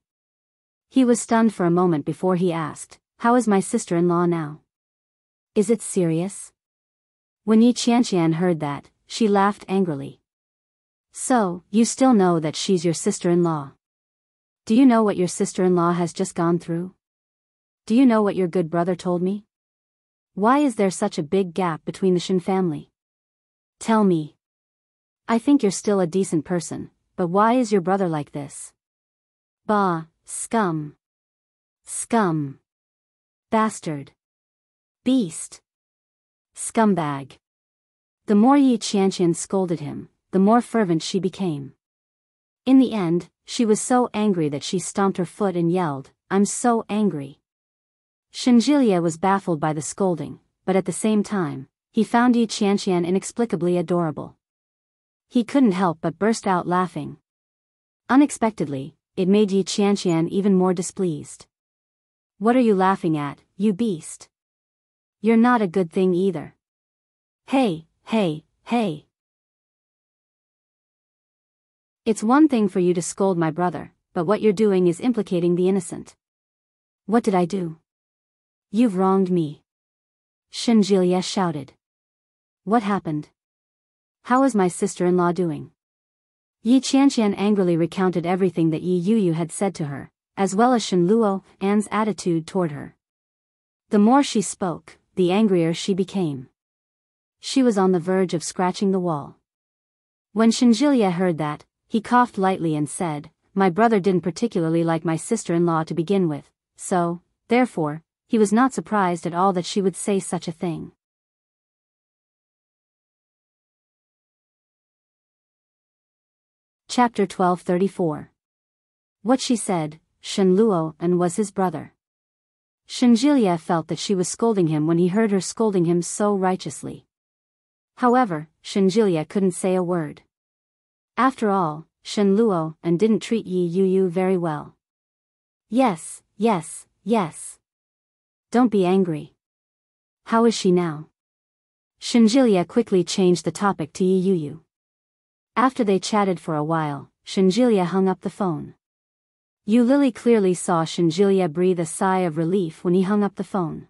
He was stunned for a moment before he asked, "How is my sister-in-law now? Is it serious?" When Yi Qianqian heard that, she laughed angrily. "So, you still know that she's your sister-in-law? Do you know what your sister-in-law has just gone through? Do you know what your good brother told me? Why is there such a big gap between the Shen family? Tell me. I think you're still a decent person, but why is your brother like this? Bah, scum. Scum. Bastard. Beast. Scumbag." The more Yi Qianqian scolded him, the more fervent she became. In the end, she was so angry that she stomped her foot and yelled, "I'm so angry." Shenjilia was baffled by the scolding, but at the same time, he found Yi Qianqian inexplicably adorable. He couldn't help but burst out laughing. Unexpectedly, it made Yi Qianqian even more displeased. "What are you laughing at, you beast? You're not a good thing either. Hey, hey, hey. It's one thing for you to scold my brother, but what you're doing is implicating the innocent." "What did I do?" "You've wronged me," Shenjilia shouted. "What happened? How is my sister-in-law doing?" Yi Qianqian angrily recounted everything that Yi Yu had said to her, as well as Shen Luo An's attitude toward her. The more she spoke, the angrier she became. She was on the verge of scratching the wall. When Shenjilia heard that, he coughed lightly and said, "My brother didn't particularly like my sister-in-law to begin with, so, therefore, he was not surprised at all that she would say such a thing." Chapter 1234. What she said, Shen Luo and was his brother. Shenjilia felt that she was scolding him when he heard her scolding him so righteously. However, Shenjilia couldn't say a word. After all, Shen Luo and didn't treat Yi Yu very well. Yes, yes, yes. Don't be angry. How is she now? Shenjilia quickly changed the topic to Yi Yu. After they chatted for a while, Shenjilia hung up the phone. Yu Lily clearly saw Shenjilia breathe a sigh of relief when he hung up the phone.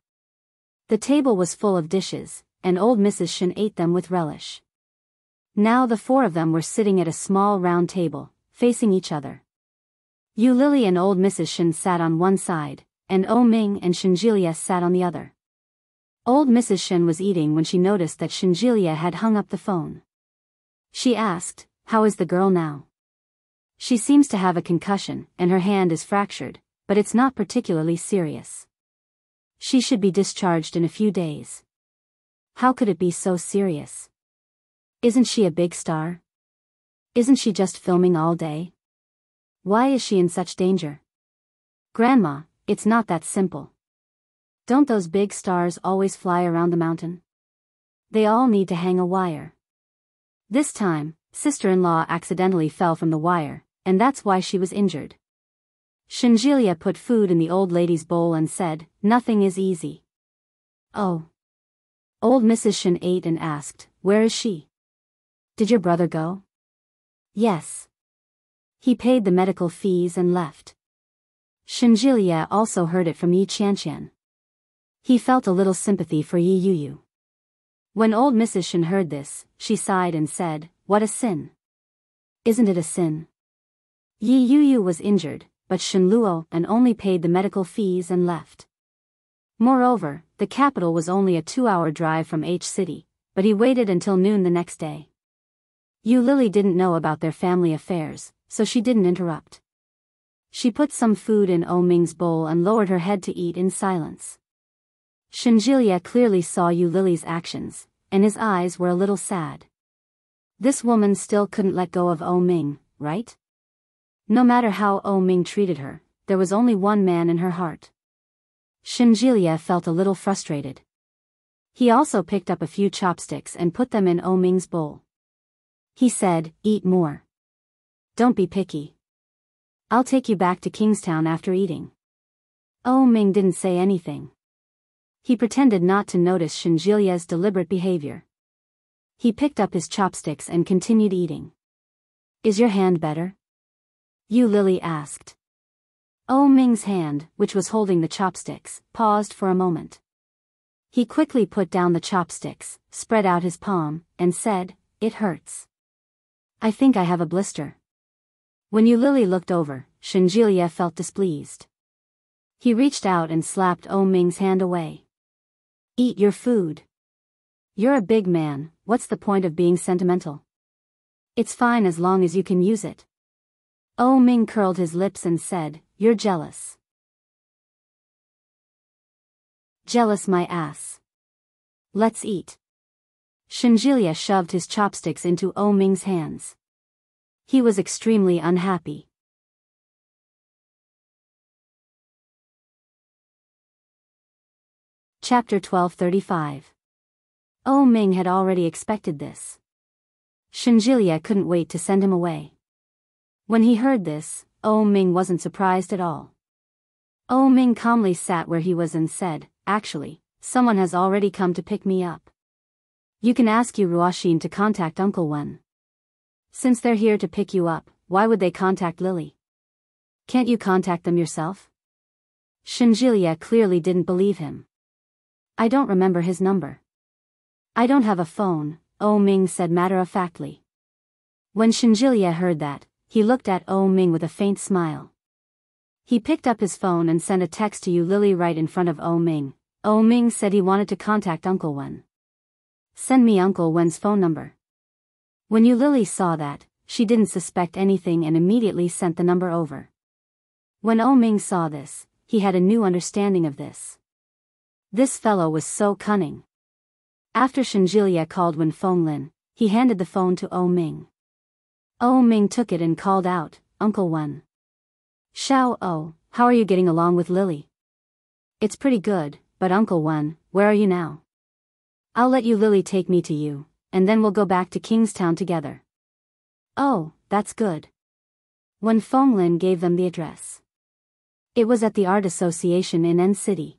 The table was full of dishes, and old Mrs. Shen ate them with relish. Now the four of them were sitting at a small round table, facing each other. Yu Lily and old Mrs. Shen sat on one side, and O Ming and Shenjilia sat on the other. Old Mrs. Shen was eating when she noticed that Shenjilia had hung up the phone. She asked, "How is the girl now?" "She seems to have a concussion, and her hand is fractured, but it's not particularly serious. She should be discharged in a few days." "How could it be so serious? Isn't she a big star? Isn't she just filming all day? Why is she in such danger?" "Grandma, it's not that simple. Don't those big stars always fly around the mountain? They all need to hang a wire. This time, sister-in-law accidentally fell from the wire, and that's why she was injured." Shinjilia put food in the old lady's bowl and said, "Nothing is easy." "Oh." Old Mrs. Shin ate and asked, "Where is she? Did your brother go?" "Yes. He paid the medical fees and left." Shinjilia also heard it from Yi Qianqian. He felt a little sympathy for Yi Yuyu. When old Mrs. Shin heard this, she sighed and said, "What a sin. Isn't it a sin? Yi Yuyu was injured, but Shin Luo and only paid the medical fees and left. Moreover, the capital was only a 2-hour drive from H City, but he waited until noon the next day." Yu Lily didn't know about their family affairs, so she didn't interrupt. She put some food in O Ming's bowl and lowered her head to eat in silence. Shinjilia clearly saw Yu Lily's actions, and his eyes were a little sad. This woman still couldn't let go of O Ming, right? No matter how O Ming treated her, there was only one man in her heart. Shinjilia felt a little frustrated. He also picked up a few chopsticks and put them in O Ming's bowl. He said, "Eat more. Don't be picky. I'll take you back to Kingstown after eating." O Ming didn't say anything. He pretended not to notice Shinjilia's deliberate behavior. He picked up his chopsticks and continued eating. "Is your hand better?" Yu Lily asked. O Ming's hand, which was holding the chopsticks, paused for a moment. He quickly put down the chopsticks, spread out his palm, and said, "It hurts. I think I have a blister." When Yu Lily looked over, Shinjilia felt displeased. He reached out and slapped O Ming's hand away. "Eat your food. You're a big man, what's the point of being sentimental? It's fine as long as you can use it." O Ming curled his lips and said, "You're jealous." "Jealous my ass. Let's eat." Shinjilia shoved his chopsticks into O Ming's hands. He was extremely unhappy. Chapter 1235. O Ming had already expected this. Shinjilia couldn't wait to send him away. When he heard this, O Ming wasn't surprised at all. O Ming calmly sat where he was and said, "Actually, someone has already come to pick me up. You can ask Yu Ruoxin to contact Uncle Wen. Since they're here to pick you up, why would they contact Lily? Can't you contact them yourself?" Shinjilia clearly didn't believe him. "I don't remember his number." "I don't have a phone," O Ming said matter-of-factly. When Shinjilia heard that, he looked at O Ming with a faint smile. He picked up his phone and sent a text to Yu Lily right in front of O Ming. O Ming said he wanted to contact Uncle Wen. "Send me Uncle Wen's phone number." When Yu Lily saw that, she didn't suspect anything and immediately sent the number over. When O Ming saw this, he had a new understanding of this. This fellow was so cunning. After Shinjilia called Wen Fenglin, he handed the phone to O Ming. O Ming took it and called out, "Uncle Wen." "Xiao O, how are you getting along with Lily?" "It's pretty good, but Uncle Wen, where are you now?" "I'll let you Lily take me to you, and then we'll go back to Kingstown together." "Oh, that's good." Wen Fenglin gave them the address. It was at the Art Association in N City.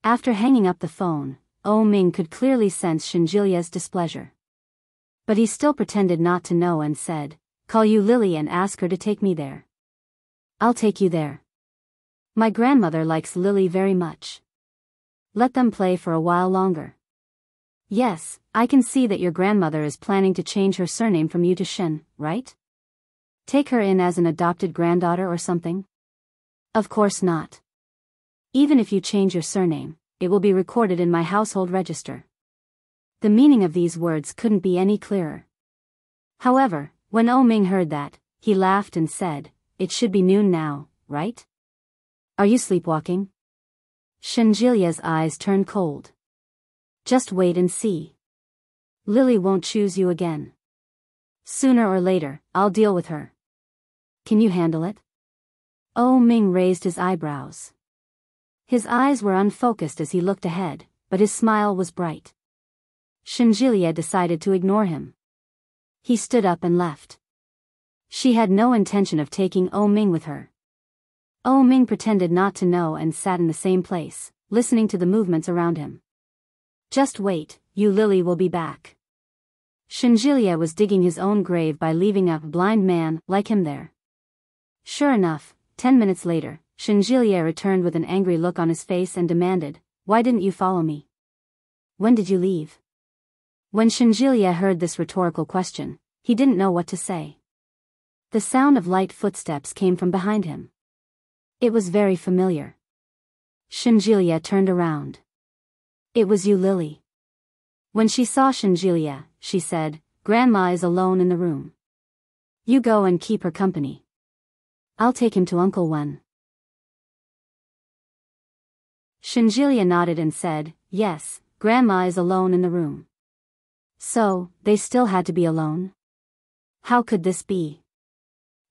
After hanging up the phone, O Ming could clearly sense Shinjilia's displeasure. But he still pretended not to know and said, "Call Yu Lily and ask her to take me there." "I'll take you there. My grandmother likes Lily very much. Let them play for a while longer." "Yes, I can see that your grandmother is planning to change her surname from Yu to Shin, right? Take her in as an adopted granddaughter or something?" "Of course not. Even if you change your surname, it will be recorded in my household register." The meaning of these words couldn't be any clearer. However, when Oh Ming heard that, he laughed and said, "It should be noon now, right? Are you sleepwalking?" Shenjilia's eyes turned cold. "Just wait and see. Lily won't choose you again. Sooner or later, I'll deal with her. Can you handle it?" Oh Ming raised his eyebrows. His eyes were unfocused as he looked ahead, but his smile was bright. Shenjilia decided to ignore him. He stood up and left. She had no intention of taking Oh Ming with her. Oh Ming pretended not to know and sat in the same place, listening to the movements around him. "Just wait, you Lily will be back." Shenjilia was digging his own grave by leaving a blind man like him there. Sure enough, 10 minutes later, Shenjilia returned with an angry look on his face and demanded, "Why didn't you follow me? When did you leave?" When Shenjilia heard this rhetorical question, he didn't know what to say. The sound of light footsteps came from behind him. It was very familiar. Shenjilia turned around. It was you, Lily. When she saw Shenjilia, she said, "Grandma is alone in the room. You go and keep her company. I'll take him to Uncle Wen." Shenjilia nodded and said, "Yes, Grandma is alone in the room." So, they still had to be alone? How could this be?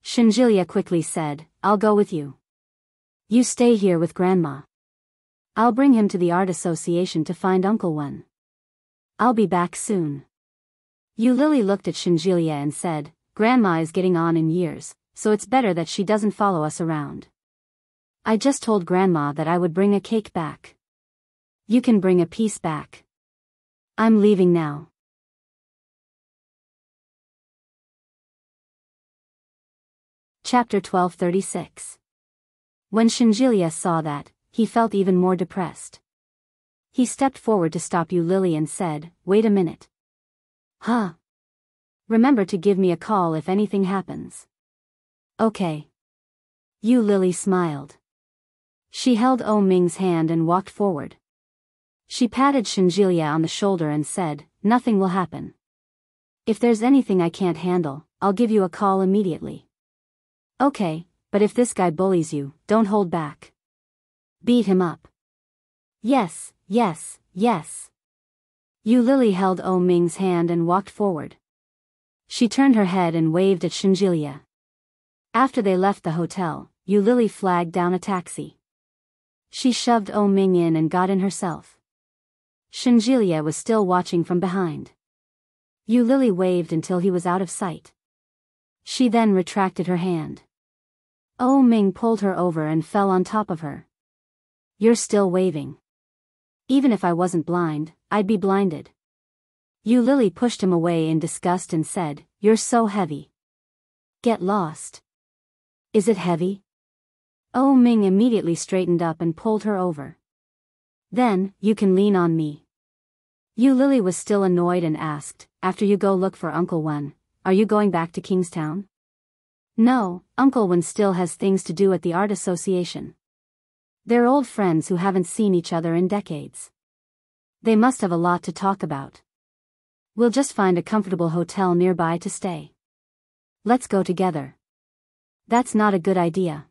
Shenjilia quickly said, "I'll go with you. You stay here with Grandma. I'll bring him to the art association to find Uncle Wen. I'll be back soon." Yu Lily looked at Shenjilia and said, "Grandma is getting on in years, so it's better that she doesn't follow us around. I just told Grandma that I would bring a cake back. You can bring a piece back. I'm leaving now." Chapter 1236. When Shenjilia saw that, he felt even more depressed. He stepped forward to stop Yu Lily and said, "Wait a minute. Huh? Remember to give me a call if anything happens." "Okay." Yu Lily smiled. She held Oh Ming's hand and walked forward. She patted Shenjilia on the shoulder and said, "Nothing will happen. If there's anything I can't handle, I'll give you a call immediately." "Okay, but if this guy bullies you, don't hold back. Beat him up." "Yes, yes, yes." Yu Lily held Oh Ming's hand and walked forward. She turned her head and waved at Shenjilia. After they left the hotel, Yu Lily flagged down a taxi. She shoved Oh Ming in and got in herself. Shenjilia was still watching from behind. Yu Lily waved until he was out of sight. She then retracted her hand. Oh Ming pulled her over and fell on top of her. "You're still waving. Even if I wasn't blind, I'd be blinded." Yu Lily pushed him away in disgust and said, "You're so heavy. Get lost." "Is it heavy?" Oh Ming immediately straightened up and pulled her over. "Then, you can lean on me." Yu Lily was still annoyed and asked, "After you go look for Uncle Wen, are you going back to Kingstown?" "No, Uncle Wen still has things to do at the art association. They're old friends who haven't seen each other in decades. They must have a lot to talk about. We'll just find a comfortable hotel nearby to stay. Let's go together." "That's not a good idea.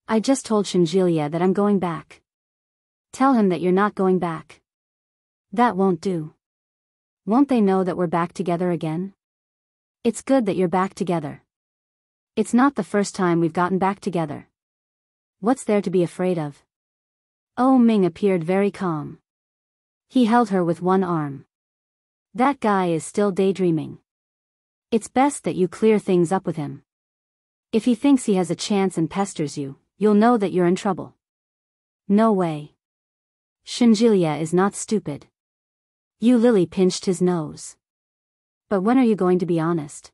I just told Shenjilia that I'm going back." "Tell him that you're not going back." "That won't do. Won't they know that we're back together again?" "It's good that you're back together. It's not the first time we've gotten back together. What's there to be afraid of?" Oh Ming appeared very calm. He held her with one arm. "That guy is still daydreaming. It's best that you clear things up with him. If he thinks he has a chance and pesters you, you'll know that you're in trouble." "No way. Shenjilia is not stupid." Yu Lily pinched his nose. "But when are you going to be honest?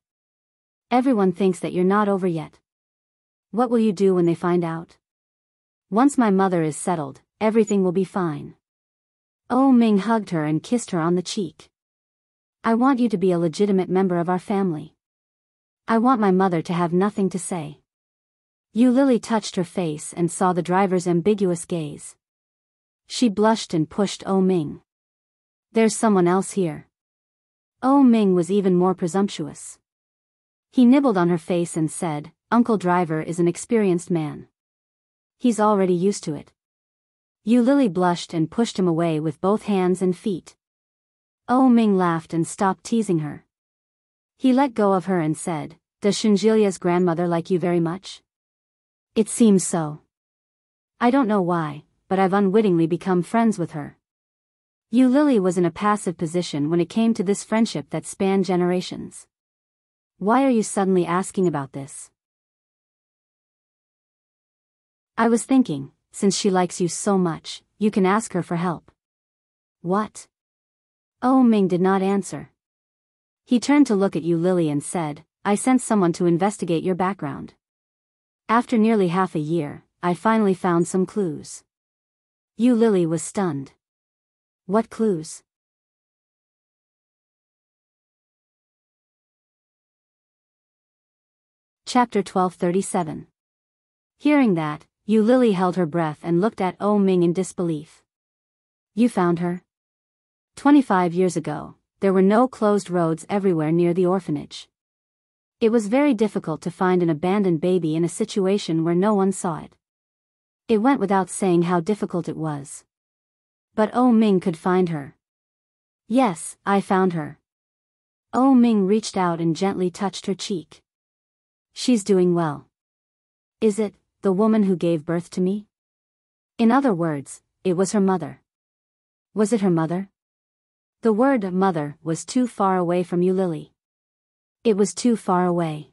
Everyone thinks that you're not over yet. What will you do when they find out?" "Once my mother is settled, everything will be fine." Oh Ming hugged her and kissed her on the cheek. "I want you to be a legitimate member of our family. I want my mother to have nothing to say." Yu Lily touched her face and saw the driver's ambiguous gaze. She blushed and pushed Oh Ming. "There's someone else here." Oh Ming was even more presumptuous. He nibbled on her face and said, "Uncle Driver is an experienced man. He's already used to it." Yu Lily blushed and pushed him away with both hands and feet. Oh Ming laughed and stopped teasing her. He let go of her and said, "Does Shinjilia's grandmother like you very much?" "It seems so. I don't know why, but I've unwittingly become friends with her." Yu Lily was in a passive position when it came to this friendship that spanned generations. "Why are you suddenly asking about this?" "I was thinking, since she likes you so much, you can ask her for help." "What?" Oh Ming did not answer. He turned to look at Yu Lily and said, "I sent someone to investigate your background. After nearly half a year, I finally found some clues." Yu Lily was stunned. "What clues?" Chapter 1237. Hearing that, Yu Lily held her breath and looked at Oh Ming in disbelief. "You found her?" 25 years ago, there were no closed roads everywhere near the orphanage. It was very difficult to find an abandoned baby in a situation where no one saw it. It went without saying how difficult it was. But Oh Ming could find her. "Yes, I found her." Oh Ming reached out and gently touched her cheek. "She's doing well." "Is it the woman who gave birth to me?" In other words, it was her mother. Was it her mother? The word mother was too far away from Yu Lily. It was too far away.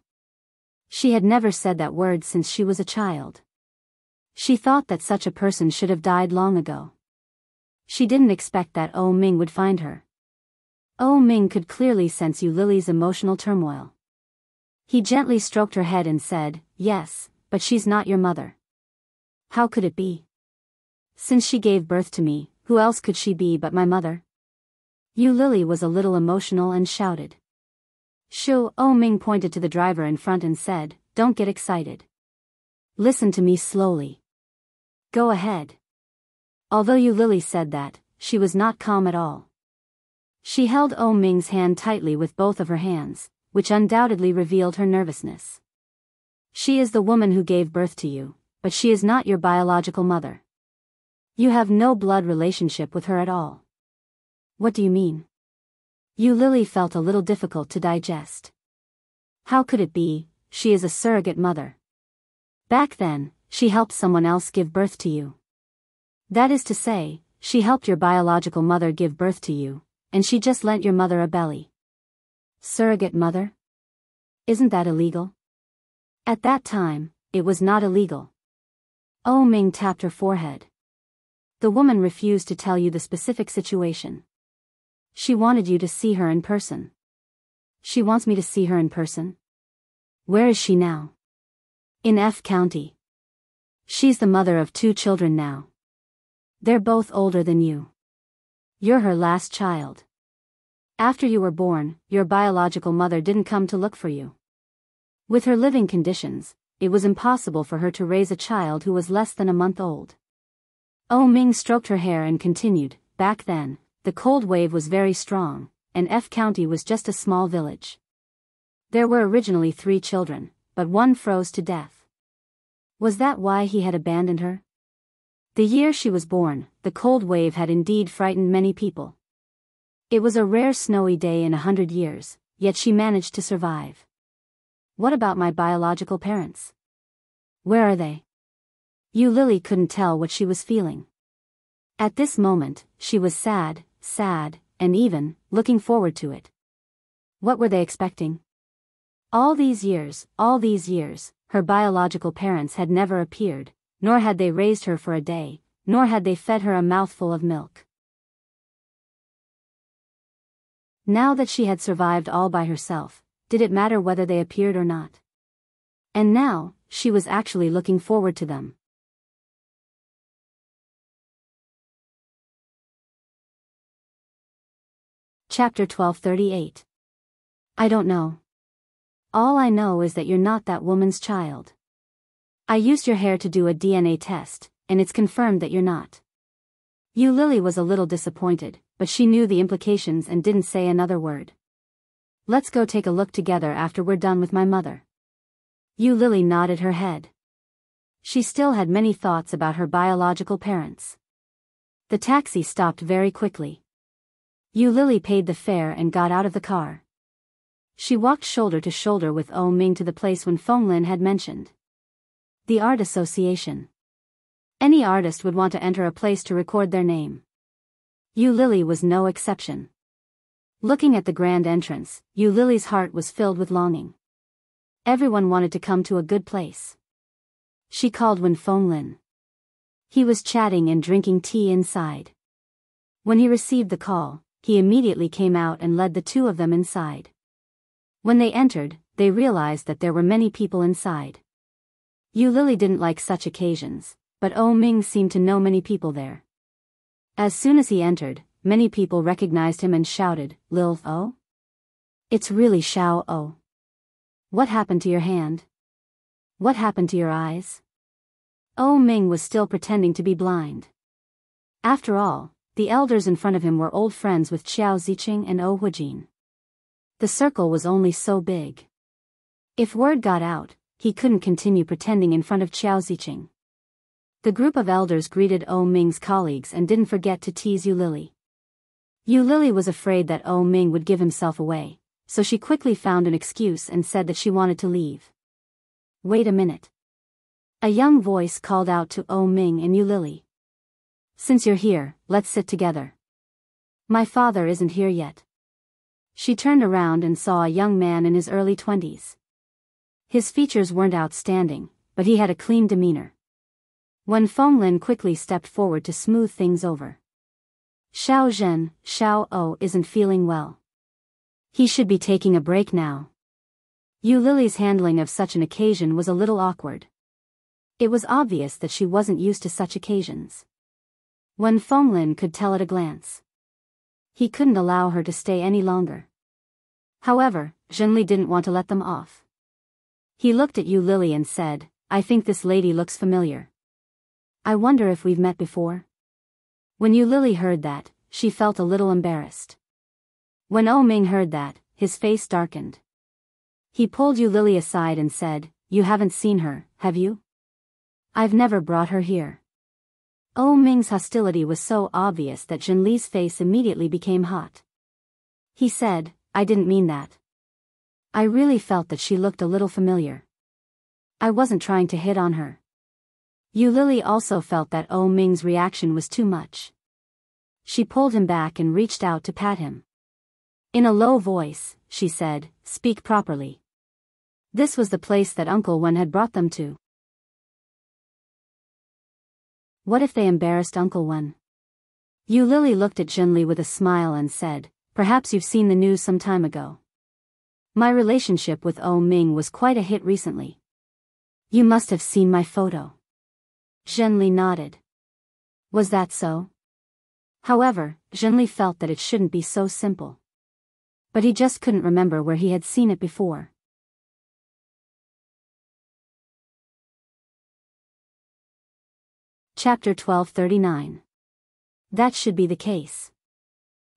She had never said that word since she was a child. She thought that such a person should have died long ago. She didn't expect that Oh Ming would find her. Oh Ming could clearly sense Yu Lily's emotional turmoil. He gently stroked her head and said, "Yes, but she's not your mother." "How could it be? Since she gave birth to me, who else could she be but my mother?" Yu Lily was a little emotional and shouted. "Shoo!" Oh Ming pointed to the driver in front and said, "Don't get excited. Listen to me slowly. Go ahead." Although Yu Lily said that, she was not calm at all. She held Oh Ming's hand tightly with both of her hands, which undoubtedly revealed her nervousness. "She is the woman who gave birth to you, but she is not your biological mother. You have no blood relationship with her at all." "What do you mean?" Yu Lily felt a little difficult to digest. How could it be? She is a surrogate mother. Back then, she helped someone else give birth to you. That is to say, she helped your biological mother give birth to you, and she just lent your mother a belly. Surrogate mother? Isn't that illegal? At that time, it was not illegal. Oh Ming tapped her forehead. The woman refused to tell you the specific situation. She wanted you to see her in person. She wants me to see her in person? Where is she now? In F County. She's the mother of 2 children now. They're both older than you. You're her last child. After you were born, your biological mother didn't come to look for you. With her living conditions, it was impossible for her to raise a child who was less than a month old. Oh Ming stroked her hair and continued, "Back then, the cold wave was very strong, and F County was just a small village. There were originally 3 children, but one froze to death. Was that why he had abandoned her? The year she was born, the cold wave had indeed frightened many people. It was a rare snowy day in 100 years, yet she managed to survive. What about my biological parents? Where are they?" Yu Lily couldn't tell what she was feeling. At this moment, she was sad, and even, looking forward to it. What were they expecting? All these years, her biological parents had never appeared, nor had they raised her for a day, nor had they fed her a mouthful of milk. Now that she had survived all by herself, did it matter whether they appeared or not? And now, she was actually looking forward to them. Chapter 1238. I don't know. All I know is that you're not that woman's child. I used your hair to do a DNA test, and it's confirmed that you're not. Yu Lily was a little disappointed, but she knew the implications and didn't say another word. Let's go take a look together after we're done with my mother. Yu Lily nodded her head. She still had many thoughts about her biological parents. The taxi stopped very quickly. Yu Lily paid the fare and got out of the car. She walked shoulder to shoulder with Oh Ming to the place Wen Fenglin had mentioned. The Art Association. Any artist would want to enter a place to record their name. Yu Lily was no exception. Looking at the grand entrance, Yu Lily's heart was filled with longing. Everyone wanted to come to a good place. She called Wen Fenglin. He was chatting and drinking tea inside. When he received the call, he immediately came out and led the two of them inside. When they entered, they realized that there were many people inside. Yu Lily didn't like such occasions, but Oh Ming seemed to know many people there. As soon as he entered, many people recognized him and shouted, "Lil Oh? It's really Xiao Oh. What happened to your hand? What happened to your eyes?" Oh Ming was still pretending to be blind. After all, the elders in front of him were old friends with Xiao Ziqing and Oh Huijin. The circle was only so big. If word got out, he couldn't continue pretending in front of Xiao Ziqing. The group of elders greeted Oh Ming's colleagues and didn't forget to tease Yu Lily. Yu Lily was afraid that Oh Ming would give himself away, so she quickly found an excuse and said that she wanted to leave. Wait a minute. A young voice called out to Oh Ming and Yu Lily. Since you're here, let's sit together. My father isn't here yet. She turned around and saw a young man in his early 20s. His features weren't outstanding, but he had a clean demeanor. Wen Fenglin quickly stepped forward to smooth things over. Xiao Zhen, Xiao O isn't feeling well. He should be taking a break now. Yu Lily's handling of such an occasion was a little awkward. It was obvious that she wasn't used to such occasions. Wen Fenglin could tell at a glance. He couldn't allow her to stay any longer. However, Zhenli didn't want to let them off. He looked at Yu Lily and said, "I think this lady looks familiar. I wonder if we've met before?" When Yu Lily heard that, she felt a little embarrassed. When Oh Ming heard that, his face darkened. He pulled Yu Lily aside and said, "You haven't seen her, have you? I've never brought her here." Oh Ming's hostility was so obvious that Zhenli's face immediately became hot. He said, "I didn't mean that. I really felt that she looked a little familiar. I wasn't trying to hit on her." Yu Lily also felt that Oh Ming's reaction was too much. She pulled him back and reached out to pat him. In a low voice, she said, "Speak properly. This was the place that Uncle Wen had brought them to. What if they embarrassed Uncle Wen?" Yu Lily looked at Zhenli with a smile and said, "Perhaps you've seen the news some time ago. My relationship with Oh Ming was quite a hit recently. You must have seen my photo." Zhenli nodded. Was that so? However, Zhenli felt that it shouldn't be so simple. But he just couldn't remember where he had seen it before. Chapter 1239. That should be the case.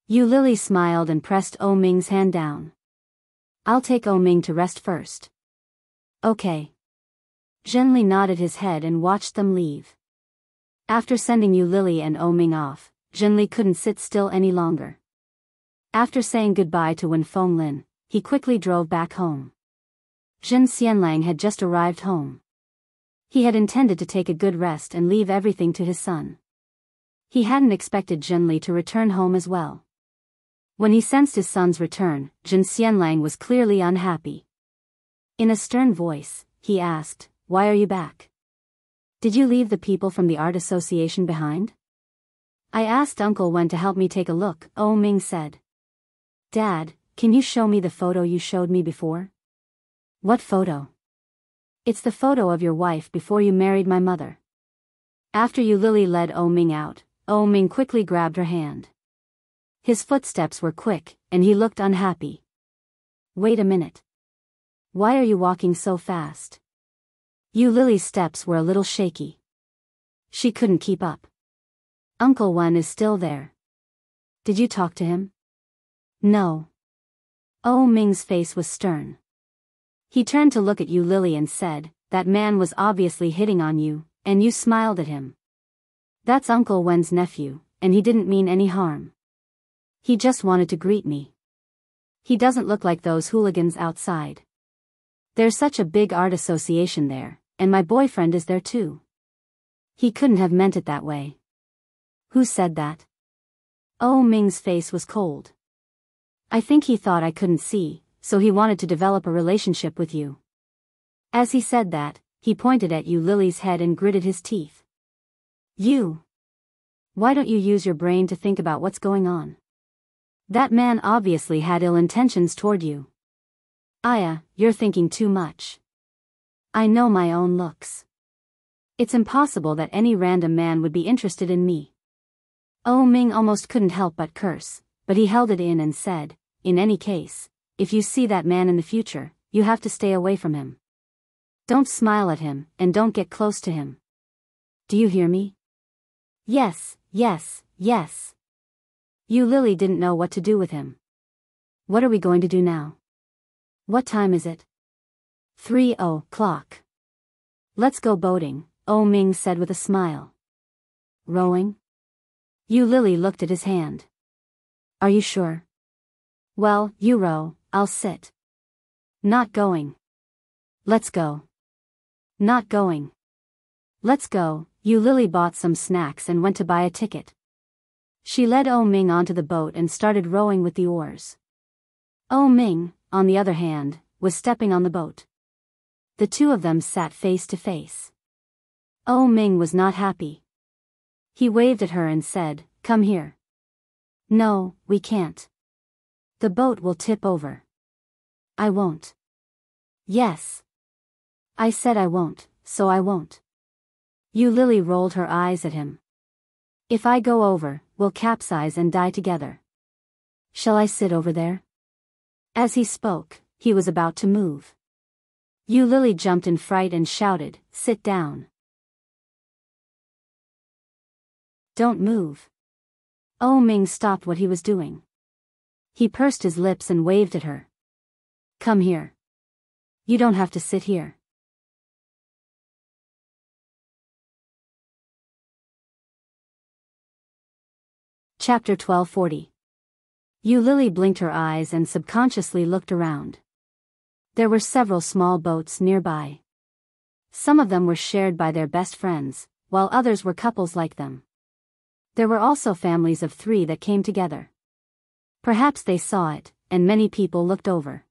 Yu Lily smiled and pressed Oh Ming's hand down. "I'll take Oh Ming to rest first." "Okay." Zhenli nodded his head and watched them leave. After sending Yu Lily and Oh Ming off, Zhenli couldn't sit still any longer. After saying goodbye to Wen Fenglin, he quickly drove back home. Zhen Xianlang had just arrived home. He had intended to take a good rest and leave everything to his son. He hadn't expected Zhenli to return home as well. When he sensed his son's return, Zhen Xianlang was clearly unhappy. In a stern voice, he asked, "Why are you back? Did you leave the people from the Art Association behind?" "I asked Uncle Wen to help me take a look," Oh Ming said. "Dad, can you show me the photo you showed me before?" "What photo?" "It's the photo of your wife before you married my mother." After Yu Lily led Oh Ming out, Oh Ming quickly grabbed her hand. His footsteps were quick, and he looked unhappy. "Wait a minute. Why are you walking so fast?" Yu Lily's steps were a little shaky. She couldn't keep up. "Uncle Wen is still there. Did you talk to him?" "No." Oh Ming's face was stern. He turned to look at Yu Lily and said, "That man was obviously hitting on you, and you smiled at him. That's Uncle Wen's nephew, and he didn't mean any harm. He just wanted to greet me. He doesn't look like those hooligans outside. There's such a big art association there, and my boyfriend is there too. He couldn't have meant it that way." "Who said that?" Oh Ming's face was cold. "I think he thought I couldn't see, so he wanted to develop a relationship with you." As he said that, he pointed at Yu Lily's head and gritted his teeth. "You! Why don't you use your brain to think about what's going on? That man obviously had ill intentions toward you. Aya, you're thinking too much. I know my own looks. It's impossible that any random man would be interested in me." Oh Ming almost couldn't help but curse, but he held it in and said, "In any case, if you see that man in the future, you have to stay away from him. Don't smile at him, and don't get close to him. Do you hear me?" "Yes, yes, yes." Yu Lily didn't know what to do with him. "What are we going to do now? What time is it?" 3:00. "Let's go boating," Oh Ming said with a smile. "Rowing?" Yu Lily looked at his hand. "Are you sure?" "Well, you row, I'll sit." "Not going." "Let's go." "Not going." "Let's go." Yu Lily bought some snacks and went to buy a ticket. She led Oh Ming onto the boat and started rowing with the oars. Oh Ming, on the other hand, was stepping on the boat. The two of them sat face to face. Oh Ming was not happy. He waved at her and said, "Come here." "No, we can't. The boat will tip over." "I won't." "Yes. I said I won't, so I won't." Yu Lily rolled her eyes at him. "If I go over, we'll capsize and die together. Shall I sit over there?" As he spoke, he was about to move. Yu Lily jumped in fright and shouted, "Sit down. Don't move." Oh Ming stopped what he was doing. He pursed his lips and waved at her. "Come here. You don't have to sit here." Chapter 1240. Yu Lily blinked her eyes and subconsciously looked around. There were several small boats nearby. Some of them were shared by their best friends, while others were couples like them. There were also families of 3 that came together. Perhaps they saw it, and many people looked over.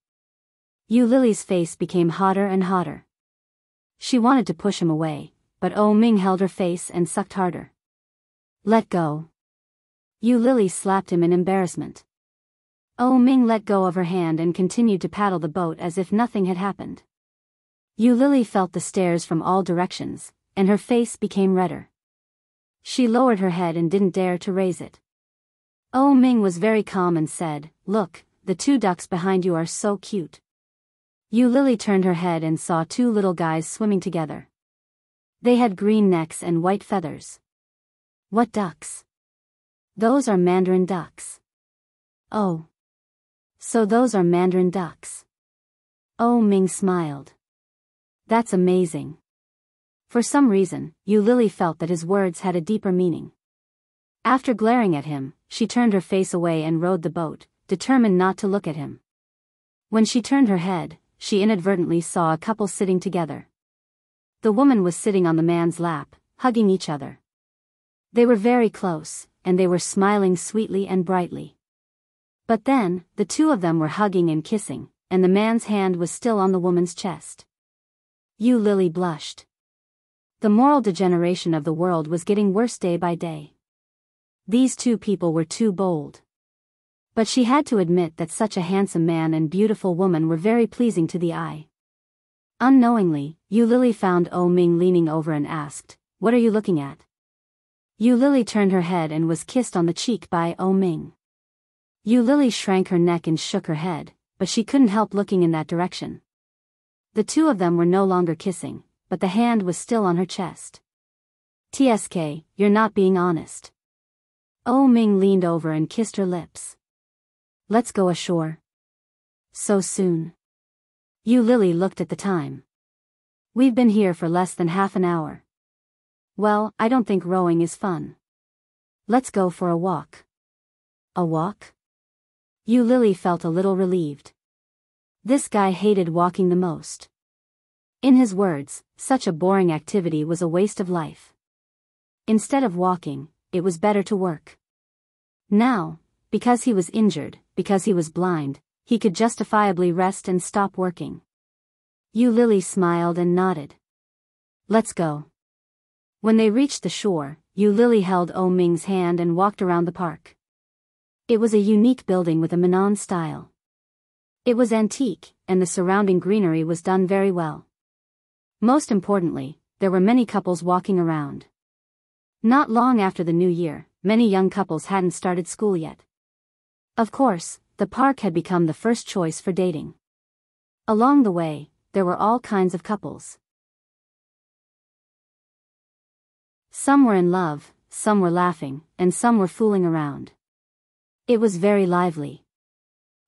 Yu Lily's face became hotter and hotter. She wanted to push him away, but Oh Ming held her face and sucked harder. "Let go." Yu Lily slapped him in embarrassment. Oh Ming let go of her hand and continued to paddle the boat as if nothing had happened. Yu Lily felt the stares from all directions, and her face became redder. She lowered her head and didn't dare to raise it. Oh Ming was very calm and said, "Look, the 2 ducks behind you are so cute." Yu Lily turned her head and saw 2 little guys swimming together. They had green necks and white feathers. "What ducks?" "Those are mandarin ducks." "Oh. So those are mandarin ducks." Oh Ming smiled. "That's amazing." For some reason, Yu Lily felt that his words had a deeper meaning. After glaring at him, she turned her face away and rowed the boat, determined not to look at him. When she turned her head, she inadvertently saw a couple sitting together. The woman was sitting on the man's lap, hugging each other. They were very close, and they were smiling sweetly and brightly. But then, the 2 of them were hugging and kissing, and the man's hand was still on the woman's chest. Yu Lily blushed. The moral degeneration of the world was getting worse day by day. These 2 people were too bold. But she had to admit that such a handsome man and beautiful woman were very pleasing to the eye. Unknowingly, Yu Lily found Oh Ming leaning over and asked, "What are you looking at?" Yu Lily turned her head and was kissed on the cheek by Oh Ming. Yu Lily shrank her neck and shook her head, but she couldn't help looking in that direction. The 2 of them were no longer kissing, but the hand was still on her chest. "TSK, you're not being honest." Oh Ming leaned over and kissed her lips. "Let's go ashore." So soon? Yu Lily looked at the time. We've been here for less than half an hour. Well, I don't think rowing is fun. Let's go for a walk. A walk? Yu Lily felt a little relieved. This guy hated walking the most. In his words, such a boring activity was a waste of life. Instead of walking, it was better to work. Now, because he was injured, because he was blind, he could justifiably rest and stop working. Yu Lily smiled and nodded. Let's go. When they reached the shore, Yu Lily held Oh Ming's hand and walked around the park. It was a unique building with a Minnan style. It was antique, and the surrounding greenery was done very well. Most importantly, there were many couples walking around. Not long after the new year, many young couples hadn't started school yet. Of course, the park had become the first choice for dating. Along the way, there were all kinds of couples. Some were in love, some were laughing, and some were fooling around. It was very lively.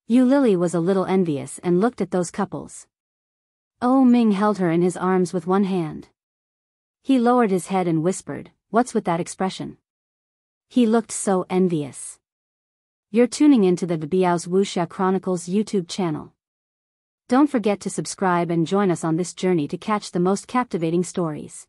Yu Lily was a little envious and looked at those couples. Oh Ming held her in his arms with one hand. He lowered his head and whispered, "What's with that expression?" He looked so envious. You're tuning into the Biyao's Wuxia Chronicles YouTube channel. Don't forget to subscribe and join us on this journey to catch the most captivating stories.